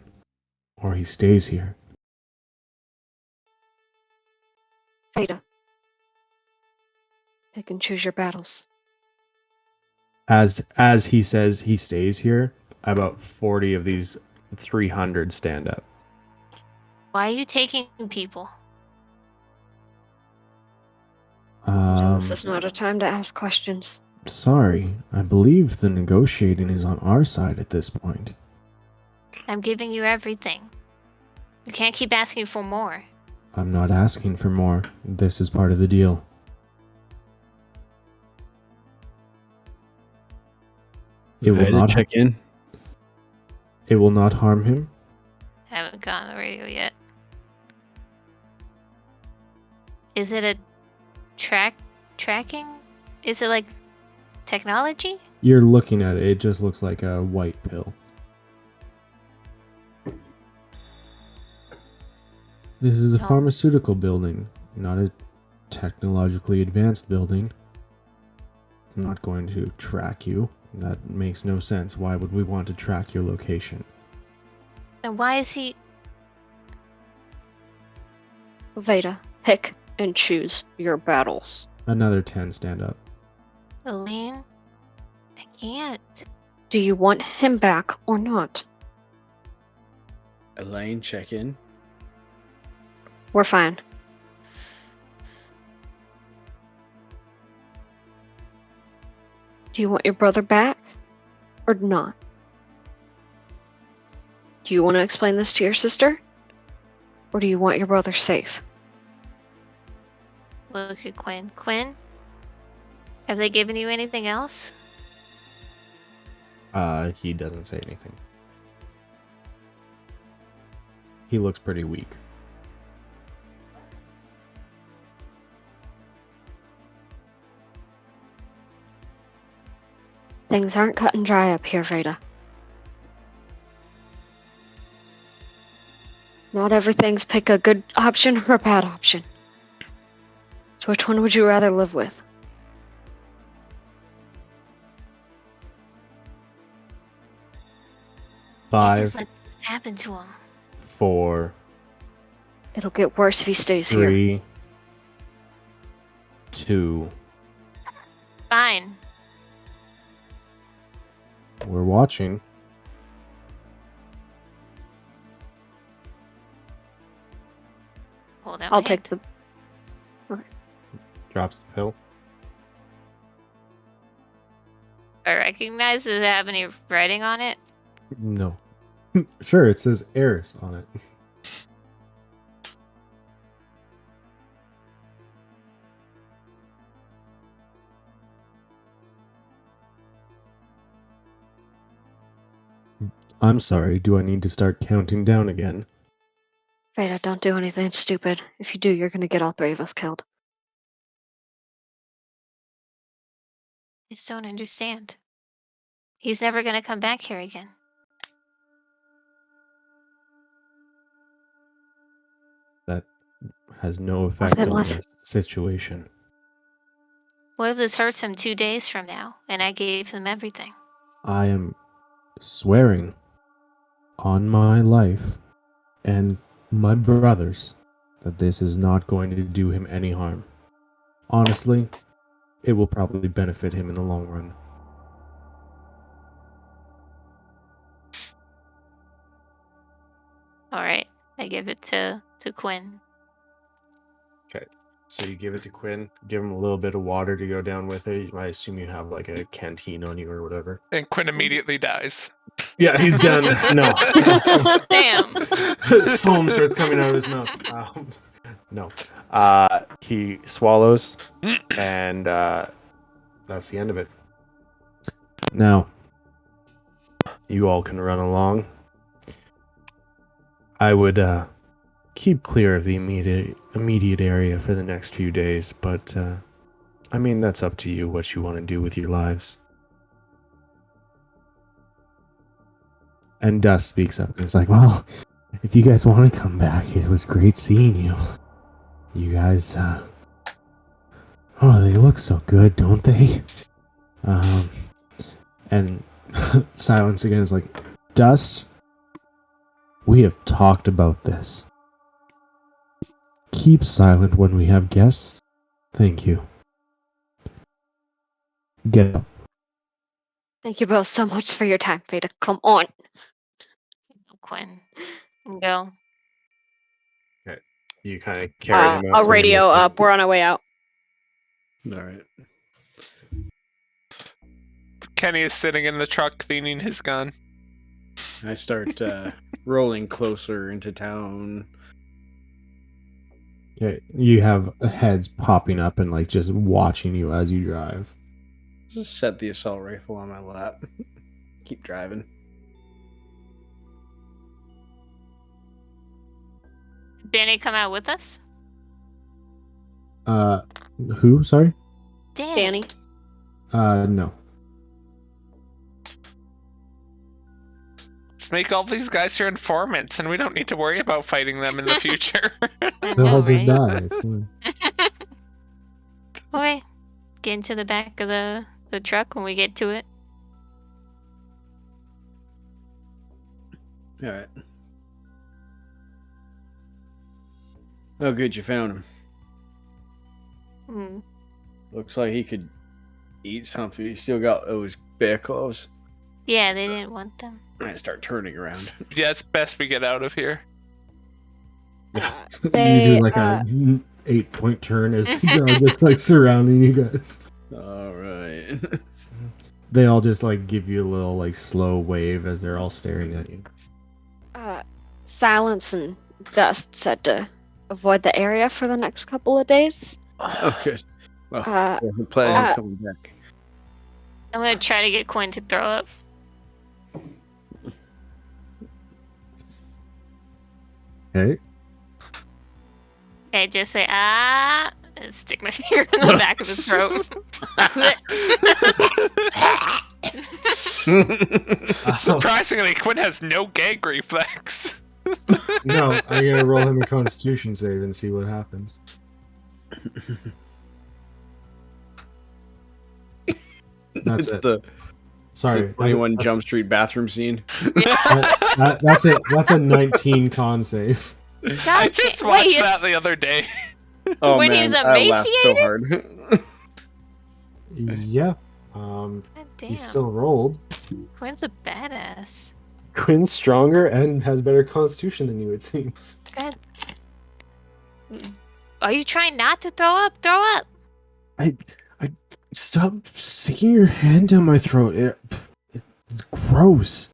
or he stays here. Veda. Pick and choose your battles. As he says he stays here, about 40 of these 300 stand up. Why are you taking people? This is not a time to ask questions. Sorry, I believe the negotiating is on our side at this point. I'm giving you everything. You can't keep asking for more. I'm not asking for more. This is part of the deal. It will not check in. It will not harm him. I haven't gotten the radio yet. Is it a tracking? Is it like technology? You're looking at it. It just looks like a white pill. This is a Oh. pharmaceutical building, not a technologically advanced building. It's not going to track you. That makes no sense. Why would we want to track your location? And why is he... Veda, pick and choose your battles. Another 10 stand up. Elaine? I can't. Do you want him back or not? Elaine, check in. We're fine. Do you want your brother back or not? Do you want to explain this to your sister? Or do you want your brother safe? Look at Quinn. Quinn? Have they given you anything else? He doesn't say anything. He looks pretty weak. Things aren't cut and dry up here, Veda. Not everything's pick a good option or a bad option. So which one would you rather live with? Just 5, let this happen to him. 4, It'll get worse if he stays here. 3, 2. Fine. We're watching. Hold out I'll my take hand. the... Drops the pill. I recognize, does it have any writing on it? No. Sure, it says Eris on it. I'm sorry, do I need to start counting down again? Veda, don't do anything stupid. If you do, you're gonna get all three of us killed. I just don't understand. He's never gonna come back here again. That has no effect then on let's- the situation. What if this hurts him 2 days from now, and I gave him everything? I am swearing on my life and my brother's that this is not going to do him any harm. Honestly, it will probably benefit him in the long run. All right, I give it to Quinn. So you give it to Quinn, give him a little bit of water to go down with it. I assume you have like a canteen on you or whatever. And Quinn immediately dies. Yeah, he's done. No. Damn. Foam starts coming out of his mouth. No. He swallows, and that's the end of it. Now, you all can run along. I would keep clear of the immediate area for the next few days, but I mean, that's up to you what you want to do with your lives. And Dust speaks up and is like, well, if you guys want to come back, it was great seeing you. You guys, oh, they look so good, don't they? And Silence again is like, Dust, we have talked about this. Keep silent when we have guests. Thank you. Get up. Thank you both so much for your time, Veda. Come on. Quinn. Go. You kind of carry him out. I'll radio up. We're on our way out. All right. Kenny is sitting in the truck cleaning his gun. I start rolling closer into town. Okay, you have heads popping up and like just watching you as you drive. Just set the assault rifle on my lap. Keep driving. Danny come out with us? Who? Sorry? Danny. No. Let's make all these guys your informants, and we don't need to worry about fighting them in the future. They'll all just right? die. It's fine. Okay. Get into the back of the truck when we get to it. All right. Oh, good, you found him. Hmm. Looks like he could eat something. He still got those bear claws. Yeah, they didn't want them. I start turning around. Yeah, it's best we get out of here. You They, do like a 8-point turn as they're all just like surrounding you guys. All right. They all just like give you a little like slow wave as they're all staring at you. Silence and Dust said to avoid the area for the next couple of days. Oh, good. Well, Uh, we're planning on coming back. I'm gonna try to get Quinn to throw up. Okay. Okay, just say and stick my finger in the back of his throat. Surprisingly, Quinn has no gag reflex. No, I'm gonna roll him a Constitution save and see what happens. That's It's it. the Sorry, 21 that's- Jump Street bathroom scene. That's it. That's a 19 con save. I just Wait, watched he's- that the other day. Oh When man, he's I laughed so hard. Yeah. God damn. He still rolled. Quinn's a badass. Quinn's stronger and has better Constitution than you, it seems. God. Are you trying not to throw up? Throw up. I stop sticking your hand down my throat. It's gross.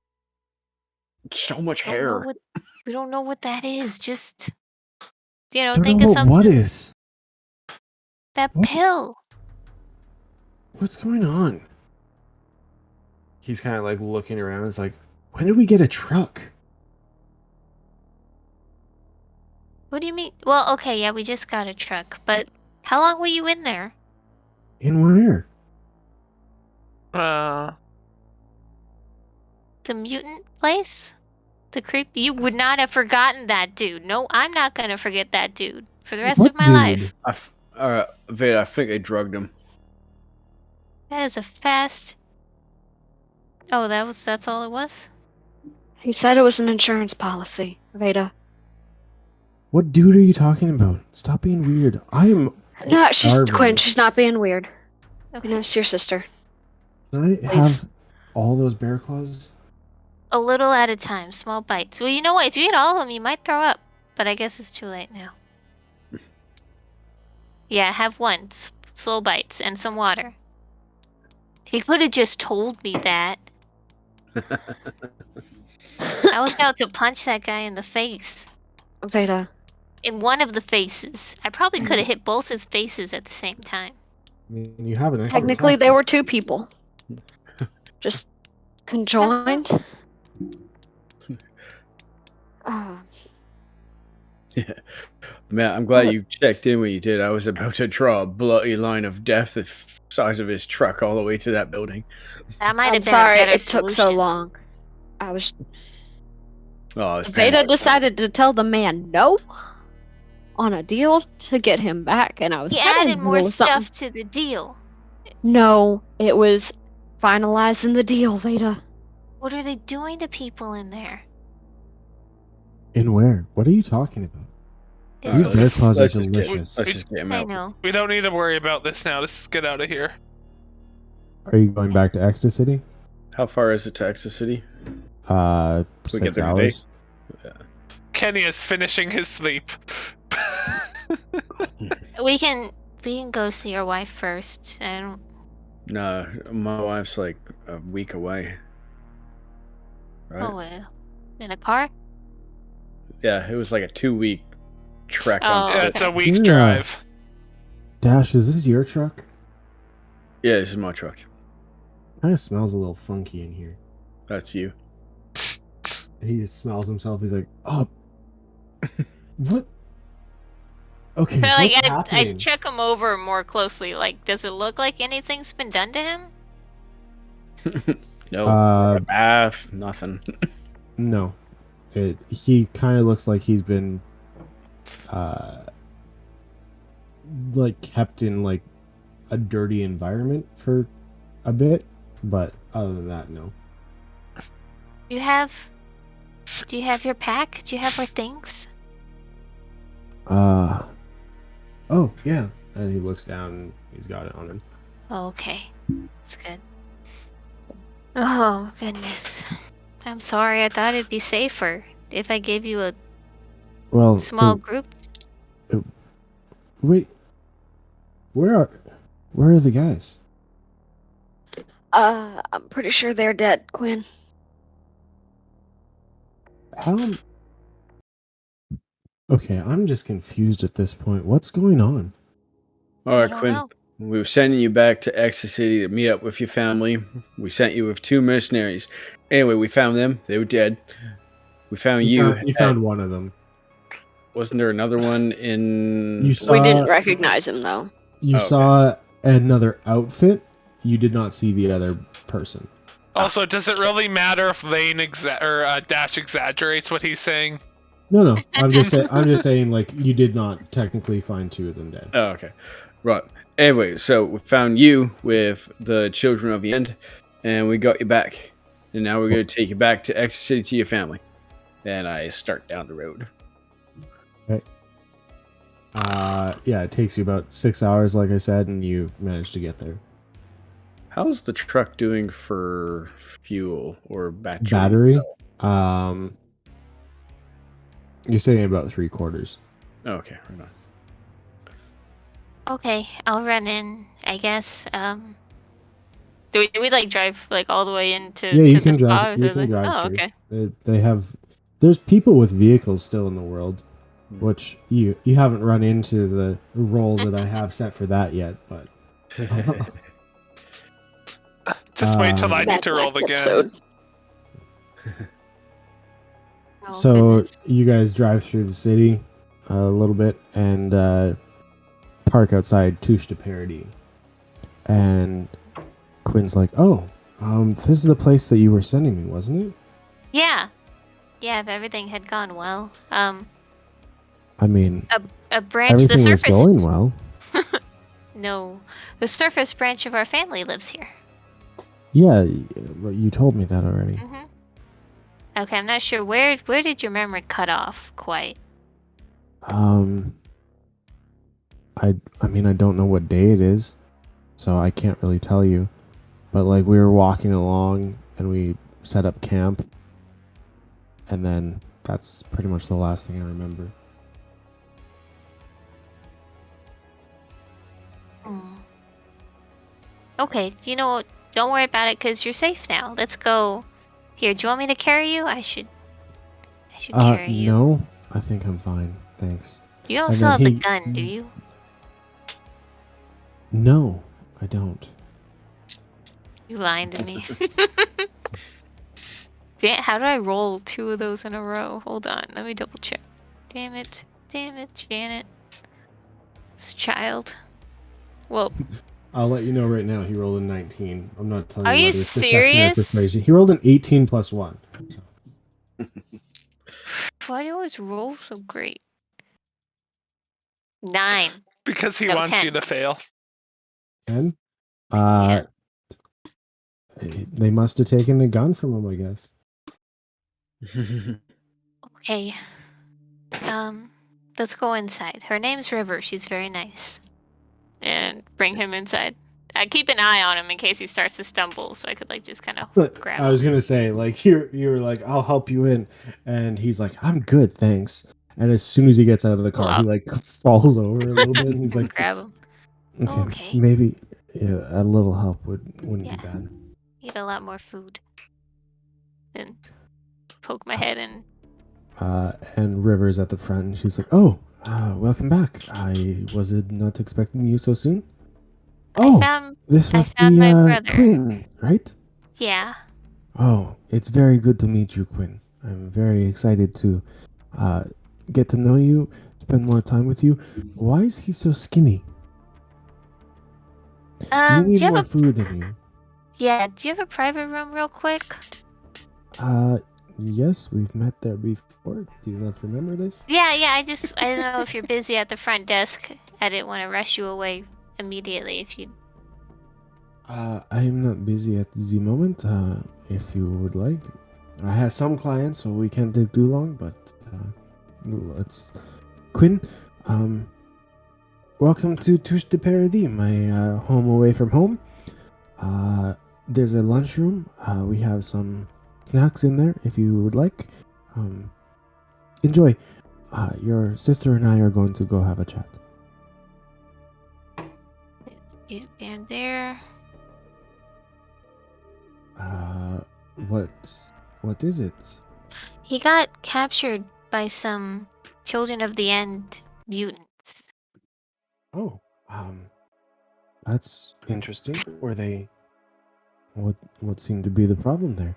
So much I don't know hair. what- we don't know what that is. Just Don't think know of something. what is. That What? pill. What's going on? He's kind of like looking around. It's like, When did we get a truck? What do you mean? Well, okay, yeah, we just got a truck, but how long were you in there? In where? The mutant place? The creep? You would not have forgotten that dude. No, I'm not gonna forget that dude for the rest What of my dude? life. Veda, I think they drugged him. That is a fast. Oh, that's all it was? He said it was an insurance policy, Veda. What dude are you talking about? Stop being weird. I am. No, she's starving. Quinn. She's not being weird. Okay. You know, it's your sister. Can I have all those bear claws? A little at a time, small bites. Well, you know what? If you eat all of them, you might throw up. But I guess it's too late now. Yeah, have one. Slow bites and some water. He could have just told me that. I was about to punch that guy in the face. Veda. In one of the faces. I probably could have hit both his faces at the same time. I mean, you have an extra Technically, attack. they were two people. Just conjoined. Yeah. Man, I'm glad you checked in when you did. I was about to draw a bloody line of death the size of his truck all the way to that building. That might I'm have been sorry a better it took so solution. long. I was. Oh, it's Veda decided to tell the man no on a deal to get him back, and I was He kinda in added the more middle of something. stuff to the deal. No, it was finalizing the deal, Veda. What are they doing to people in there? In where? What are you talking about? This These bear is- claws are let's just get- delicious. Let's just get him I out. know. We don't need to worry about this now. Let's just get out of here. Are you going back to Ecstacity? How far is it to Ecstacity? We We get 6 there today? hours. Kenny is finishing his sleep. We can go see your wife first. And No, my wife's like a week away. Right? in a car? Yeah, it was like a 2-week trek Oh, on Yeah, foot. it's a week Yeah. drive. Dash, is this your truck? Yeah, this is my truck. Kind of smells a little funky in here. That's you. And he just smells himself. He's like, oh, what? Okay, But like, what's I happening? check him over more closely. Like, does it look like anything's been done to him? No, Uh, a bath, nothing. No, he kind of looks like he's been, like kept in like a dirty environment for a bit, but other than that, no. Do you have your pack? Do you have our things? Oh yeah, and he looks down. And he's got it on him. Okay, that's good. Oh goodness, I'm sorry. I thought it'd be safer if I gave you a Well, small group. wait, where are the guys? I'm pretty sure they're dead, Quinn. How? Okay, I'm just confused at this point. What's going on? All I right, don't Quinn. know. We were sending you back to Ecstacity to meet up with your family. We sent you with 2 mercenaries. Anyway, we found them. They were dead. We found you. You found one of them. Wasn't there another one in? You saw. We didn't recognize him though. You Okay. saw another outfit. You did not see the other person. Also, does it really matter if Lane Dash exaggerates what he's saying? No. I'm just saying, like, you did not technically find 2 of them dead. Oh, okay. Right. Anyway, so we found you with the Children of the End, and we got you back. And now we're going to take you back to Ecstacity to your family. And I start down the road. Yeah, it takes you about 6 hours, like I said, and you managed to get there. How's the truck doing for fuel or battery? Battery. You're saying about 3/4. Oh, okay, right on. Okay, I'll run in. I guess. Do we like drive like all the way into Yeah, you to can the drive. spa? Or You is can it drive. oh, through. okay. They have. There's people with vehicles still in the world, which you haven't run into the role that I have set for that yet, but. Just wait till I That need to roll next again. episode. Oh, So goodness. you guys drive through the city a little bit and park outside Touche de Paradis. And Quinn's like, "Oh, this is the place that you were sending me, wasn't it?" Yeah. Yeah, if everything had gone well. I mean, A branch, the everything was surface. going well. No, the surface branch of our family lives here. Yeah, you told me that already. Mm-hmm. Okay, I'm not sure where did your memory cut off quite. I mean, I don't know what day it is, so I can't really tell you. But like, we were walking along and we set up camp, and then that's pretty much the last thing I remember. Hmm. Okay, you know what? Don't worry about it because you're safe now. Let's go. Here, do you want me to carry you? I should carry you. No, I think I'm fine, thanks. You don't And still then have the he- gun, do you? No, I don't. You lying to me. Damn, how did I roll 2 of those in a row? Hold on, let me double check. Damn it, Janet. This child. Well, I'll let you know right now. He rolled a 19. I'm not telling Are you you whether it's deception or serious? persuasion. He rolled an 18 plus 1. So. why do you always roll so great? 9. Because he No, wants 10. you to fail. 10? Yeah. They must have taken the gun from him, I guess. Okay. Let's go inside. Her name's River. She's very nice. And bring him inside. I keep an eye on him in case he starts to stumble, so I could like just kind of grab him. I was gonna say, like, you were like, "I'll help you in," and he's like, "I'm good, thanks." And as soon as he gets out of the car, Well, he like falls over a little bit, and he's like, grab him. "Okay, Okay. maybe a little help wouldn't Yeah. be bad." Eat a lot more food. And poke my head in. And River's at the front, and she's like, "Oh, welcome back. I was not expecting you so soon." Oh, this I must found be my brother. Quinn, right? Yeah. Oh, it's very good to meet you, Quinn. I'm very excited to get to know you, spend more time with you. Why is he so skinny? You Do need you more have food than you. Yeah, do you have a private room real quick? Yes, we've met there before. Do you not remember this? Yeah, I don't know if you're busy at the front desk. I didn't want to rush you away immediately if you I am not busy at the moment. If you would like, I have some clients, so we can't take too long. But let's. Quinn, welcome to Touche de Paradis, my home away from home. There's a lunchroom. We have some snacks in there if you would like. Enjoy. Your sister and I are going to go have a chat. get down there. What is it? He got captured by some Children of the End mutants. Oh, that's interesting. Were they? What seemed to be the problem there?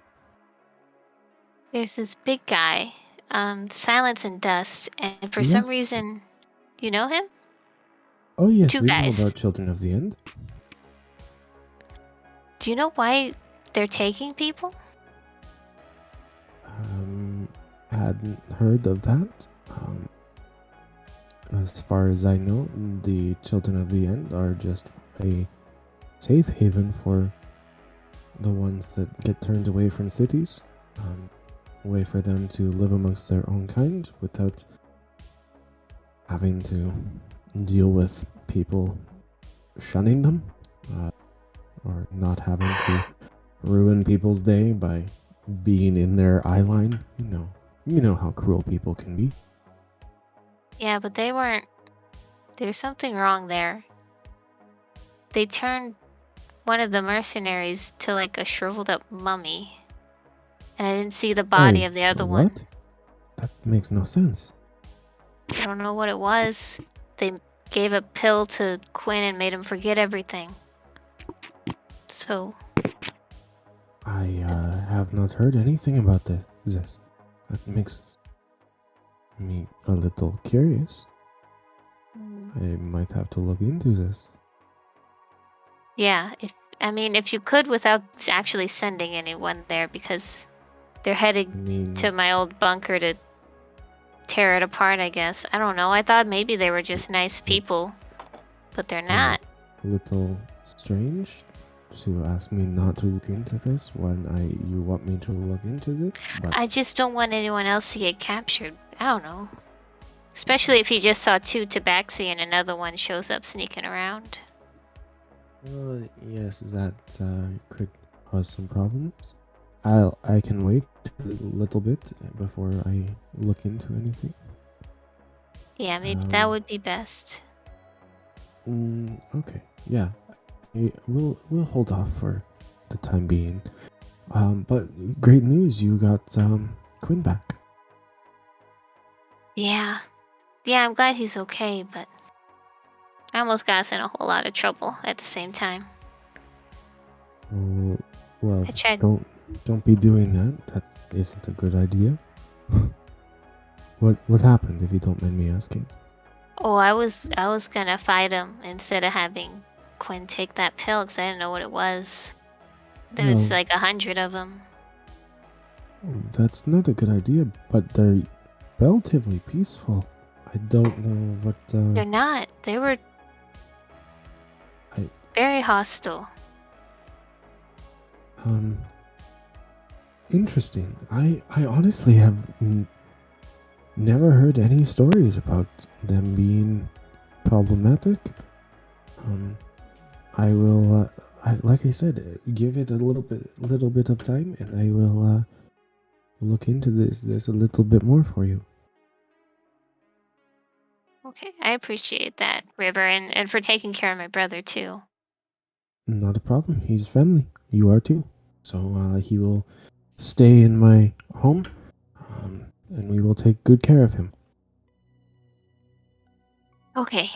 There's this big guy, Silence and Dust, and for Yeah. some reason, you know him? Oh yes, 2 we know guys. about Children of the End. Do you know why they're taking people? Hadn't heard of that. As far as I know, the Children of the End are just a safe haven for the ones that get turned away from cities. A way for them to live amongst their own kind without having to deal with people shunning them, or not having to ruin people's day by being in their eye line. You know how cruel people can be. Yeah, but they weren't. There's something wrong there. They turned one of the mercenaries to like a shriveled up mummy. And I didn't see the body Wait, of the other one. What? That makes no sense. I don't know what it was. They gave a pill to Quinn and made him forget everything. So, I have not heard anything about this. That makes me a little curious. I might have to look into this. Yeah, if you could without actually sending anyone there, because they're I headed mean, to my old bunker to tear it apart, I guess. I don't know. I thought maybe they were just nice people, but they're not. a little strange to ask me not to look into this when you want me to look into this, but I just don't want anyone else to get captured. I don't know. Especially if he just saw 2 tabaxi and another one shows up sneaking around. yes, that could cause some problems. I can wait a little bit before I look into anything. Yeah, maybe that would be best. Okay, yeah, we'll hold off for the time being. But great news, you got Quinn back. Yeah. Yeah, I'm glad he's okay, but I almost got us in a whole lot of trouble at the same time. Oh, well, I tried. don't be doing that. That isn't a good idea. What happened, if you don't mind me asking? Oh, I was gonna fight him instead of having Quinn take that pill because I didn't know what it was. There was Well, like 100 of them. that's not a good idea, but they're relatively peaceful. I don't know what. They're not. They were I- very hostile. Interesting. I honestly have never heard any stories about them being problematic. I will, like I said, give it a little bit of time, and I will look into this a little bit more for you. Okay, I appreciate that, River, and for taking care of my brother too. Not a problem. He's family. You are too. So he will stay in my home, and we will take good care of him. Okay,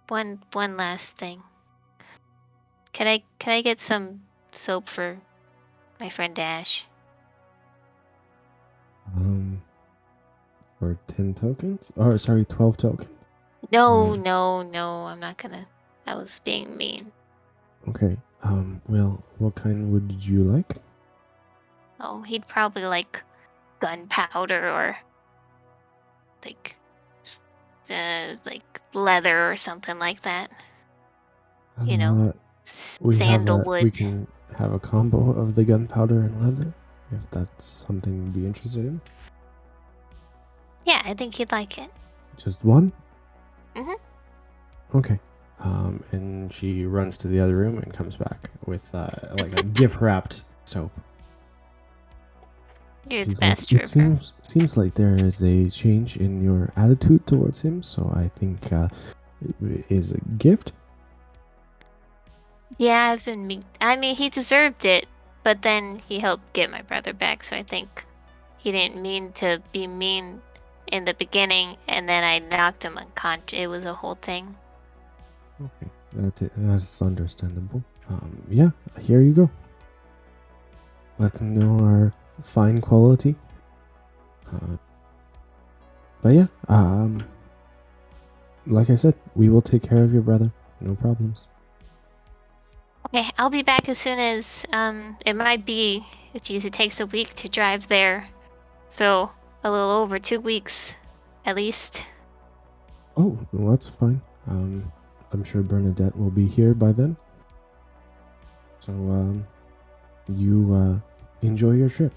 one last thing. Can I get some soap for my friend Dash? For 10 tokens? Or sorry, 12 tokens. No, Mm. no, I'm not gonna. I was being mean. Okay. Well, what kind would you like? Oh, he'd probably like gunpowder or like leather or something like that. You know, We sandalwood. can have a combo of the gunpowder and leather, if that's something you'd be interested in. Yeah, I think he'd like it. Just one? Mhm. Okay. And she runs to the other room and comes back with like a gift wrapped soap. You're the She's like, best, it River. seems like there is a change in your attitude towards him, so I think it is a gift. Yeah, I've been mean. I mean, he deserved it, but then he helped get my brother back, so I think he didn't mean to be mean in the beginning, and then I knocked him unconscious. It was a whole thing. Okay, that's understandable. Yeah, here you go. Let them know our fine quality. But yeah, like I said, we will take care of your brother. No problems. Okay, I'll be back as soon as it might be. Geez, it takes a week to drive there, so a little over 2 weeks, at least. Oh, well, that's fine. I'm sure Bernadette will be here by then. So, you enjoy your trip.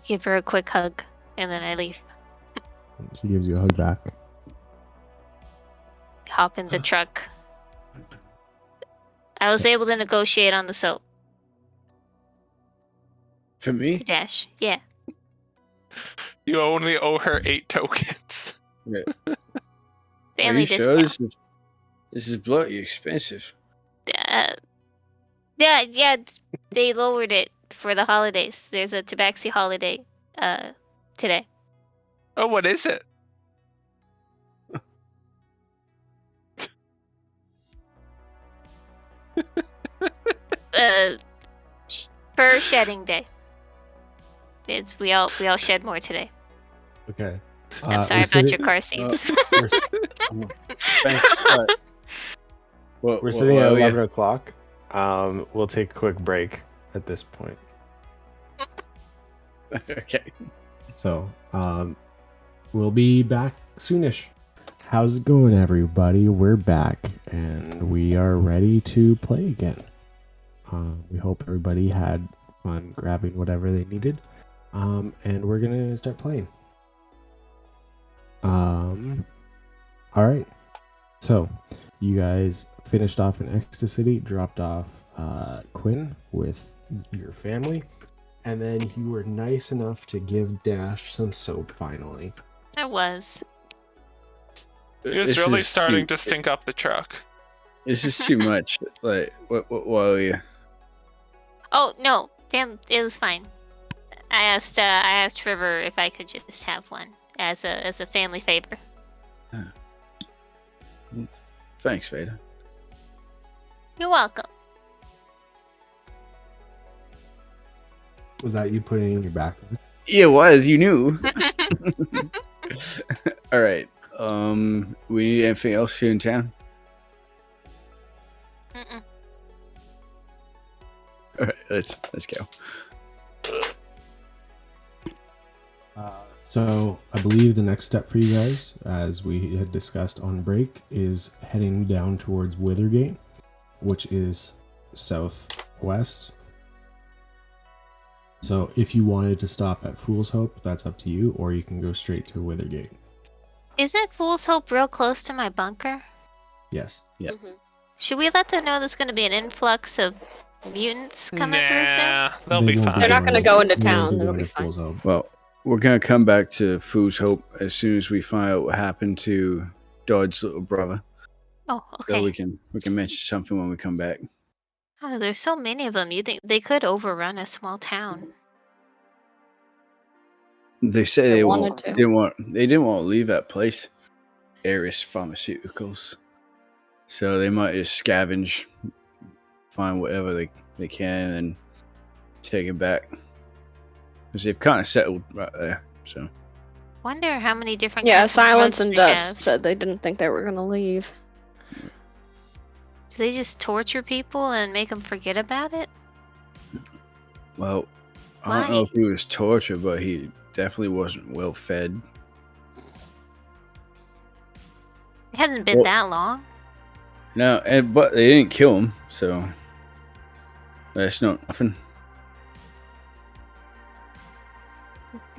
Give her a quick hug, and then I leave. She gives you a hug back. Hop in the truck. I was able to negotiate on the soap. For me? To Dash. Yeah. You only owe her 8 tokens. Yeah. Are Family you sure discount. this is bloody expensive? Yeah, they lowered it for the holidays. There's a Tabaxi holiday today. Oh, what is it? fur shedding day. It's we all shed more today. Okay. I'm sorry about your car seats. Thanks. We're sitting at 11 o'clock. We'll take a quick break at this point. Okay. So, we'll be back soonish. How's it going, everybody? We're back, and we are ready to play again. We hope everybody had fun grabbing whatever they needed. And we're gonna start playing. All right. So, you guys finished off in Ecstacity, dropped off Quinn with your family, and then you were nice enough to give Dash some soap finally. I was. He was really starting to stink up the truck. This is too much. Like, what are you? Oh no, damn, it was fine. I asked Trevor if I could just have one as a family favor. Thanks, Veda. You're welcome. Was that you putting it in your backpack? Yeah, it was. You knew. All right. We need anything else here in town? Mm-mm. All right, let's go. So I believe the next step for you guys, as we had discussed on break, is heading down towards Withergate, which is southwest. So if you wanted to stop at Fool's Hope, that's up to you, or you can go straight to Withergate. Isn't Fool's Hope real close to my bunker? Yes. Yeah. Mhm. Should we let them know there's going to be an influx of mutants coming through soon? Nah, they'll They be won't fine. They're not gonna go into they won't town, it'll going be to fine. Fool's Hope. Well, we're gonna come back to Fool's Hope as soon as we find out what happened to Dodge's little brother. Oh, So okay. we can mention something when we come back. Oh, there's so many of them. You think they could overrun a small town? They said They they wanted to. didn't want to leave that place, Ares Pharmaceuticals. So they might just scavenge, find whatever they can, and take it back. Because they've kind of settled right there. So Wonder how many different Yeah, kinds of Silence drugs and they Dust have. said they didn't think they were gonna leave. Do they just torture people and make them forget about it? well, I don't know Why? if he was tortured, but he definitely wasn't well fed. It hasn't been Well- that long. No, but they didn't kill him, so that's not nothing.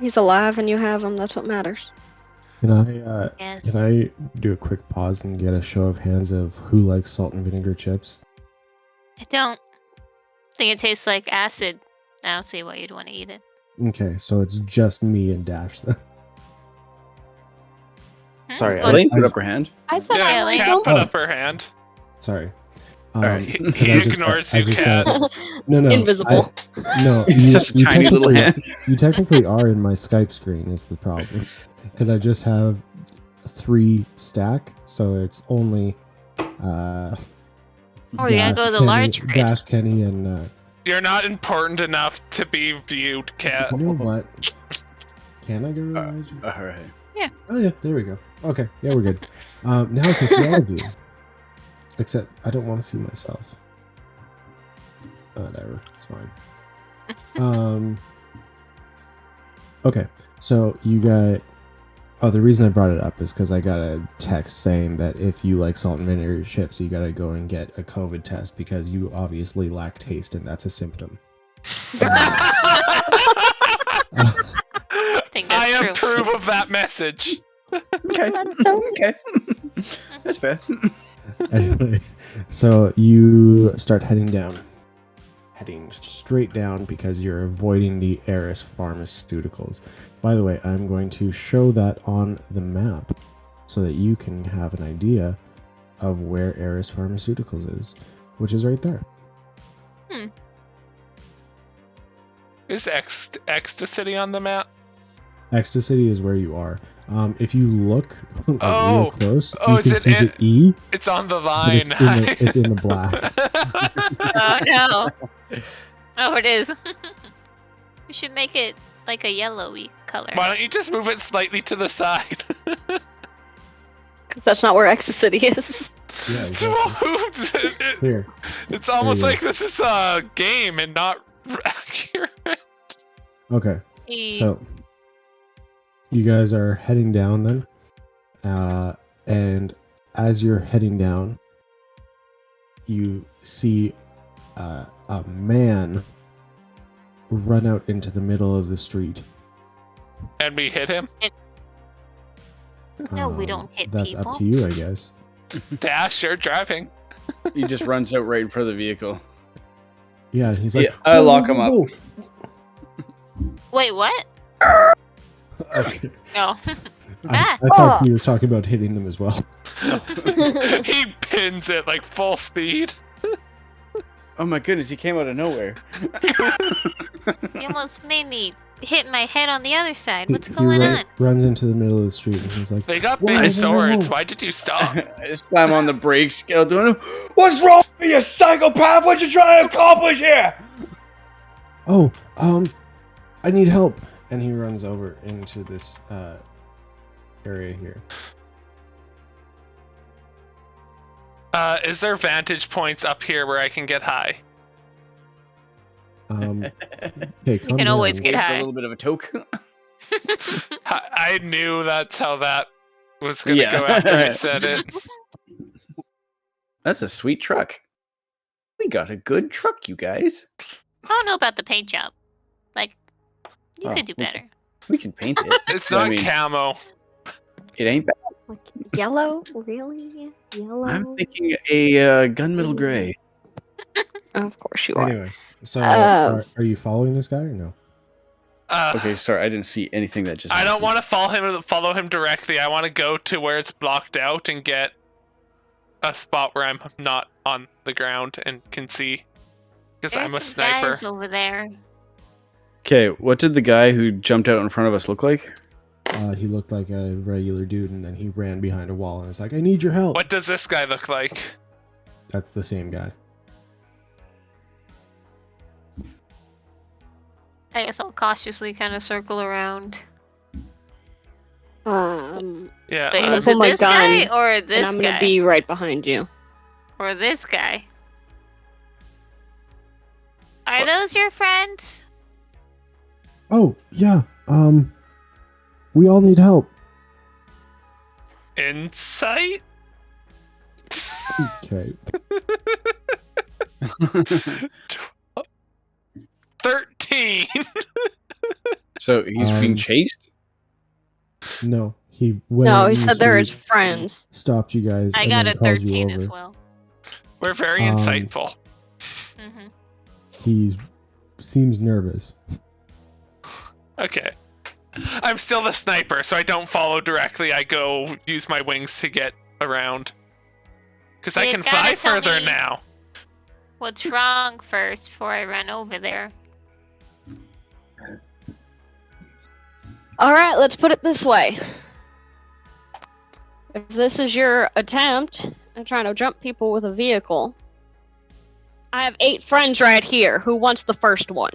He's alive and you have him, that's what matters. Yes. Can I do a quick pause and get a show of hands of who likes salt and vinegar chips? I don't think it tastes like acid. I don't see why you'd want to eat it. Okay, so it's just me and Dash then. Sorry, Well, Elaine put up her hand. I said Yeah, I Yeah, like Cat them. put up her hand. Sorry. Alright. He 'cause I just- ignores I you, just Cat. got- No. Invisible. No, It's such a tiny little technically- hand. You technically are in my Skype screen is the problem. Because I just have 3 stack, so it's only Oh, you gotta go to the large grid. Dash, Kenny, and You're not important enough to be viewed, Cat. you know what? Can I go to the large grid? Alright. Oh yeah, there we go. Okay, yeah, we're good. Now I can see all of you. Except I don't want to see myself. Whatever, it's fine. Okay, so you got. Oh, the reason I brought it up is because I got a text saying that if you like salt and vinegar chips, you gotta go and get a COVID test because you obviously lack taste, and that's a symptom. I think that's I true. approve of that message. Okay. Okay. That's fair. Anyway, so you start heading straight down because you're avoiding the Ares Pharmaceuticals. By the way, I'm going to show that on the map so that you can have an idea of where Ares Pharmaceuticals is, which is right there. Is Ecstacity on the map? Ecstacity is where you are. If you look like, Oh. real close, Oh, you is can it see in- the E, It's on the but line. it's in the black. Oh no. Oh, it is. We should make it like a yellowy color. Why don't you just move it slightly to the side? Because that's not where Ecstacity is. Yeah, exactly. Here. It's almost There you like this is a game and not accurate. Okay. So you guys are heading down then. And as you're heading down, you see a man run out into the middle of the street. And we hit him? No, we don't hit that's people. up to you, I guess. Dash, you're driving. He just runs out right in front of the vehicle. Yeah, he's like, Yeah, I lock him up. Wait, what? Okay. No. I thought he was talking about hitting them as well. He pins it like full speed. Oh my goodness, he came out of nowhere. You almost made me hit my head on the other side. What's He going on? runs into the middle of the street and he's like, They got "Whoa, big whoa, whoa, swords. whoa." Why did you stop? I just slam on the brakes, scale doing it. What's wrong with you, psychopath? What you trying to accomplish here? Oh, I need help. And he runs over into this area here. Is there vantage points up here where I can get high? Okay, come can down. always Wait get for high. a little bit of a toke. I knew that's how that was going to Yeah. go after I said it. That's a sweet truck. We got a good truck, you guys. I don't know about the paint job. Like, you Oh, could do we- better. We can paint it. It's I not mean, camo. It ain't bad. Like yellow? Really? Yellow? I'm thinking a gunmetal gray. Of course you are. Anyway, so Oh. are you following this guy or no? Okay, sorry, I didn't see anything that just. I don't happened. want to follow him directly. I want to go to where it's blocked out and get a spot where I'm not on the ground and can see. Because I'm a There's some sniper. guys over there. Okay, what did the guy who jumped out in front of us look like? He looked like a regular dude, and then he ran behind a wall and was like, "I need your help." What does this guy look like? That's the same guy. I guess I'll cautiously kind of circle around. Yeah. Wait, I'm was gonna pull it my this guy gun, or and this I'm guy? gonna be right behind you. Or this guy? Are those your friends? Oh yeah. We all need help. Insight? Okay. 13. So he's being chased? No, he went No, out he in the said they're his street, friends. stopped you guys. I and got then a called you 13 as over. well. We're very insightful. hmm He seems nervous. Okay. I'm still the sniper, so I don't follow directly. I go use my wings to get around. Because I You can gotta fly tell further me now. What's wrong first before I run over there? All right, let's put it this way. If this is your attempt at trying to jump people with a vehicle, I have 8 friends right here. Who wants the first one?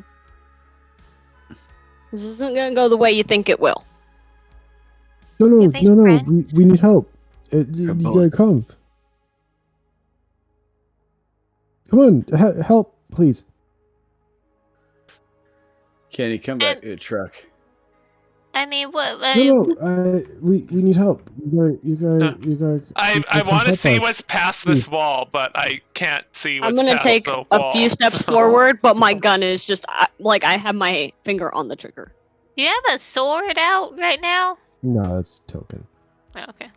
This isn't gonna go the way you think it will. No, You have 8 we friends? need help. You boy. gotta come. Come on, help, please. Can he come back to a truck? I mean, what? We need help. You gotta. I want to help see us. what's past this Please. wall, but I can't see what's I'm gonna past take the a wall, few steps so- forward, but my gun is just like I have my finger on the trigger. Do you have a sword out right now? No, that's token. Oh, okay.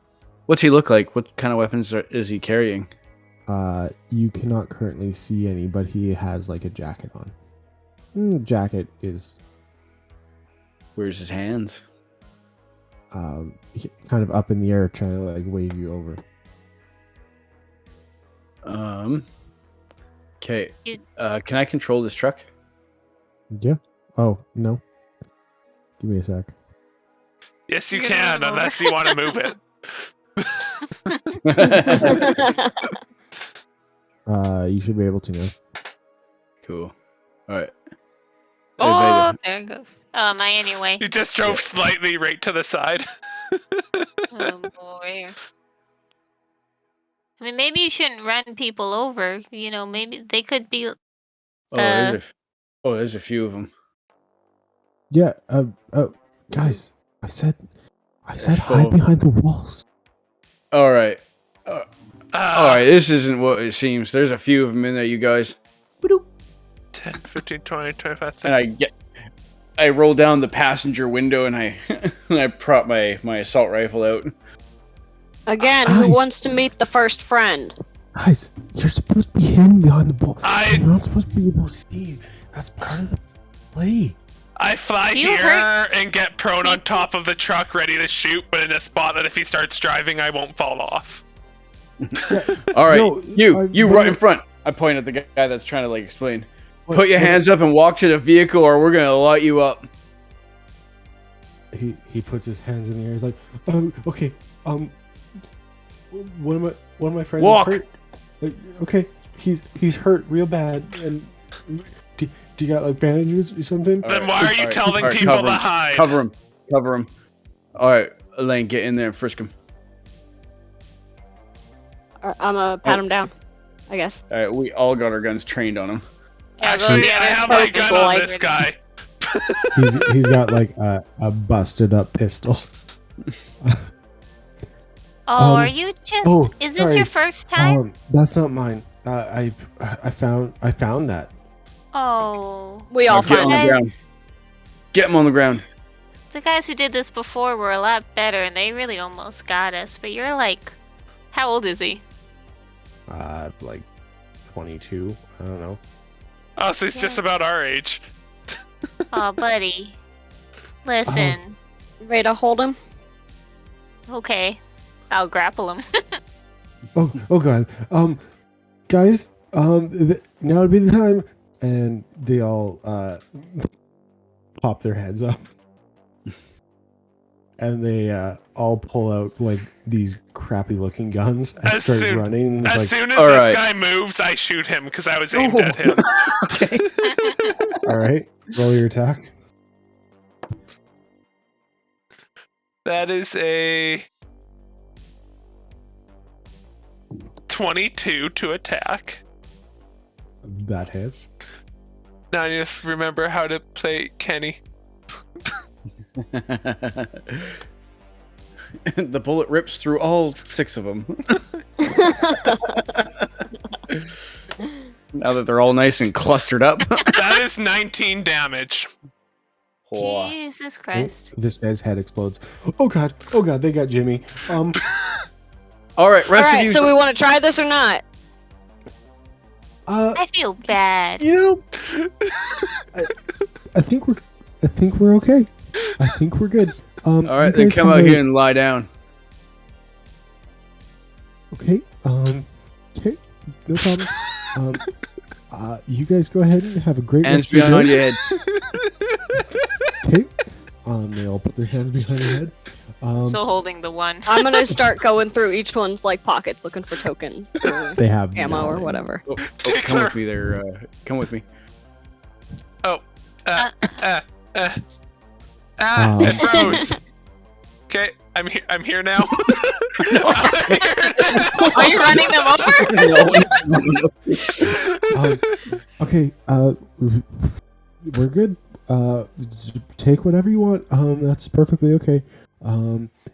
What's he look like? What kind of weapons is he carrying? You cannot currently see any, but he has like a jacket on. Jacket is Where's his hands? kind of up in the air, trying to like wave you over. Okay. You- Can I control this truck? Yeah. Oh no. Give me a sec. Yes, you You're gonna can, run over. unless you want to move it. You should be able to now. Cool. All right. there it goes. Oh, my anyway. You just drove slightly right to the side. Oh boy. I mean, maybe you shouldn't run people over. You know, maybe they could be. There's a few of them. Yeah. Guys, I said There's hide behind the walls. All right. All right. This isn't what it seems. There's a few of them in there, you guys. 10, 15, 20, 25, 30. And I roll down the passenger window and I prop my assault rifle out. Again, who wants to meet the first friend? Guys, you're supposed to be hidden behind the wall. I- You're not supposed to be able to see. That's part of the play. I fly You here hurt and get prone on top of the truck ready to shoot, but in a spot that if he starts driving, I won't fall off. All right, No, you right in front. I point at the guy that's trying to explain. Put your hands up and walk to the vehicle, or we're gonna light you up. He puts his hands in the air. He's like, okay, one of my friends Walk. is hurt. Okay, he's hurt real bad, and do you got bandages or something? Then why are you telling people to hide? Cover him. All right, Elaine, get in there and frisk him. I'm gonna pat him down, I guess. All right, we all got our guns trained on him. Actually, I have my gun on this guy. He's got a busted up pistol. are you just? Is this your first time? That's not mine. I found that. Oh. We all Get on find the it. ground. Get him on the ground. The guys who did this before were a lot better, and they really almost got us. But you're how old is he? 22. I don't know. Oh, so he's just about our age. Oh, buddy. Listen. Ready to hold him? Okay. I'll grapple him. Oh god. Guys, now would be the time. And they all pop their heads up. And they all pull out these crappy looking guns and start running. As soon as this guy moves, I shoot him because I was aimed at him. Okay. All right, roll your attack. That is a 22 to attack. That hits. Now I need to remember how to play Kenny. The bullet rips through all 6 of them. Now that they're all nice and clustered up. That is 19 damage. Jesus Christ. This guy's head explodes. Oh god, they got Jimmy. All right, Alright, so we want to try this or not? I feel bad. I think we're okay. I think we're good. All right, then come out here and lie down. Okay. Okay. No problem. You guys go ahead and have a great Hands rest of behind your your day. head. Okay. They all put their hands behind their head. Still holding the one. I'm gonna start going through each one's pockets looking for tokens or They have ammo or nothing. whatever. Come with me there. Come with me. It froze. Okay, I'm here now. Are you running them over? Okay. We're good. Take whatever you want. That's perfectly okay.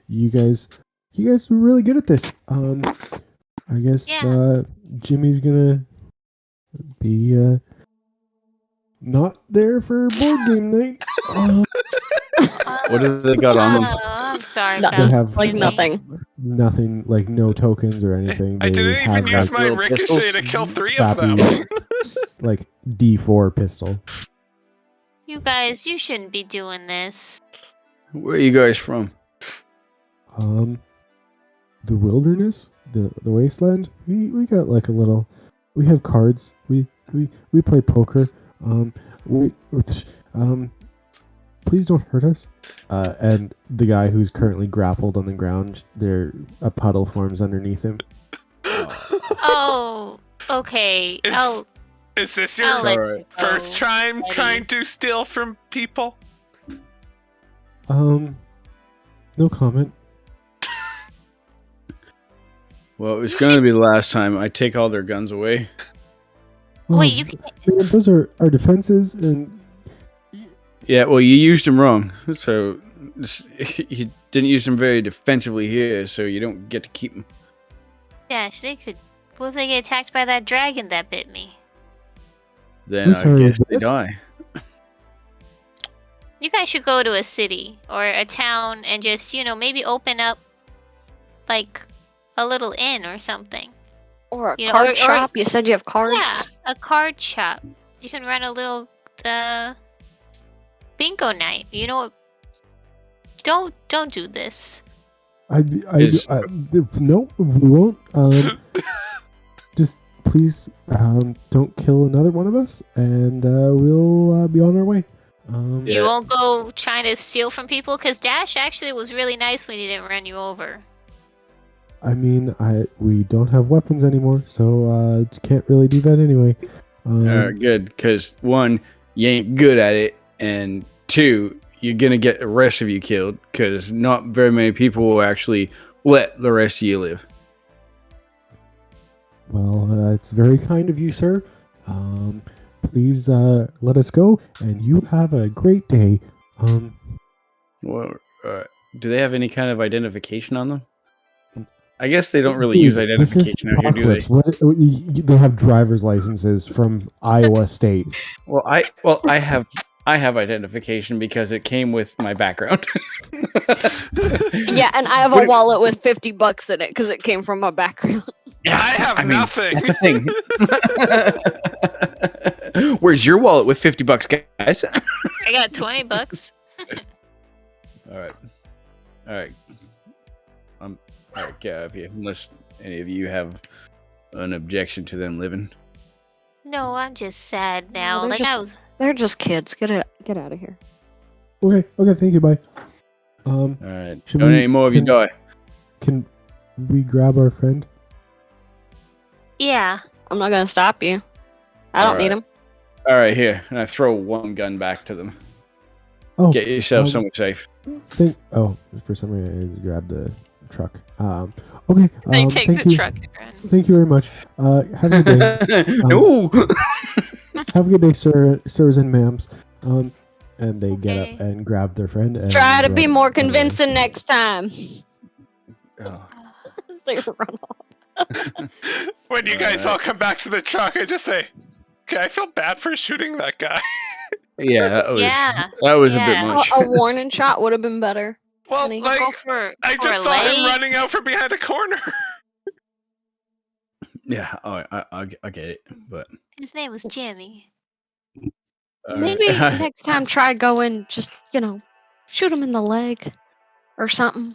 You guys were really good at this. I guess Jimmy's gonna be not there for board game night. What have they got on them? Oh, I'm sorry. No, They about have nothing. nothing, no tokens or anything. I didn't even use my little ricochet pistols. to kill 3 of crappy, them. D4 pistol. You guys, you shouldn't be doing this. Where are you guys from? The wilderness, the wasteland. We got a little. We have cards. We play poker. Please don't hurt us. And the guy who's currently grappled on the ground, a puddle forms underneath him. Oh, okay. Is this I'll your let Alright. you go, first time Eddie. trying to steal from people? No comment. Well, it's going to be the last time I take all their guns away. Wait, you can't. Man, those are our defenses, and Yeah, well, you used them wrong. So you didn't use them very defensively here, so you don't get to keep them. Gosh, they could. What if they get attacked by that dragon that bit me? Then I'm I sorry, guess they what? die. You guys should go to a city or a town and just, maybe open up like a little inn or something. Or a You know, card or- shop. You said you have cards. Yeah, a card shop. You can run a little bingo night. Don't do this. No, we won't. Just please, don't kill another one of us, and we'll be on our way. Yeah. You won't go trying to steal from people, because Dash actually was really nice when he didn't run you over. I mean, we don't have weapons anymore, so can't really do that anyway. Good, because one, you ain't good at it, and two, you're gonna get the rest of you killed, because not very many people will actually let the rest of you live. Well, it's very kind of you, sir. Please let us go, and you have a great day. Well, do they have any kind of identification on them? I guess they don't really Dude, use this is identification out here, do they? Apocalypse. They have driver's licenses from Iowa State. Well, I have identification because it came with my background. Yeah, and I have a wallet with $50 in it because it came from my background. I have nothing. That's a thing. Where's your wallet with $50, guys? I got $20. All right. All right, get out of here. Unless any of you have an objection to them living. No, I'm just sad now. they're Like just- I was. They're just kids. Get out of here. Okay, thank you, bye. All right. Should Don't we- any more of you can- die. Can we grab our friend? Yeah. I'm not gonna stop you. I don't need Alright. him. All right, here. And I throw one gun back to them. Oh, Get yourself somewhere safe. For some reason I grabbed the truck. Okay. They take thank the you. truck and run. Thank you very much. Have a good day. No. Have a good day, sirs and ma'ams. And they get Okay. up and grab their friend. And Try to be run more away. convincing next time. Oh, They run off. When you guys all come back to the truck, I just say, "Okay, I feel bad for shooting that guy." yeah, that was a bit Yeah. much. A warning shot would have been better. Well, Honey. like Go for I for just a saw him leg. running out from behind a corner. Yeah, I get it, but His name was Jimmy. Maybe next time try going just, shoot him in the leg or something.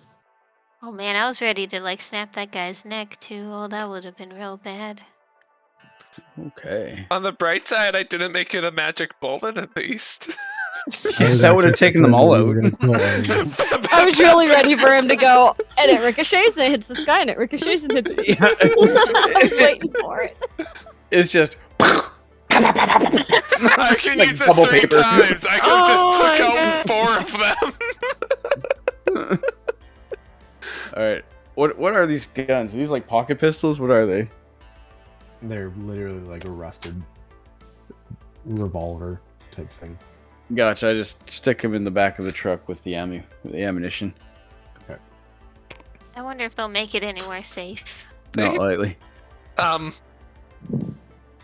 Oh man, I was ready to like snap that guy's neck too. Oh, that would have been real bad. Okay. On the bright side, I didn't make it a magic bullet at least. That would have taken them all out. I was really ready for him to go, and it ricochets and it hits the sky, and it ricochets and hits the I was waiting for it. It's just. I can Like use it bubble 3 paper. times. I could have just Oh took my out 4 of them. All right. What are these guns? Are these like pocket pistols? What are they? They're literally like a rusted revolver type thing. Gotcha. I just stick them in the back of the truck with the ammunition. I wonder if they'll make it anywhere safe. Not lightly.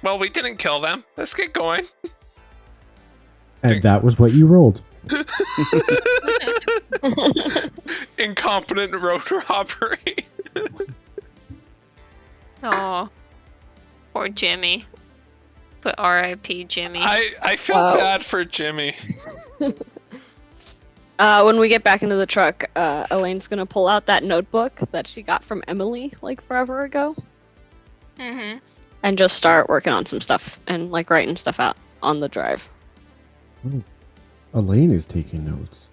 Well, we didn't kill them. Let's get going. And that was what you rolled. Incompetent road robbery. Oh, poor Jimmy. But R.I.P. Jimmy. I feel Wow. bad for Jimmy. When we get back into the truck, Elaine's gonna pull out that notebook that she got from Emily like forever ago, Mm-hmm. and just start working on some stuff and like writing stuff out on the drive. Elaine is taking notes.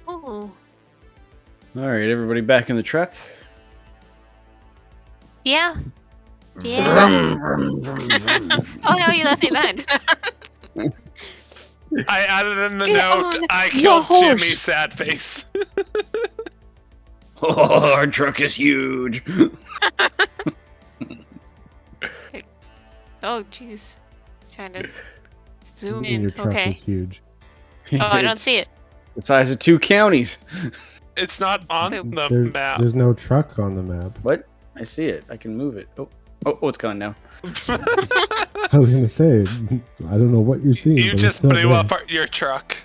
Ooh. All right, everybody back in the truck. Yeah. Yeah. Vroom, vroom, vroom. Oh no, you left me behind. I added in the Get note, on I the killed Jimmy, horse. sad face. Oh, our truck is huge. Oh jeez. Trying to zoom And your in. truck Okay. is huge. Oh, I don't see it. The size of 2 counties. It's not on the There- map. There's no truck on the map. What? I see it. I can move it. Oh, it's gone now. I was gonna say, I don't know what you're seeing. You but just it's not blew there. up your truck.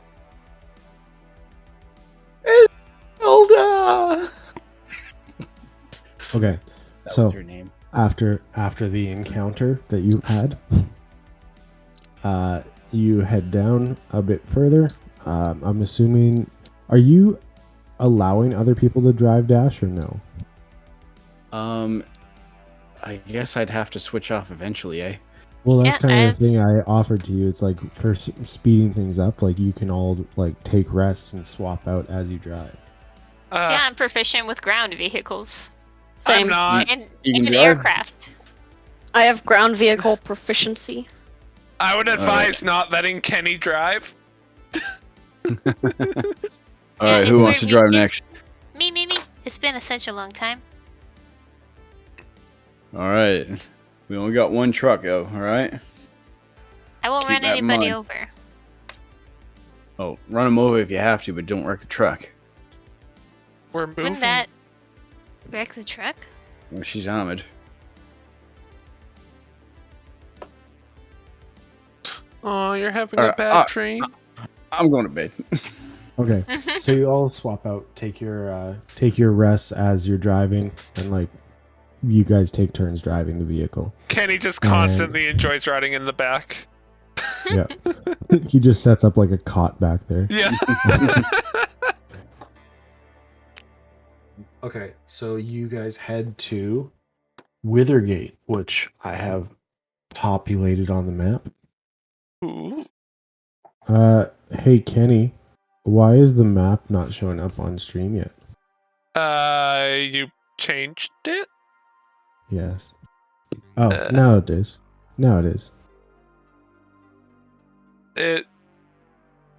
Zelda! Okay, That so was her name. after the encounter that you had, you head down a bit further. I'm assuming, are you allowing other people to drive Dash or no? I guess I'd have to switch off eventually, eh? Well, that's Yeah, kind of the thing I offered to you. It's like for speeding things up, like you can all like take rests and swap out as you drive. Yeah, I'm proficient with ground vehicles I'm Same. not. and, You can and drive? aircraft. I have ground vehicle proficiency. I would advise not letting Kenny drive. Alright, it's who wants to where we drive did- next? Me. It's been such a long time. Alright. We only got one truck, though, alright? I won't Keep run that in anybody mind. over. Oh, run them over if you have to, but don't wreck the truck. We're moving. Wouldn't that wreck the truck? Well, she's armored. Oh, you're having a Alright, bad dream. I'm going to bed. Okay, so you all swap out, take your rests as you're driving, and like you guys take turns driving the vehicle. Kenny just constantly enjoys riding in the back. Yeah, he just sets up like a cot back there. Yeah. Okay, so you guys head to Withergate, which I have populated on the map. Ooh. Hey Kenny, why is the map not showing up on stream yet? You changed it? Yes. Oh, now it is. Now it is.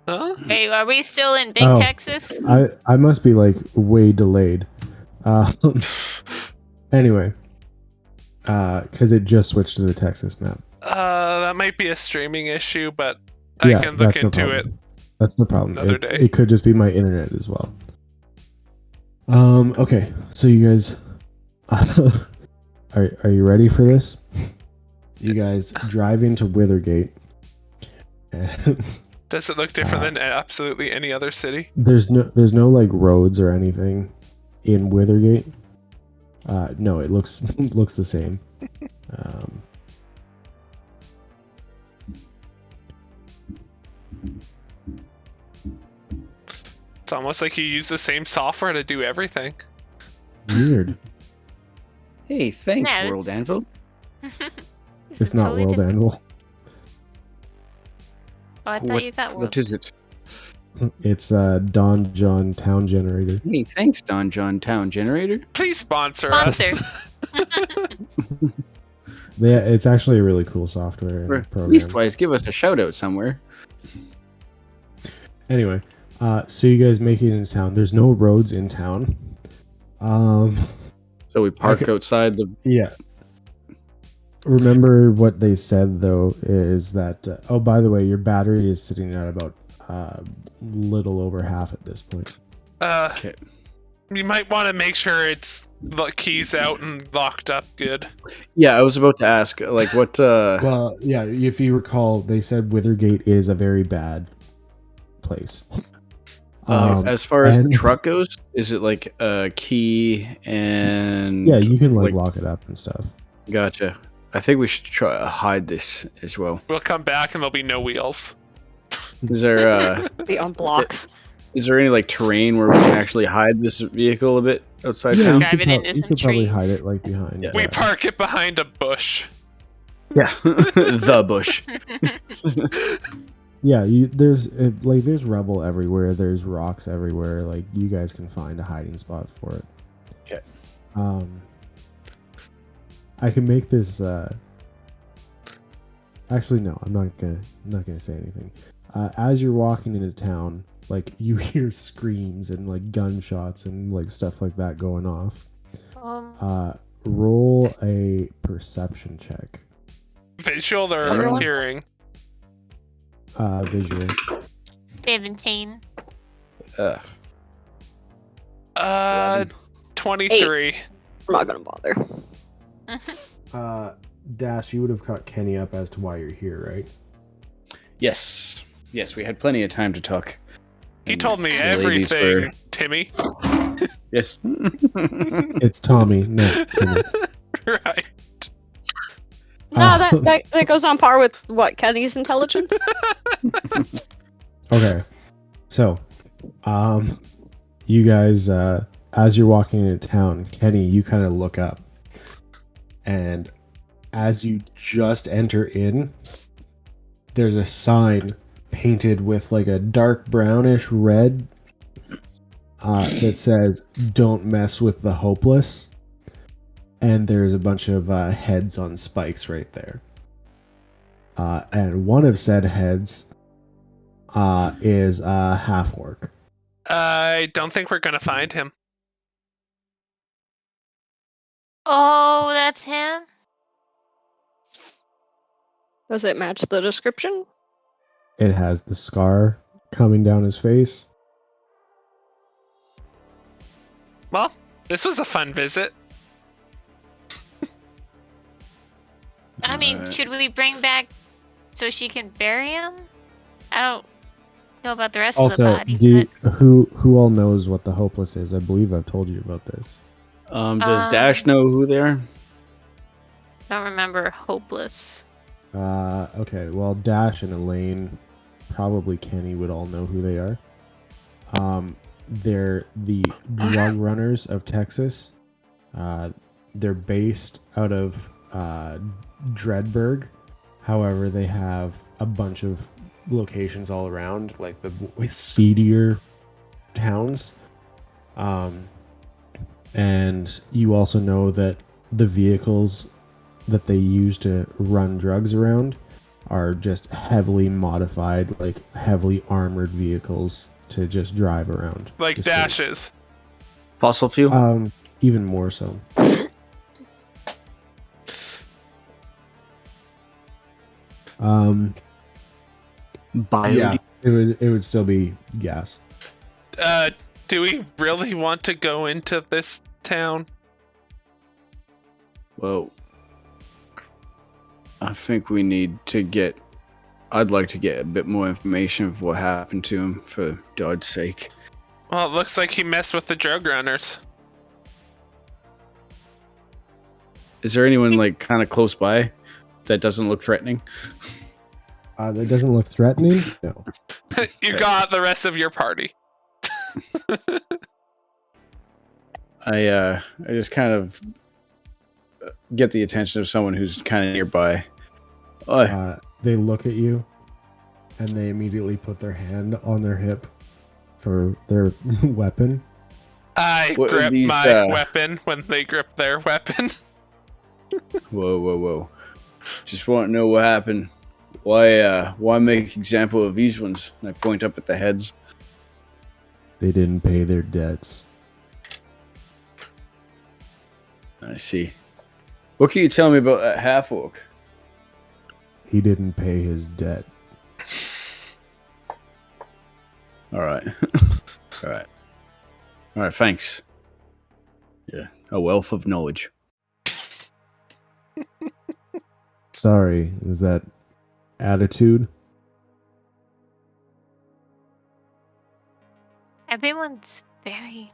Huh? Hey, are we still in Big Oh. Texas? I must be like way delayed. Anyway, because it just switched to the Texas map. That might be a streaming issue, but I can look that's no into it. problem. That's no problem. Another It, day. it could just be my internet as well. Okay, so you guys, are you ready for this? You guys drive into Withergate. And Does it look different than absolutely any other city? there's no like roads or anything in Withergate. No, it looks the same. It's almost like you use the same software to do everything. Weird. Hey, thanks, No, World it's- Anvil. It's not totally World different. Anvil. Oh, I thought you got What World. is it? It's Don John Town Generator. Hey, thanks, Don John Town Generator. Please sponsor Sponsor. us. Yeah, it's actually a really cool software Or and program. leastwise, give us a shout out somewhere. Anyway, so you guys make it into town. There's no roads in town. So we park Okay. outside the. Yeah. Remember what they said though is that oh, by the way, your battery is sitting at about little over half at this point. Okay. You might want to make sure it's the keys out and locked up good. Yeah, I was about to ask, like, what? Well, yeah, if you recall, they said Withergate is a very bad place. As far as the and- truck goes, is it like a key and? Yeah, you can like lock it up and stuff. Gotcha. I think we should try to hide this as well. We'll come back and there'll be no wheels. Is there Be on blocks. is there any like terrain where we can actually hide this vehicle a bit outside Yeah, town? you Drive could, it into you some could probably hide trees. it like behind. Yeah. We park it behind a bush. Yeah, the bush. Yeah, there's rubble everywhere. There's rocks everywhere. Like you guys can find a hiding spot for it. Okay. I can make this. Actually, no. I'm not gonna say anything. As you're walking into town, like you hear screams and like gunshots and like stuff like that going off. Roll a perception check. Visual or Everyone? hearing? Visual. 17. 23. I'm not gonna bother. Dash, you would have caught Kenny up as to why you're here, right? Yes. Yes, we had plenty of time to talk. He And told me the ladies everything, were- Timmy. Yes. It's Tommy, no Kenny. Right. No, that goes on par with what Kenny's intelligence. Okay. So, you guys, as you're walking into town, Kenny, you kind of look up. And as you just enter in, there's a sign painted with like a dark brownish red that says, "Don't mess with the hopeless." And there's a bunch of heads on spikes right there. And one of said heads is a half-orc. I don't think we're gonna find him. Oh, that's him? Does it match the description? It has the scar coming down his face. Well, this was a fun visit. I mean, should we bring back so she can bury him? I don't know about the rest of the Also, body. who all knows what the hopeless is? I believe I've told you about this. Does Dash know who they are? Don't remember hopeless. Okay, well, Dash and Elaine, probably Kenny would all know who they are. They're the drug runners of Texas. They're based out of Dreadburg. However, they have a bunch of locations all around, like the seedier towns. And you also know that the vehicles that they use to run drugs around are just heavily modified, like heavily armored vehicles to just drive around. Like the state. Dashes. Fossil fuel? Even more so. Bio. Yeah, it would still be gas. Do we really want to go into this town? Well, I think we need to get... I'd like to get a bit more information of what happened to him, for God's sake. Well, it looks like he messed with the drug runners. Is there anyone, like, kind of close by that doesn't look threatening? That doesn't look threatening? No. You got the rest of your party. I just kind of get the attention of someone who's kind of nearby. They look at you, and they immediately put their hand on their hip for their weapon. I What are grip these, my weapon when they grip their weapon. Whoa. Just want to know what happened. Why make example of these ones? And I point up at the heads. They didn't pay their debts. I see. What can you tell me about that half-orc? He didn't pay his debt. Alright. Alright, thanks. Yeah, a wealth of knowledge. Sorry, is that attitude? Everyone's very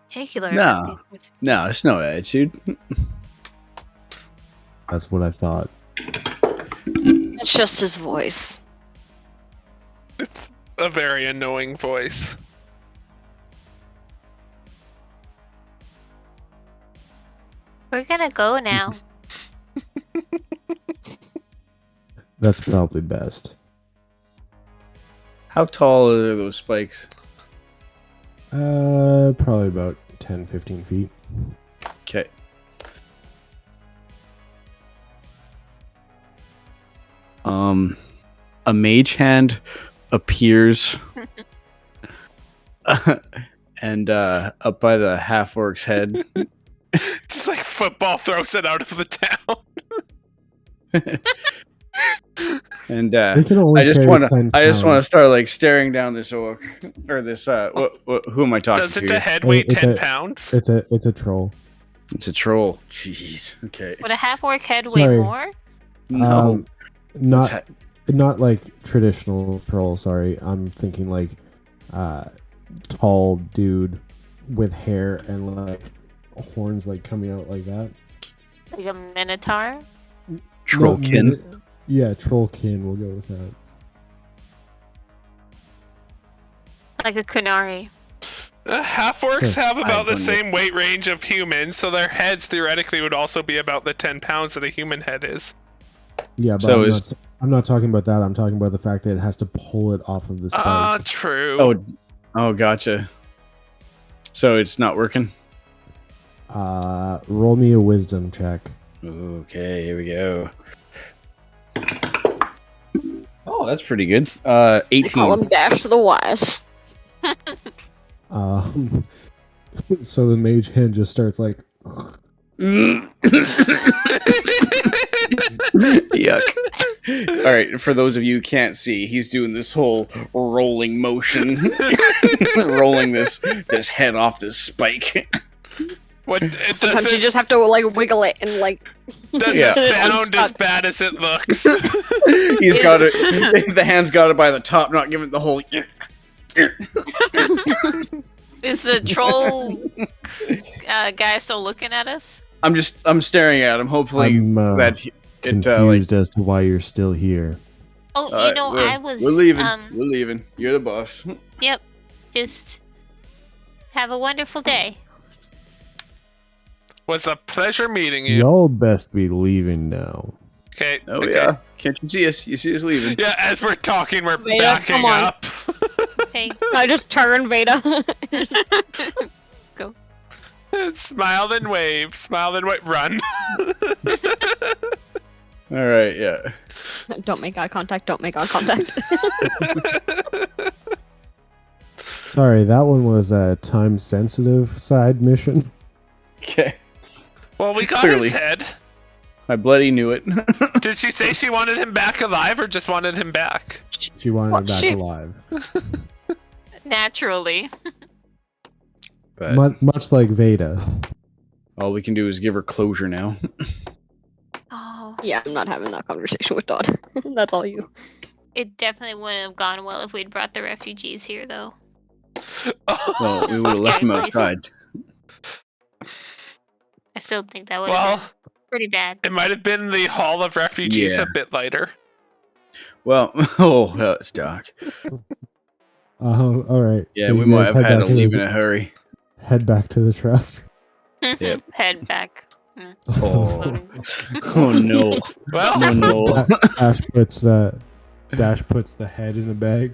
particular. No. about these- No, it's no attitude. That's what I thought. It's just his voice. It's a very annoying voice. We're gonna go now. That's probably best. How tall are those spikes? Probably about 10, 15 feet. Okay. A mage hand appears and up by the half orc's head. Just like football throws it out of the town. And They can only I just carry want 10 to pounds. start like staring down this orc or this who am I talking Doesn't to? a head Oh, weigh it's 10 a- pounds? It's a troll. It's a troll. Jeez. Okay. Would a half orc head weigh Sorry. more? No. Not not like traditional troll. Sorry, I'm thinking like tall dude with hair and like horns like coming out like that. Like a minotaur? Trollkin. Yeah, trollkin. We'll go with that. Like a kunari. Half orcs have about the wonder. same weight range of humans, so their heads theoretically would also be about the 10 pounds that a human head is. Yeah, but So I'm not talking about that. I'm talking about the fact that it has to pull it off of the spike. True. Oh, gotcha. So it's not working. Roll me a wisdom check. Okay, here we go. Oh, that's pretty good. They call 18. him Dash to the Wise. So the mage hand just starts like. Yuck. All right, for those of you who can't see, he's doing this whole rolling motion, rolling this head off this spike. What it Sometimes you doesn't, just have to like wiggle it and like. doesn't Yeah. sound as bad as it looks. He's got it. The hand's got it by the top, not giving it the whole. Is the troll guy still looking at us? I'm staring at him. Hopefully I'm that it confused as to why you're still here. Oh, All right, I was. We're leaving. We're leaving. You're the boss. Yep. Just have a wonderful day. Was a pleasure meeting you. Y'all best be leaving now. Okay. Oh okay. yeah. Can't you see us? You see us leaving? Yeah, as we're talking, we're Veda, backing come on. up. Okay. I just turn Veda. Go. Smile and wave. Smile and wave. Run. All right. Yeah. Don't make eye contact. Don't make eye contact. Sorry, that one was a time-sensitive side mission. Okay. Well, we got Clearly. his head. I bloody knew it. Did she say she wanted him back alive or just wanted him back? She wanted Well, him back she- alive. Naturally. But Much like Veda. all we can do is give her closure now. Oh. Yeah, I'm not having that conversation with Dodd. That's all you. It definitely wouldn't have gone well if we'd brought the refugees here, though. Well, we would have left him Scary place. outside. I still think that would have Well, been pretty bad. it might have been the Hall of Refugees Yeah. a bit lighter. Well, it's dark. All right. Yeah, so we you might guys have had to back leave in a hurry. head back to the truck. Yep. Head back. Oh, oh no. Well, Oh no. Dash puts the head in the bag.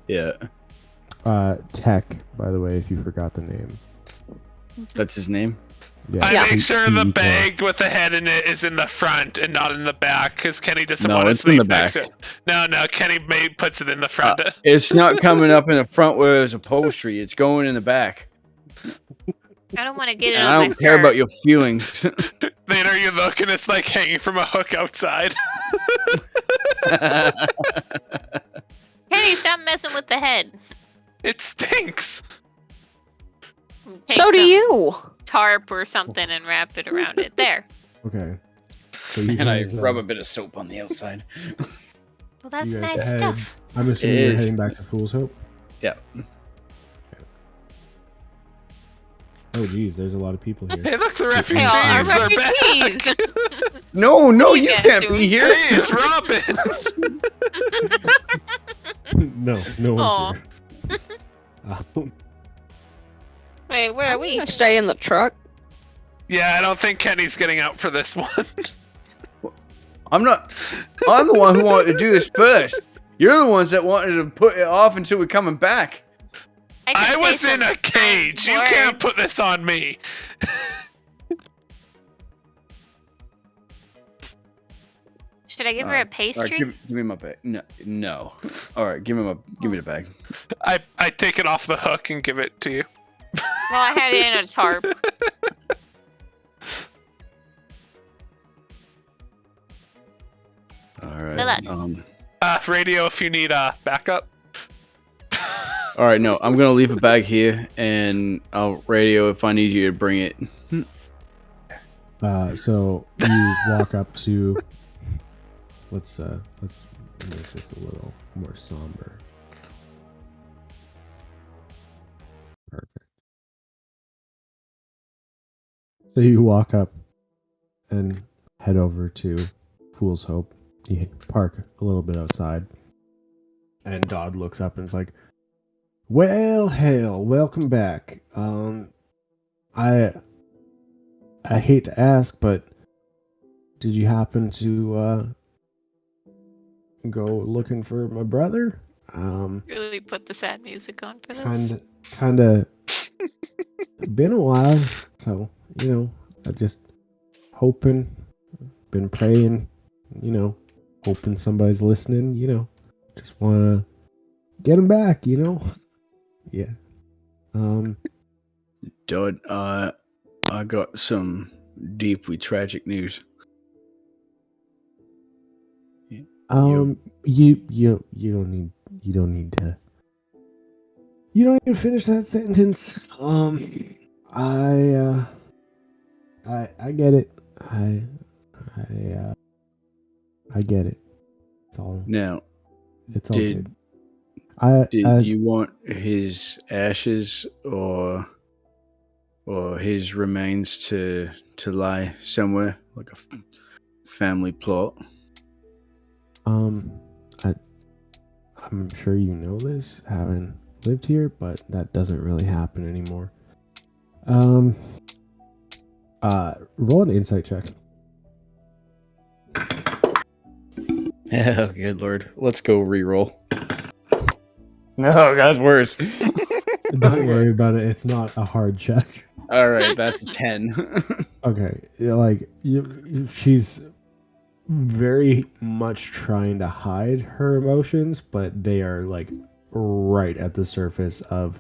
Yeah, Tech, by the way, if you forgot the name. that's his name. Yeah. I Yeah. make sure the T-E-K. bag with the head in it is in the front and not in the back because Kenny doesn't No, want to it's in sleep the next back. to it. No, Kenny puts it in the front. It's not coming up in the front where there's upholstery. It's going in the back. I don't want to get it And on I my don't care fur. about your feelings. Later you look and it's like hanging from a hook outside. Kenny, stop messing with the head. It stinks. Take So do some you. tarp or something and wrap it around it. There. Okay. So you And I guys, rub a bit of soap on the outside. Well, that's you guys nice head- stuff. I'm assuming It you're is. heading back to Fool's Hope. Yeah. Oh, geez, there's a lot of people here. Hey, look, the Hey, refugees all our are refugees. back. No, You you guys can't doing? be here. Hey, it's Robin. No Aw. one's here. Wait, where are I'm we? gonna stay in the truck. Yeah, I don't think Kenny's getting out for this one. I'm not. I'm the one who wanted to do this first. You're the ones that wanted to put it off until we're coming back. could I say was some in a kind cage. You can't put words. this on me. Should I give her a pastry? Give me my bag. No. All right, give me the bag. I take it off the hook and give it to you. Well, I had it in a tarp. All right. Radio if you need backup. All right, no, I'm gonna leave a bag here, and I'll radio if I need you to bring it. So you walk up to. Let's make this a little more somber. Perfect. So you walk up and head over to Fool's Hope. You park a little bit outside, and Dodd looks up and is like, "Well, hell, welcome back. I hate to ask, but did you happen to go looking for my brother?" Really put the sad music on for this. Kind of been a while, so I just hoping, been praying, hoping somebody's listening. Just want to get him back. Yeah. Dude, I got some deeply tragic news. You don't need to finish that sentence. I get it. I get it. It's all Now, it's all did good. you want his ashes or his remains to lie somewhere like a family plot? I'm sure you know this, having lived here, but that doesn't really happen anymore. Roll an insight check. Oh, good lord. Let's go reroll. No, that's worse. Don't worry about it. It's not a hard check. All right, that's a 10. Okay, she's very much trying to hide her emotions, but they are like right at the surface of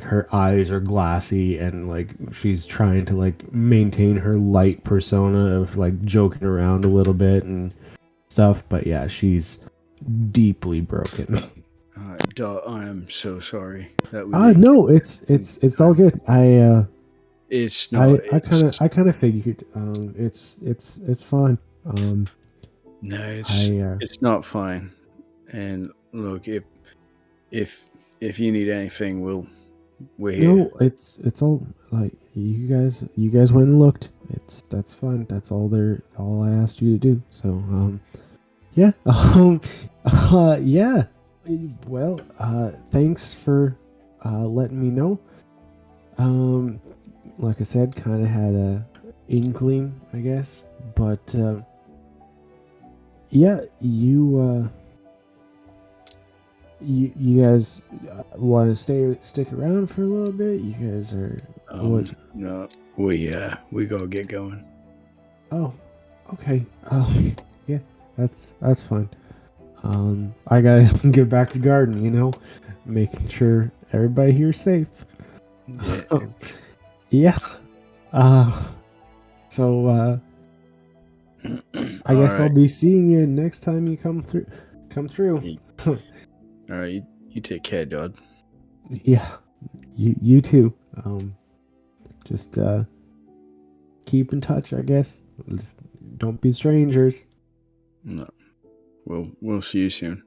her eyes are glassy, and like she's trying to like maintain her light persona of like joking around a little bit and stuff, but yeah, she's deeply broken. I am so sorry. No, it's all good. It's not. I kind of figured. It's fine. No, it's not fine. And look, if you need anything, we're here. No, it's all like you guys went and looked. That's fine. That's all I asked you to do. So yeah. Yeah. Well, thanks for letting me know. Like I said, kind of had a inkling, I guess, but yeah, you guys want to stick around for a little bit? You guys are what? No, we gotta get going. Oh, okay. Yeah, that's fine. I gotta get back to garden, making sure everybody here's safe. Yeah. Yeah. So I guess I'll be seeing you next time you come through. All right, you take care, Dodd. Yeah. You too. Just keep in touch, I guess. Don't be strangers. No. We'll see you soon.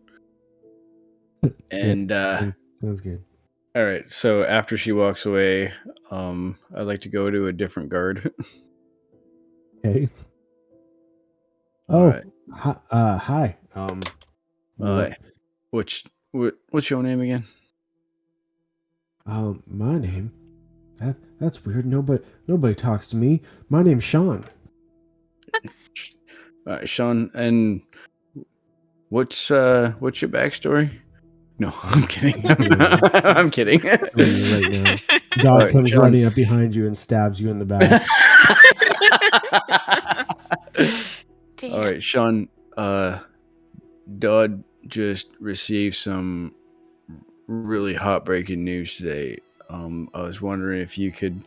And sounds good. All right. So after she walks away, I'd like to go to a different guard. Okay. All right. Hi. What's your name again? My name. That's weird. Nobody talks to me. My name's Sean. All right, Sean. And what's your backstory? No, I'm kidding. I'm kidding. Right now. Dog comes Sean. running up behind you and stabs you in the back. Damn. All All right, Sean. Dodd just received some really heartbreaking news today. I was wondering if you could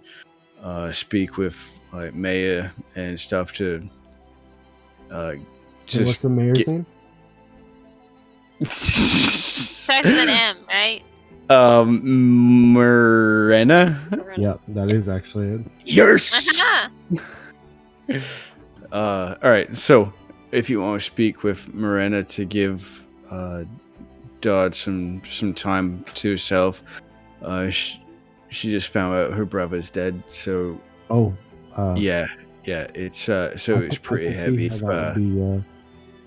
speak with like Maya and stuff to So what's the mayor's name? Starts with an M, right? Morena. Yep, that is actually it. Yes. Uh-huh. All right. So, if you want to speak with Morena to give Dodd some time to herself, she just found out her brother's dead. So, yeah, it's so it's pretty heavy. That would be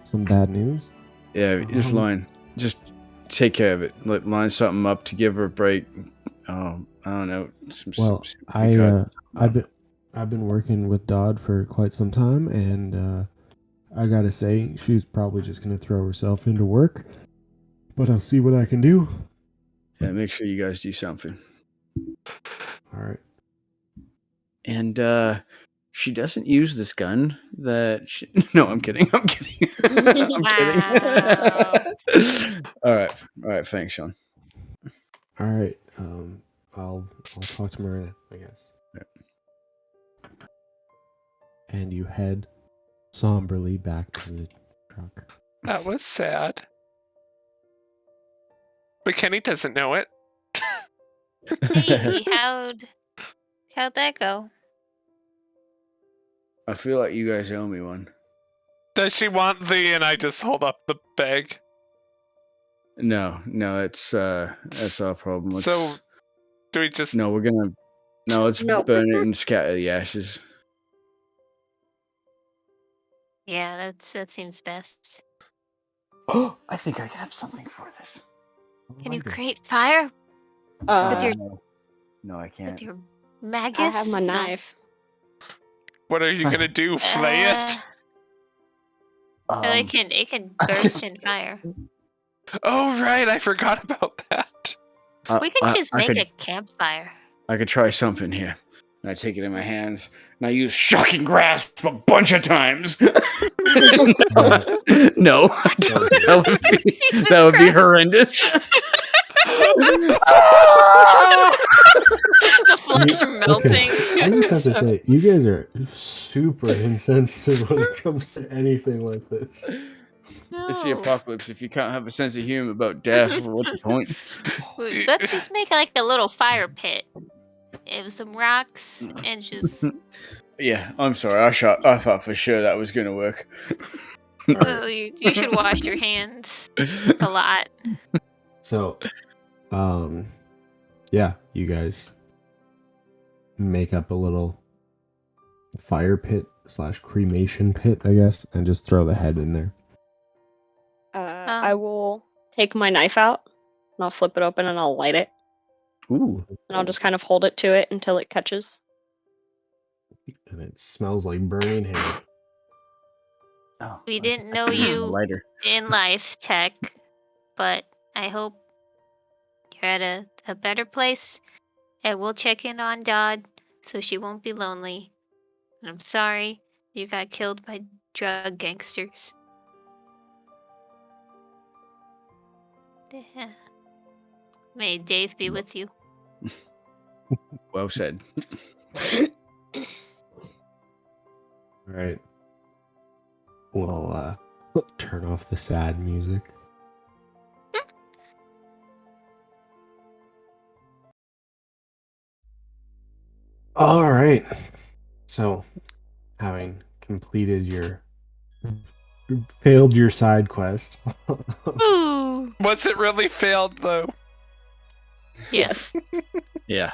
some bad news. Yeah, just take care of it. Line something up to give her a break. I don't know. I've been working with Dodd for quite some time, and I gotta say, she's probably just gonna throw herself into work. But I'll see what I can do. Yeah, make sure you guys do something. All right. And she doesn't use this gun that she... No, I'm kidding. I'm kidding. Wow. All right. Thanks, Sean. All right. I'll talk to Marina, I guess. Yeah. And you head somberly back to the truck. That was sad. But Kenny doesn't know it. Hey, how'd that go? I feel like you guys owe me one. Does she want the? And I just hold up the bag. No, it's that's our problem. So, do we just? No, let's burn it and scatter the ashes. Yeah, that seems best. Oh, I think I have something for this. Can you create fire with your? No, I can't. With your magus? I have my knife. What are you gonna do? Flay it? It can burst in fire. Oh right, I forgot about that. We could just make a campfire. I could try something here. And I take it in my hands, and I use shocking grasp a bunch of times. No, I don't. That would be horrendous. The flesh melting. Okay. I just have to say, you guys are super insensitive when it comes to anything like this. No. It's the apocalypse. If you can't have a sense of humor about death, what's the point? Let's just make like a little fire pit. It was some rocks and just. Yeah, I'm sorry. I thought for sure that was gonna work. Oh, you should wash your hands a lot. So, yeah, you guys make up a little fire pit / cremation pit, I guess, and just throw the head in there. I will take my knife out, and I'll flip it open, and I'll light it. Ooh. And I'll just kind of hold it to it until it catches. And it smells like burning hair. Oh, We didn't know you lighter. in life, Tech, but I hope you're at a better place, and we'll check in on Dodd so she won't be lonely. And I'm sorry you got killed by drug gangsters. Yeah. May Dave be with you. Well said. All right. We'll turn off the sad music. All right. So, having completed failed your side quest. Was it really failed though? Yes. Yeah,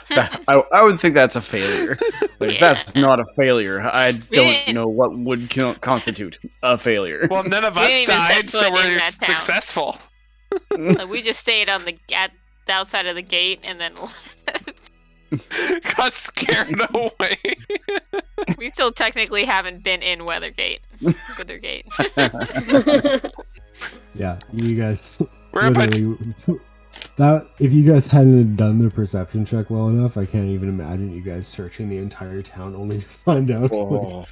I would think that's a failure. But if that's not a failure, I don't know what would constitute a failure. Well, none of We us didn't even died, set so foot in we're that town. successful. Like, we just stayed on the outside of the gate and then left. Got scared away. We still technically haven't been in Weathergate. Yeah, you guys. We're a bunch. That if you guys hadn't done the perception check well enough, I can't even imagine you guys searching the entire town only to find out. Oh.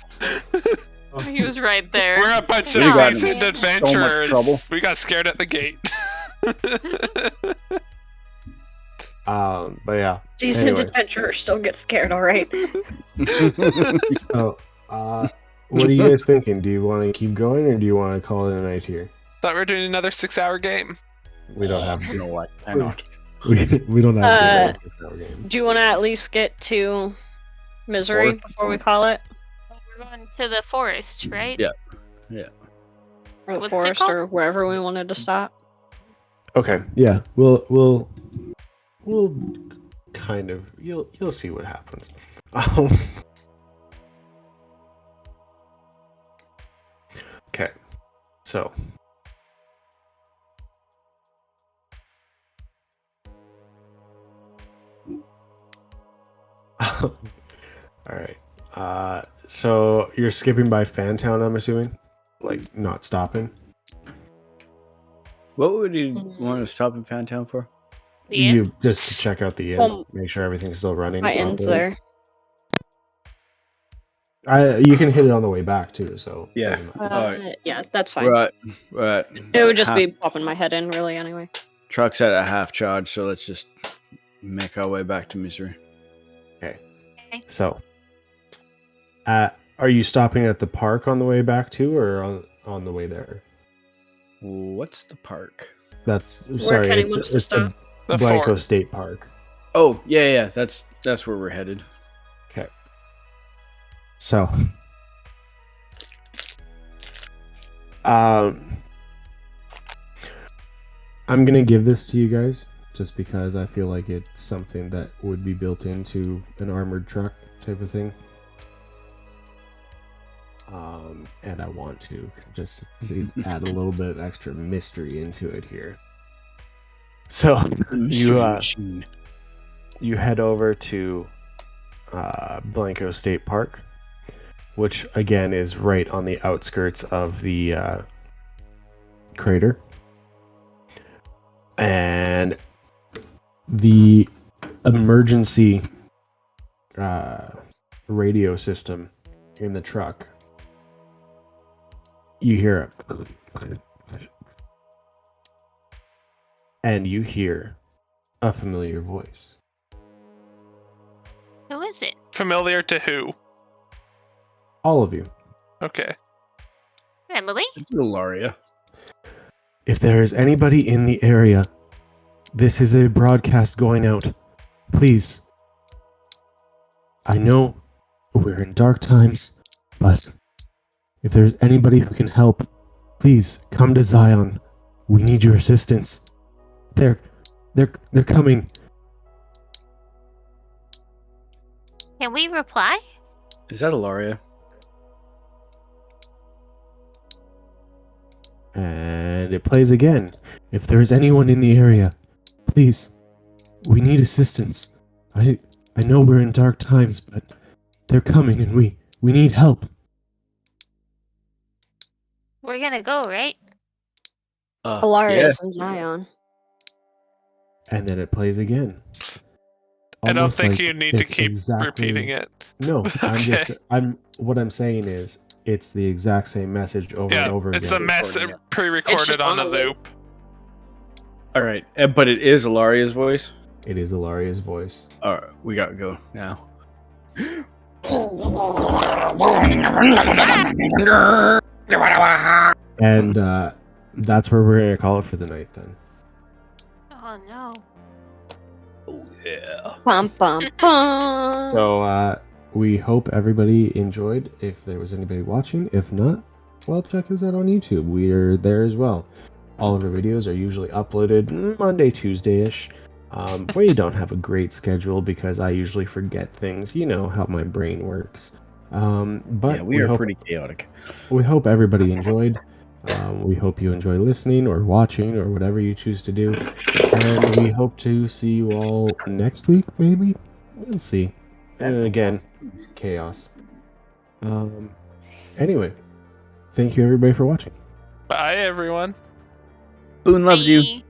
He was right there. We're a bunch of We got seasoned in adventurers. so much trouble. We got scared at the gate. But yeah. Seasoned Anyway. adventurers still get scared, all right. So, what are you guys thinking? Do you want to keep going, or do you want to call it a night here? Thought we were doing another 6-hour game. We don't have. You know what? I know. We don't have to do a 6-hour game. Do you want to at least get to Misery before we call it? We're going to the forest, right? Yeah. Or the What's it forest, called? or wherever we wanted to stop? Okay. Yeah. We'll kind of you'll see what happens. Okay. So. All right. So you're skipping by Fantown, I'm assuming? Like, not stopping? What would you want to stop in Fantown for? The inn? You just to check out the inn, Well, make sure everything's still running. My end's properly. there. You can hit it on the way back too, so Yeah. Alright. Yeah, that's fine. We're at It would just half- be popping my head in, really, anyway. Truck's at a half charge, so let's just make our way back to Misery. So, are you stopping at the park on the way back too, or on the way there? What's the park? That's Where sorry, Kenny wants to it's the stop. The Blanco fort. State Park. Oh, yeah. That's where we're headed. Okay. So, I'm gonna give this to you guys just because I feel like it's something that would be built into an armored truck type of thing. And I want to just to add a little bit of extra mystery into it here. So you head over to Blanco State Park, which again is right on the outskirts of the crater, and the emergency radio system in the truck. You hear it, and you hear a familiar voice. Who is it? Familiar to who? All of you. Okay. Emily? Ilaria. If there is anybody in the area, this is a broadcast going out. Please. I know we're in dark times, but if there's anybody who can help, please come to Zion. We need your assistance. They're coming. Can we reply? Is that Ilaria? And it plays again. If there's anyone in the area, please. We need assistance. I know we're in dark times, but they're coming and we need help. We're gonna go, right? Hilarious and Zion. And then it plays again. I don't Almost think like you need to it's keep exactly- repeating it. No, Okay. what I'm saying is it's the exact same message over and over It's again. a mess Recording it. It's pre-recorded just on a on a loop. loop. All right, but it is Ilaria's voice. It is Ilaria's voice. All right, we gotta go now. And that's where we're gonna call it for the night then. Oh no. Oh yeah. Bum, bum, bum. So we hope everybody enjoyed. If there was anybody watching, if not, well, check us out on YouTube. We're there as well. All of our videos are usually uploaded Monday, Tuesday-ish. We don't have a great schedule because I usually forget things. You know how my brain works. But Yeah, we are hope, pretty chaotic. we hope everybody enjoyed. We hope you enjoy listening or watching or whatever you choose to do. And we hope to see you all next week, maybe? We'll see. And again, chaos. Anyway, thank you everybody for watching. Bye, everyone. Boone loves you. Bye.